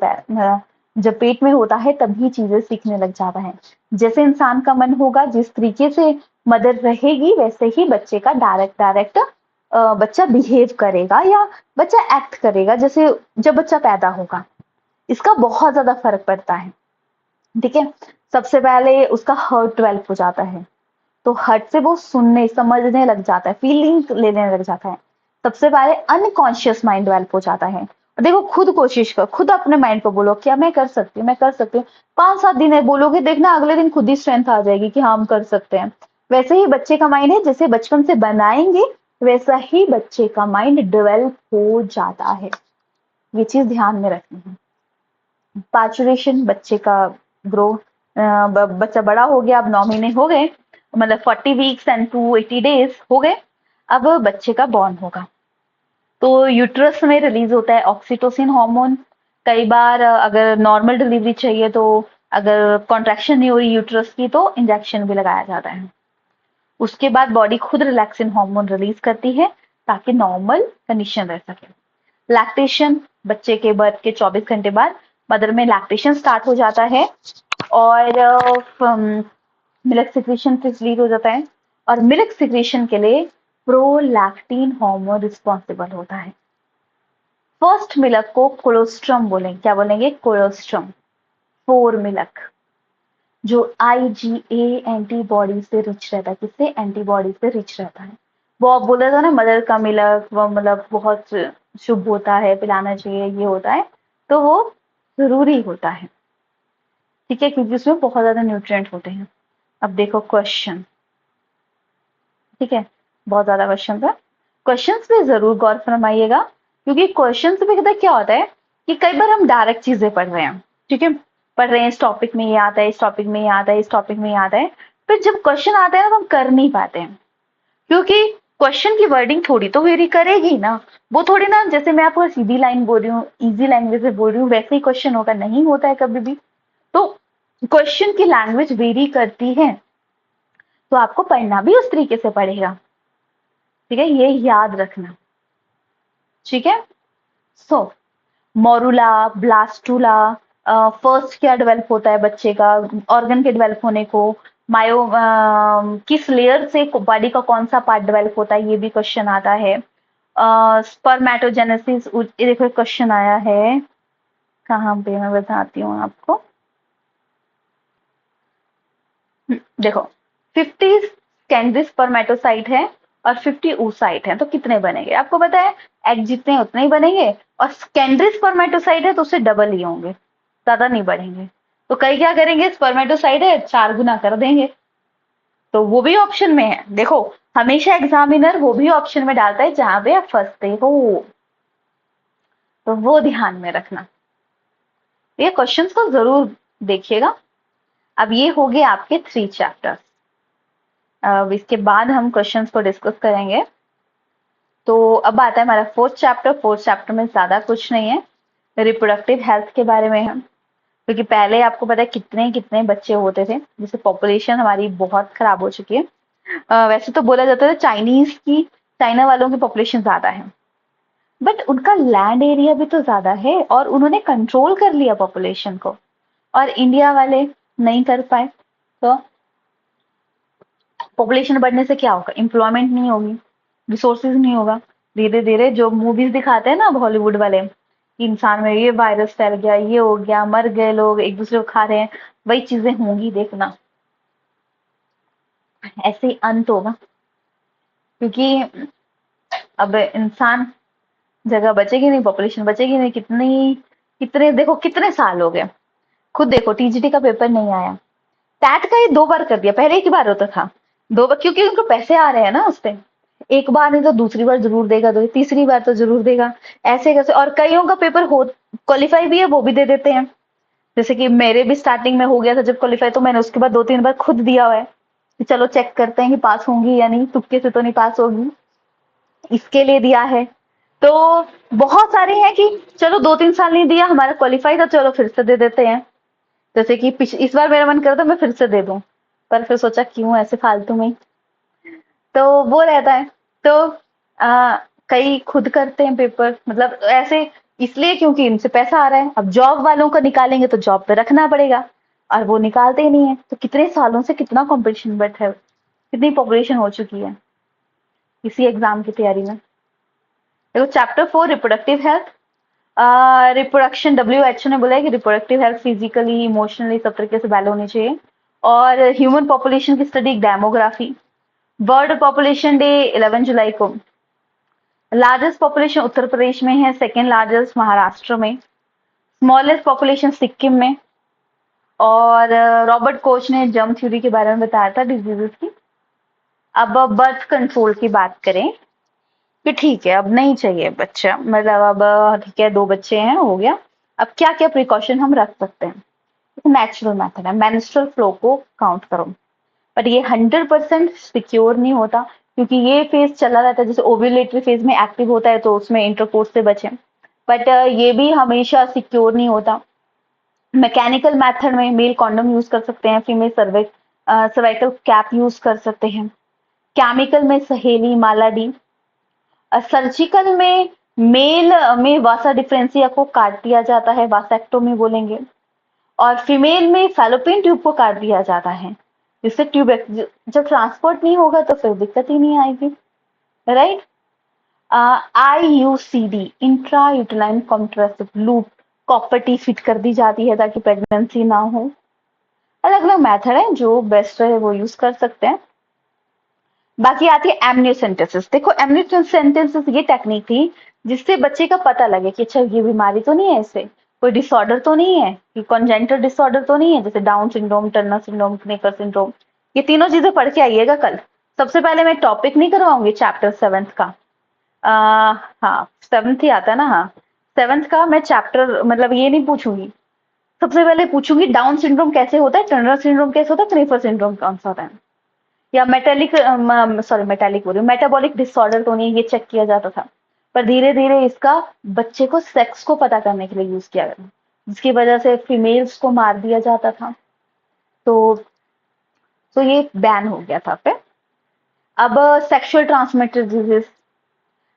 जब पेट में होता है तभी चीजें सीखने लग जाता है। जैसे इंसान का मन होगा, जिस तरीके से मदर रहेगी, वैसे ही बच्चे का डायरेक्ट बच्चा बिहेव करेगा या बच्चा एक्ट करेगा, जैसे जब बच्चा पैदा होगा। इसका बहुत ज्यादा फर्क पड़ता है, ठीक है। सबसे पहले उसका हार्ट डेवलप हो जाता है, तो हार्ट से वो सुनने समझने लग जाता है, फीलिंग लेने लग जाता है। सबसे पहले अनकॉन्शियस माइंड डेवलप हो जाता है। और देखो खुद कोशिश कर, खुद अपने माइंड को बोलो क्या मैं कर सकती हूँ, मैं कर सकती हूँ। 5-7 दिन है बोलोगे, देखना अगले दिन खुद ही स्ट्रेंथ आ जाएगी कि हाँ हम कर सकते हैं। वैसे ही बच्चे का माइंड है, जैसे बचपन से बनाएंगे वैसा ही बच्चे का माइंड डेवलप हो जाता है। ये चीज ध्यान में रखनी है। पार्चुरेशन, बच्चे का ग्रो, बच्चा बड़ा हो गया, अब 9 महीने हो गए, मतलब 40 वीक्स एंड 280 डेज हो गए, अब बच्चे का बॉर्न होगा। तो यूट्रस में रिलीज होता है ऑक्सीटोसिन हार्मोन। कई बार अगर नॉर्मल डिलीवरी चाहिए तो अगर कॉन्ट्रैक्शन नहीं हो रही यूट्रस की तो इंजेक्शन भी लगाया जाता है। उसके बाद बॉडी खुद रिलैक्सिन हार्मोन रिलीज करती है ताकि नॉर्मल कंडीशन रह सके। लैक्टेशन, बच्चे के बर्थ के 24 घंटे बाद मदर में लैक्टेशन स्टार्ट हो जाता है और मिल्क सिक्रीशन से रिलीज हो जाता है और मिल्क सिक्रीशन के लिए प्रोलैक्टिन हार्मोन रिस्पॉन्सिबल होता है। फर्स्ट मिल्क को कोलोस्ट्रम बोलेंगे, क्या बोलेंगे? कोलोस्ट्रम। 4 मिल्क जो आईजीए एंटीबॉडी से रिच रहता है, किससे? एंटीबॉडी से रिच रहता है। वो आप बोल रहे थे ना मदर का मिल्क वो मतलब बहुत शुभ होता है, पिलाना चाहिए, ये होता है, तो वो जरूरी होता है, ठीक है, क्योंकि उसमें बहुत ज्यादा न्यूट्रिएंट होते हैं। अब देखो क्वेश्चन, ठीक है, बहुत ज्यादा क्वेश्चन है, क्वेश्चंस पे जरूर गौर फरमाइएगा, क्योंकि क्वेश्चंस पे पता क्या होता है कि कई बार हम डायरेक्ट चीजें पढ़ रहे हैं, ठीक है, पढ़ रहे हैं इस टॉपिक में ये आता है, इस टॉपिक में ये आता है, इस टॉपिक में ये आता है, फिर जब क्वेश्चन आता है ना तो हम कर नहीं पाते हैं, क्योंकि क्वेश्चन की वर्डिंग थोड़ी तो वेरी करेगी ना, वो थोड़ी ना जैसे मैं आपको सीधी लाइन बोल रही हूँ, इजी लैंग्वेज में बोल रही हूँ, वैसे ही क्वेश्चन होगा, नहीं होता है कभी भी। तो क्वेश्चन की लैंग्वेज वेरी करती है, तो आपको पढ़ना भी उस तरीके से पड़ेगा, ठीक है, ये याद रखना, ठीक है। सो मोरुला, ब्लास्टुला, फर्स्ट क्या डेवलप होता है बच्चे का ऑर्गन के डेवलप होने को, मायो किस लेयर से बॉडी का कौन सा पार्ट डेवलप होता है, ये भी क्वेश्चन आता है। स्पर्मेटोजेनेसिस, देखो क्वेश्चन आया है, कहाँ पे मैं बताती हूँ आपको, देखो 50 सेकेंडरी स्पर्मेटोसाइट है और 50 oocyte है, तो कितने बनेंगे? आपको पता है एग जितने उतने ही बनेंगे, और सेकेंडरी स्पर्मेटोसाइट है तो उससे डबल ही होंगे, ज्यादा नहीं बढ़ेंगे। तो कई क्या करेंगे, स्पर्मेटोसाइट है 4 गुना कर देंगे, तो वो भी ऑप्शन में है। देखो हमेशा एग्जामिनर वो भी ऑप्शन में डालता है जहां पे आप फंसते हो, तो वो ध्यान में रखना, ये क्वेश्चन को जरूर देखिएगा। अब ये हो गए आपके 3 चैप्टर्स, अब इसके बाद हम क्वेश्चंस को डिस्कस करेंगे। तो अब आता है हमारा 4th चैप्टर। 4th चैप्टर में ज्यादा कुछ नहीं है, रिप्रोडक्टिव हेल्थ के बारे में है, क्योंकि पहले आपको पता है कितने कितने बच्चे होते थे, जैसे पॉपुलेशन हमारी बहुत खराब हो चुकी है। वैसे तो बोला जाता है चाइना वालों की पॉपुलेशन ज्यादा है, बट उनका लैंड एरिया भी तो ज्यादा है और उन्होंने कंट्रोल कर लिया पॉपुलेशन को, और इंडिया वाले नहीं कर पाए, तो पॉपुलेशन बढ़ने से क्या होगा? एम्प्लॉयमेंट नहीं होगी, रिसोर्सेज नहीं होगा, धीरे धीरे जो मूवीज दिखाते हैं ना अब हॉलीवुड वाले कि इंसान में ये वायरस फैल गया, ये हो गया, मर गए लोग, एक दूसरे को खा रहे हैं, वही चीजें होंगी, देखना ऐसे ही अंत होगा, क्योंकि अब इंसान जगह बचेगी नहीं, पॉपुलेशन बचेगी नहीं, कितनी कितने देखो कितने साल हो गए, खुद देखो टीजीटी का पेपर नहीं आया, टैट का ये 2 बार कर दिया, पहले एक ही बार होता था, 2 बार, क्योंकि उनको पैसे आ रहे हैं ना उसपे, एक बार नहीं तो दूसरी बार जरूर देगा, तो तीसरी बार तो जरूर देगा, ऐसे कैसे, और कईयों का पेपर हो क्वालिफाई भी है वो भी दे देते हैं, जैसे कि मेरे भी स्टार्टिंग में हो गया था जब क्वालिफाई, तो मैंने उसके बाद 2-3 बार खुद दिया हुआ है कि चलो चेक करते हैं कि पास होंगी या नहीं, तुक्के से तो नहीं पास होगी, इसके लिए दिया है। तो बहुत सारे हैं कि चलो 2-3 साल नहीं दिया, हमारा क्वालिफाई था, चलो फिर से दे देते हैं, जैसे कि इस बार मेरा मन कर था मैं फिर से दे दूं, पर फिर सोचा क्यों ऐसे फालतू में, तो वो रहता है। तो आ, कई खुद करते हैं पेपर, मतलब ऐसे इसलिए क्योंकि इनसे पैसा आ रहा है, अब जॉब वालों को निकालेंगे तो जॉब पे रखना पड़ेगा, और वो निकालते ही नहीं है, तो कितने सालों से कितना कंपटीशन बढ़ है, कितनी पॉपुलेशन हो चुकी है इसी एग्जाम की तैयारी में। देखो chapter 4 reproductive health, reproduction, WHO ने बोला है कि रिप्रोडक्टिव हेल्थ फिजिकली इमोशनली सब तरीके से बैलेंस होनी चाहिए, और ह्यूमन पॉपुलेशन की study demography. World population day 11 जुलाई को, लार्जेस्ट पॉपुलेशन उत्तर प्रदेश में है, सेकेंड लार्जेस्ट महाराष्ट्र में, स्मॉलेस्ट पॉपुलेशन सिक्किम में, और रॉबर्ट कोच ने जर्म थ्योरी के बारे में बताया था डिजीजेस की। अब बर्थ कंट्रोल की बात करें कि ठीक है अब नहीं चाहिए बच्चा, मतलब अब ठीक है 2 बच्चे हैं हो गया, अब क्या क्या प्रिकॉशन हम रख सकते हैं? नेचुरल मेथड है, मेंस्ट्रुअल फ्लो को काउंट करो, पर ये 100% सिक्योर नहीं होता, क्योंकि ये फेज चला रहता है, जैसे ओव्यूलेटरी फेज में एक्टिव होता है तो उसमें इंटरकोर्स से बचें, बट ये भी हमेशा सिक्योर नहीं होता। मैकेनिकल मेथड में मेल कॉन्डम यूज कर सकते हैं, फीमेल सर्वाइकल कैप यूज कर सकते हैं। केमिकल में सहेली, मालाडी। सर्जिकल में मेल में वासा डिफरेंसिया को काट दिया जाता है, वासेक्टोमी बोलेंगे, और फीमेल में फैलोपियन ट्यूब को काट दिया जाता है, जिससे ट्यूब जब ट्रांसपोर्ट नहीं होगा तो फिर दिक्कत ही नहीं आएगी, right. IUCD, intra uterine contraceptive loop, copper T fit कर दी जाती है ताकि प्रेगनेंसी ना हो। अलग अलग मेथड है, जो बेस्ट रहे वो यूज कर सकते हैं। बाकी आती है एमनियोसेंटेसिस। देखो एमनियोसेंटेसिस ये टेक्निक थी जिससे बच्चे का पता लगे कि अच्छा ये बीमारी तो नहीं है, इससे कोई डिसऑर्डर तो नहीं है, कि कॉन्जेंटल डिसऑर्डर तो नहीं है, जैसे डाउन सिंड्रोम, टर्नर सिंड्रोम, क्नेकर सिंड्रोम। ये तीनों चीजें पढ़ के आइएगा कल। सबसे पहले मैं टॉपिक नहीं करवाऊंगी चैप्टर 7th का, हाँ 7th ही आता है ना, हाँ 7th का मैं चैप्टर मतलब ये नहीं पूछूंगी। सबसे पहले पूछूंगी डाउन सिंड्रोम कैसे होता है, टर्नर सिंड्रोम कैसे होता है, क्नेकर सिंड्रोम कौन सा होता है, या मेटेलिक बोल रही हूँ, मेटाबॉलिक डिसऑर्डर तो नहीं, ये चेक किया जाता था। पर धीरे धीरे इसका बच्चे को सेक्स को पता करने के लिए यूज किया गया, जिसकी वजह से फीमेल्स को मार दिया जाता था। तो ये बैन हो गया था फिर। अब सेक्सुअल ट्रांसमिटेड डिजीज,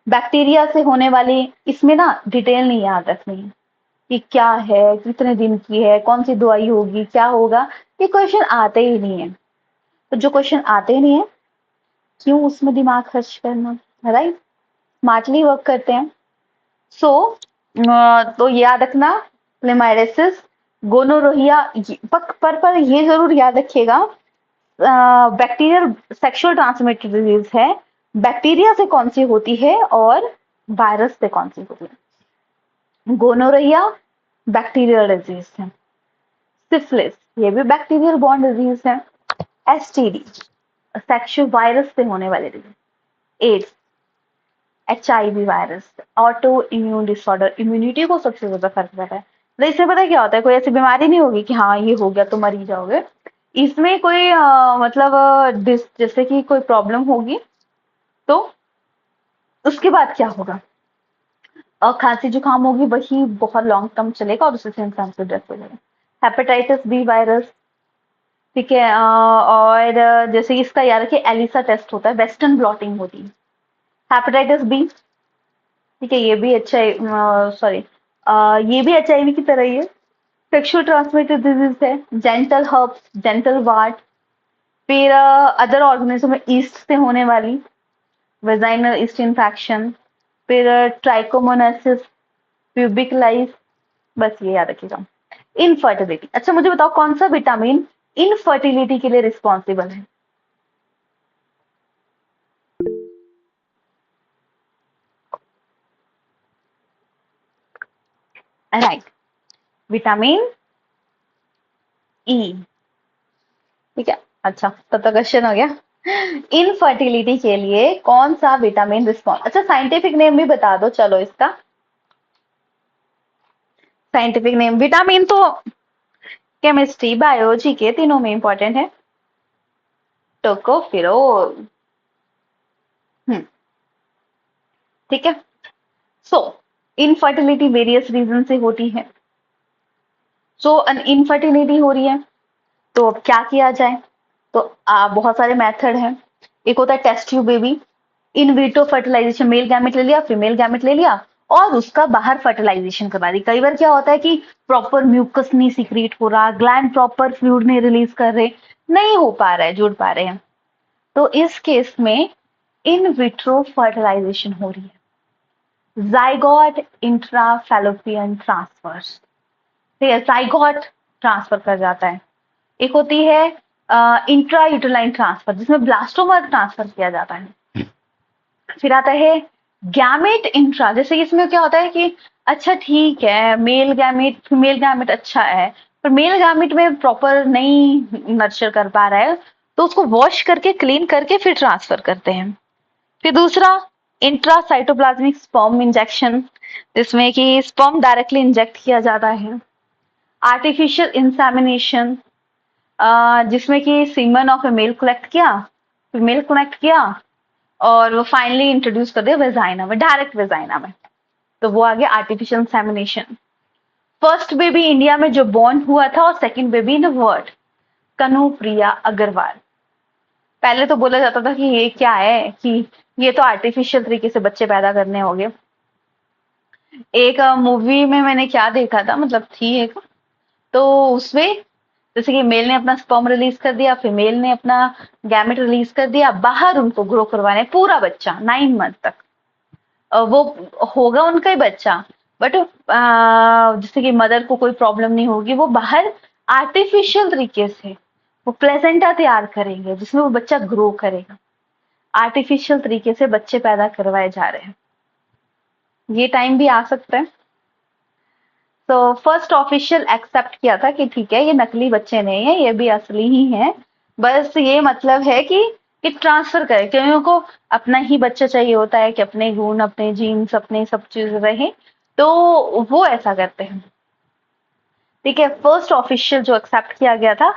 बैक्टीरिया से होने वाली, इसमें ना डिटेल नहीं याद रखनी है कि क्या है, कितने दिन की है, कौन सी दवाई होगी, क्या होगा, ये क्वेश्चन आते ही नहीं है। तो जो क्वेश्चन आते ही नहीं है, क्यों उसमें दिमाग खर्च करना, राइट। स्मार्टली वर्क करते हैं। तो याद रखना, क्लेमाइडेसिस, गोनोरोहिया, पर ये जरूर याद रखिएगा, बैक्टीरियल सेक्सुअल ट्रांसमिटेड डिजीज है, बैक्टीरिया से कौन सी होती है और वायरस से कौन सी होती है। गोनोरोहिया बैक्टीरियल डिजीज है, सिफिलिस ये भी बैक्टीरियल बॉर्न डिजीज है, एसटीडी सेक्सुअल वायरस से होने वाले disease, AIDS, HIV virus, auto immune disorder, immunity को सबसे ज्यादा फर्क पड़ता है। तो इसमें पता क्या होता है, कोई ऐसी बीमारी नहीं होगी कि हाँ ये हो गया तो मर ही जाओगे। इसमें कोई मतलब जैसे कि कोई प्रॉब्लम होगी तो उसके बाद क्या होगा, और खांसी जुकाम होगी, वही बहुत लॉन्ग टर्म चलेगा और उससे इंसान की डेथ हो जाएगी। हेपेटाइटिस बी वायरस, ठीक है, और जैसे इसका याद रखिए एलिसा टेस्ट होता है, वेस्टर्न ब्लॉटिंग होती है। हेपेटाइटिस बी, ठीक है, ये भी अच्छा है, सॉरी ये भी HIV की तरह ही है, सेक्सुअल ट्रांसमिटेड डिजीज है, जेंटल हर्ब्स, जेंटल वार्ट। फिर अदर ऑर्गेनिज्म में ईस्ट से होने वाली वेजाइनल ईस्ट इन्फेक्शन, फिर ट्राइकोमोनासिस, प्यूबिक लाइस, बस ये याद रखिएगा। इनफर्टिलिटी, अच्छा मुझे बताओ कौन सा विटामिन इनफर्टिलिटी के लिए रिस्पॉन्सिबल है? राइट, विटामिन ई, ठीक है। अच्छा तब तक क्वेश्चन हो गया। इनफर्टिलिटी के लिए कौन सा विटामिन रिस्पॉन्स, अच्छा साइंटिफिक नेम भी बता दो चलो इसका। साइंटिफिक नेम विटामिन तो केमिस्ट्री बायोलॉजी के तीनों में इंपॉर्टेंट है, टोकोफेरोल, ठीक है। सो इनफर्टिलिटी वेरियस रीजन से होती है। सो इनफर्टिलिटी हो रही है तो अब क्या किया जाए, तो बहुत सारे मेथड हैं। एक होता है test tube baby, in vitro fertilisation, male gamete ले लिया, फीमेल गैमेट ले लिया और उसका बाहर फर्टिलाइजेशन करवा दी। कई बार क्या होता है कि प्रॉपर म्यूकस नहीं सिक्रीट हो रहा, ग्लैंड प्रॉपर फ्लूइड नहीं रिलीज कर रहे, नहीं हो पा रहा है, जुड़ पा रहे हैं, तो इस केस में इन विट्रो फर्टिलाइजेशन हो रही है। जाइगोट इंट्रा फैलोपियन ट्रांसफर, ठीक है, जाइगोट ट्रांसफर कर जाता है। एक होती है इंट्रा यूटेराइन ट्रांसफर, जिसमें ब्लास्टोमा ट्रांसफर किया जाता है। फिर आता है गैमेट इंट्रा, जैसे इसमें क्या होता है कि अच्छा ठीक है मेल गैमेट फीमेल गैमेट अच्छा है, पर मेल गैमेट में प्रॉपर नहीं नर्चर कर पा रहा है, तो उसको वॉश करके क्लीन करके फिर ट्रांसफर करते हैं। फिर दूसरा इंट्रासाइटोप्लाज्मिक स्पर्म इंजेक्शन, जिसमें कि स्पर्म डायरेक्टली इंजेक्ट किया जाता है। आर्टिफिशियल इंसेमिनेशन, जिसमें कि semen of a male collect किया, फीमेल कनेक्ट किया और वो फाइनली इंट्रोड्यूस कर दिया वेजाइना में, डायरेक्ट वेजाइना में, तो वो आ गया artificial insemination. First baby India में जो बॉर्न हुआ था और second baby in the world, Kanupriya Agarwal. पहले तो बोला जाता था कि ये क्या है, कि ये तो आर्टिफिशियल तरीके से बच्चे पैदा करने हो गए। एक मूवी में मैंने क्या देखा था, मतलब थी एक, तो उसमें जैसे कि मेल ने अपना स्पर्म रिलीज कर दिया, फीमेल ने अपना गैमेट रिलीज कर दिया, बाहर उनको ग्रो करवाने पूरा बच्चा 9 मंथ तक, वो होगा उनका ही बच्चा, बट जैसे कि मदर को कोई प्रॉब्लम नहीं होगी, वो बाहर आर्टिफिशियल तरीके से वो प्लेसेंटा तैयार करेंगे जिसमें वो बच्चा ग्रो करेगा। आर्टिफिशियल तरीके से बच्चे पैदा करवाए जा रहे हैं, ये टाइम भी आ सकता है। तो फर्स्ट ऑफिशियल एक्सेप्ट किया था कि ठीक है ये नकली बच्चे नहीं है, ये भी असली ही है, बस ये मतलब है कि ट्रांसफर करे, क्योंकि उनको अपना ही बच्चा चाहिए होता है कि अपने गुण, अपने जीन्स, अपने सब चीज रहे, तो वो ऐसा करते हैं। ठीक है, फर्स्ट ऑफिशियल जो एक्सेप्ट किया गया था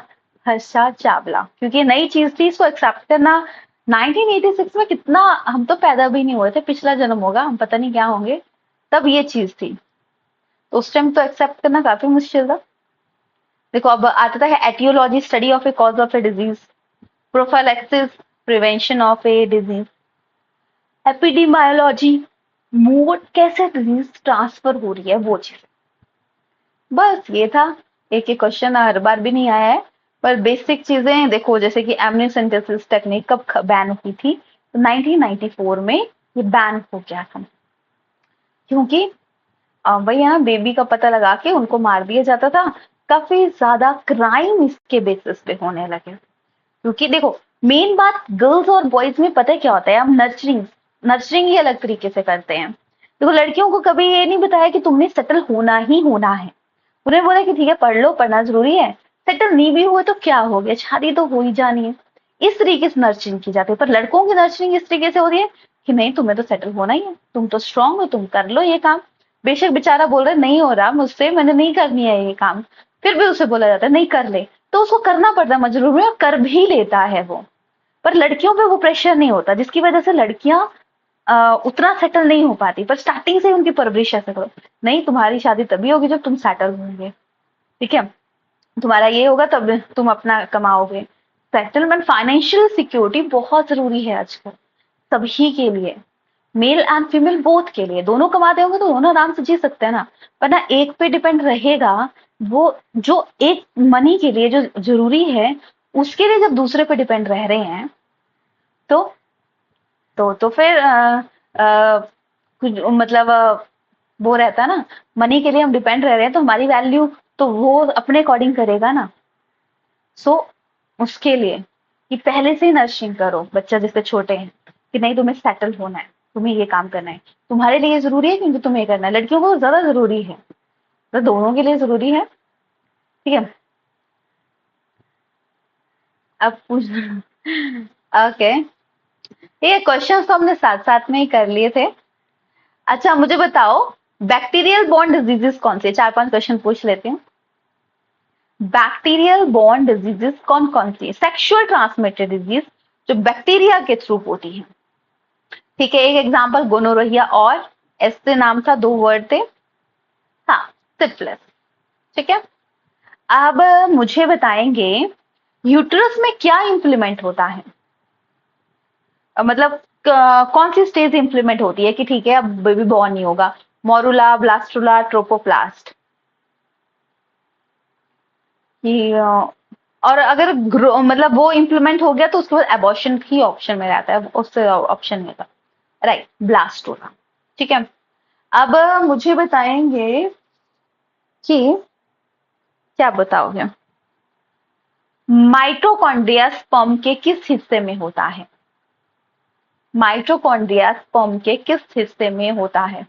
हर्षा चावला, क्योंकि नई चीज थी, इसको एक्सेप्ट करना 1986 में, कितना हम तो पैदा भी नहीं हुए थे, पिछला जन्म होगा, हम पता नहीं क्या होंगे, तब ये चीज थी, तो उस टाइम तो एक्सेप्ट करना काफी मुश्किल था। देखो अब आता है aetiology, study of a cause of a disease, prophylaxis, prevention of a disease, epidemiology, mode कैसे डिजीज ट्रांसफर हो रही है वो चीज, बस ये था। एक एक क्वेश्चन हर बार भी नहीं आया है, पर बेसिक चीजें देखो, जैसे कि एमनियोसेंटेसिस टेक्निक कब बैन हुई थी, तो 1994 में ये बैन हो गया था, क्योंकि वही है ना, बेबी का पता लगा के उनको मार दिया जाता था, काफी ज्यादा क्राइम इसके बेसिस पे होने लगे। क्योंकि देखो मेन बात गर्ल्स और बॉयज में पता है क्या होता है, हम नर्चरिंग नर्चरिंग ही अलग तरीके से करते हैं। देखो लड़कियों को कभी ये नहीं बताया कि तुमने सेटल होना ही होना है, उन्हें बोला कि ठीक है पढ़ लो, पढ़ना जरूरी है, सेटल नहीं भी हुए तो क्या हो गया, शादी तो हो ही जानी है, इस तरीके से नर्चरिंग की जाती है। पर लड़कों की नर्चरिंग इस तरीके से होती है कि नहीं तुम्हें तो सेटल होना ही है, तुम तो स्ट्रांग हो, तुम कर लो ये काम। बेशक बेचारा बोल रहा है नहीं हो रहा मुझसे, मैंने नहीं करनी है ये काम, फिर भी उसे बोला जाता है नहीं कर ले, तो उसको करना पड़ता है मजबूर में, और कर भी लेता है वो। पर लड़कियों पे वो प्रेशर नहीं होता, जिसकी वजह से लड़कियां उतना सेटल नहीं हो पाती, पर स्टार्टिंग से उनकी परवरिश ऐसा करो, नहीं तुम्हारी शादी तभी होगी जब तुम सेटल होंगे, ठीक है, तुम्हारा ये होगा तब तुम अपना कमाओगे। सेटलमेंट, फाइनेंशियल सिक्योरिटी बहुत जरूरी है आजकल सभी के लिए, मेल एंड फीमेल बोथ के लिए, दोनों कमाते होंगे तो दोनों आराम से जी सकते हैं ना, वरना एक पे डिपेंड रहेगा, वो जो एक मनी के लिए जो जरूरी है उसके लिए जब दूसरे पे डिपेंड रह रहे हैं, तो फिर मतलब वो रहता है ना, मनी के लिए हम डिपेंड रह रहे हैं तो हमारी वैल्यू तो वो अपने अकॉर्डिंग करेगा ना। सो उसके लिए कि पहले से ही नर्सिंग करो बच्चा जिससे छोटे हैं, कि नहीं तुम्हें सेटल होना है, तुम्हें ये काम करना है, तुम्हारे लिए जरूरी है क्योंकि तुम्हें करना है, लड़कियों को ज्यादा जरूरी है, तो दोनों के लिए जरूरी है, ठीक है। अब पूछ ओके, ये क्वेश्चन तो हमने साथ साथ में ही कर लिए थे। अच्छा मुझे बताओ, बैक्टीरियल बॉर्न डिजीजेस कौन से, 4-5 क्वेश्चन पूछ लेते हैं। बैक्टीरियल बॉर्न डिजीजेस कौन कौन सी, सेक्सुअल ट्रांसमिटेड डिजीज जो बैक्टीरिया के थ्रू होती है, ठीक है। एक एग्जांपल गोनोरोहिया, और ऐसे नाम था, 2 वर्ड थे, हाँ, सिफिलिस, ठीक है। अब मुझे बताएंगे यूट्रस में क्या इंप्लीमेंट होता है, मतलब कौन सी स्टेज इंप्लीमेंट होती है कि ठीक है अब बेबी बॉर्न नहीं होगा, मोरुला, ब्लास्टुला, ट्रोपोप्लास्ट, कि और अगर मतलब वो इंप्लीमेंट हो गया तो उसके बाद एबॉर्शन ही ऑप्शन में रहता है, उससे ऑप्शन में था, राइट, ब्लास्टुला, ठीक है। अब मुझे बताएंगे कि क्या बताओगे, माइटोकॉन्ड्रिया स्पर्म के किस हिस्से में होता है, माइटोकॉन्ड्रिया स्पर्म के किस हिस्से में होता है,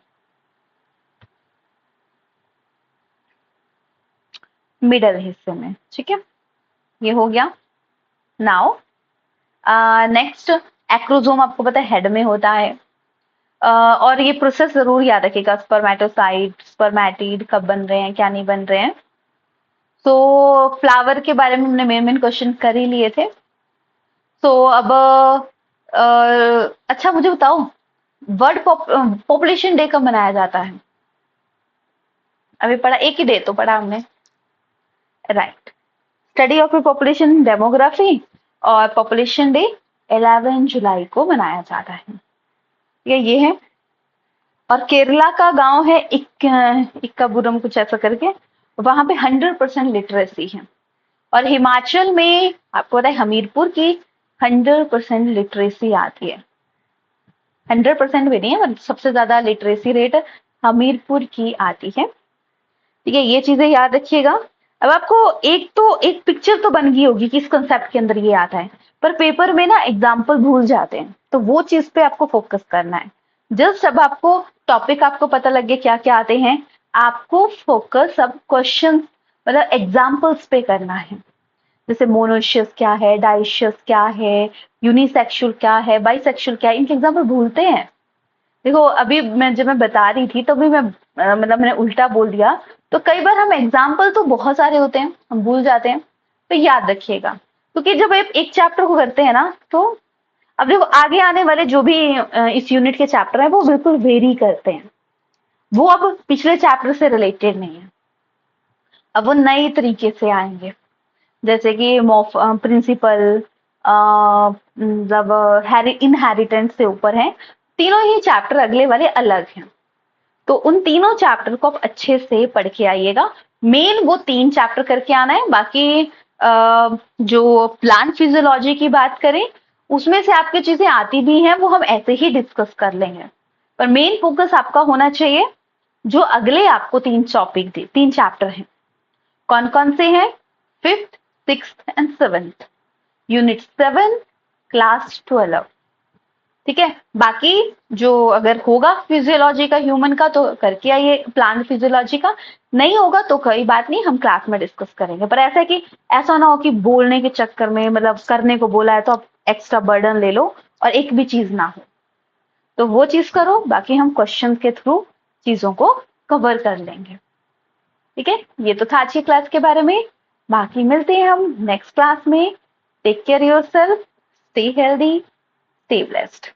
मिडल हिस्से में, ठीक है, ये हो गया। नाउ नेक्स्ट, एक्रोसोम आपको पता है हेड में होता है, और ये प्रोसेस जरूर याद रखिएगा, स्पर्मेटोसाइट, स्पर्मेटिड कब बन रहे हैं, क्या नहीं बन रहे हैं। तो फ्लावर के बारे में हमने मेन क्वेश्चन कर ही लिए थे। तो अब अच्छा मुझे बताओ, वर्ल्ड पॉपुलेशन डे कब मनाया जाता है? अभी पढ़ा, एक ही डे तो पढ़ा हमने, right. Study of population demography, और पॉपुलेशन डे 11 जुलाई को मनाया जाता है। ये है। और केरला का गांव है इक्काबुरम कुछ ऐसा करके, वहां पे 100% लिटरेसी है। और हिमाचल में आपको पता है हमीरपुर की 100% लिटरेसी आती है। 100% भी नहीं है, मतलब सबसे ज्यादा लिटरेसी रेट हमीरपुर की आती है। ठीक है, ये चीजें याद रखिएगा। अब आपको एक पिक्चर तो बन गई होगी कि इस कंसेप्ट के अंदर ये आता है, पर पेपर में ना एग्जाम्पल भूल जाते हैं, तो वो चीज पे आपको फोकस करना है। जस्ट अब आपको टॉपिक आपको पता लग गया क्या क्या आते हैं, आपको फोकस अब क्वेश्चन मतलब एग्जाम्पल्स पे करना है। जैसे मोनोशियस क्या है, डाइशियस क्या है, यूनिसेक्सुअल क्या है, बाइसेक्सुअल क्या है, इनके एग्जाम्पल भूलते हैं। देखो अभी जब मैं बता रही थी तभी मैं मतलब मैंने उल्टा बोल दिया, तो कई बार हम एग्जाम्पल तो बहुत सारे होते हैं हम भूल जाते हैं, तो याद रखिएगा। क्योंकि जब आप एक चैप्टर को करते हैं ना, तो अब देखो आगे आने वाले जो भी इस यूनिट के चैप्टर हैं वो बिल्कुल वेरी करते हैं, वो अब पिछले चैप्टर से रिलेटेड नहीं है, अब वो नए तरीके से आएंगे। जैसे कि प्रिंसिपल, मतलब इनहेरिटेंस से ऊपर है, तीनों ही चैप्टर अगले वाले अलग हैं। तो उन तीनों चैप्टर को आप अच्छे से पढ़ के आइएगा। मेन वो 3 चैप्टर करके आना है, बाकी जो प्लांट फिजियोलॉजी की बात करें उसमें से आपकी चीजें आती भी हैं, वो हम ऐसे ही डिस्कस कर लेंगे। पर मेन फोकस आपका होना चाहिए जो अगले आपको 3 चैप्टर हैं। कौन कौन से हैं? 5th, 6th and 7th, unit 7, class 12। ठीक है, बाकी जो अगर होगा फिजियोलॉजी का ह्यूमन का तो करके आइए, प्लांट फिजियोलॉजी का नहीं होगा तो कोई बात नहीं, हम क्लास में डिस्कस करेंगे। पर ऐसा है कि ऐसा ना हो कि बोलने के चक्कर में मतलब करने को बोला है तो आप एक्स्ट्रा बर्डन ले लो और एक भी चीज ना हो, तो वो चीज करो, बाकी हम क्वेश्चन के थ्रू चीजों को कवर कर लेंगे। ठीक है, ये तो था आज की क्लास के बारे में। बाकी मिलते हैं हम नेक्स्ट क्लास में। Take care yourself, stay healthy, stay blessed.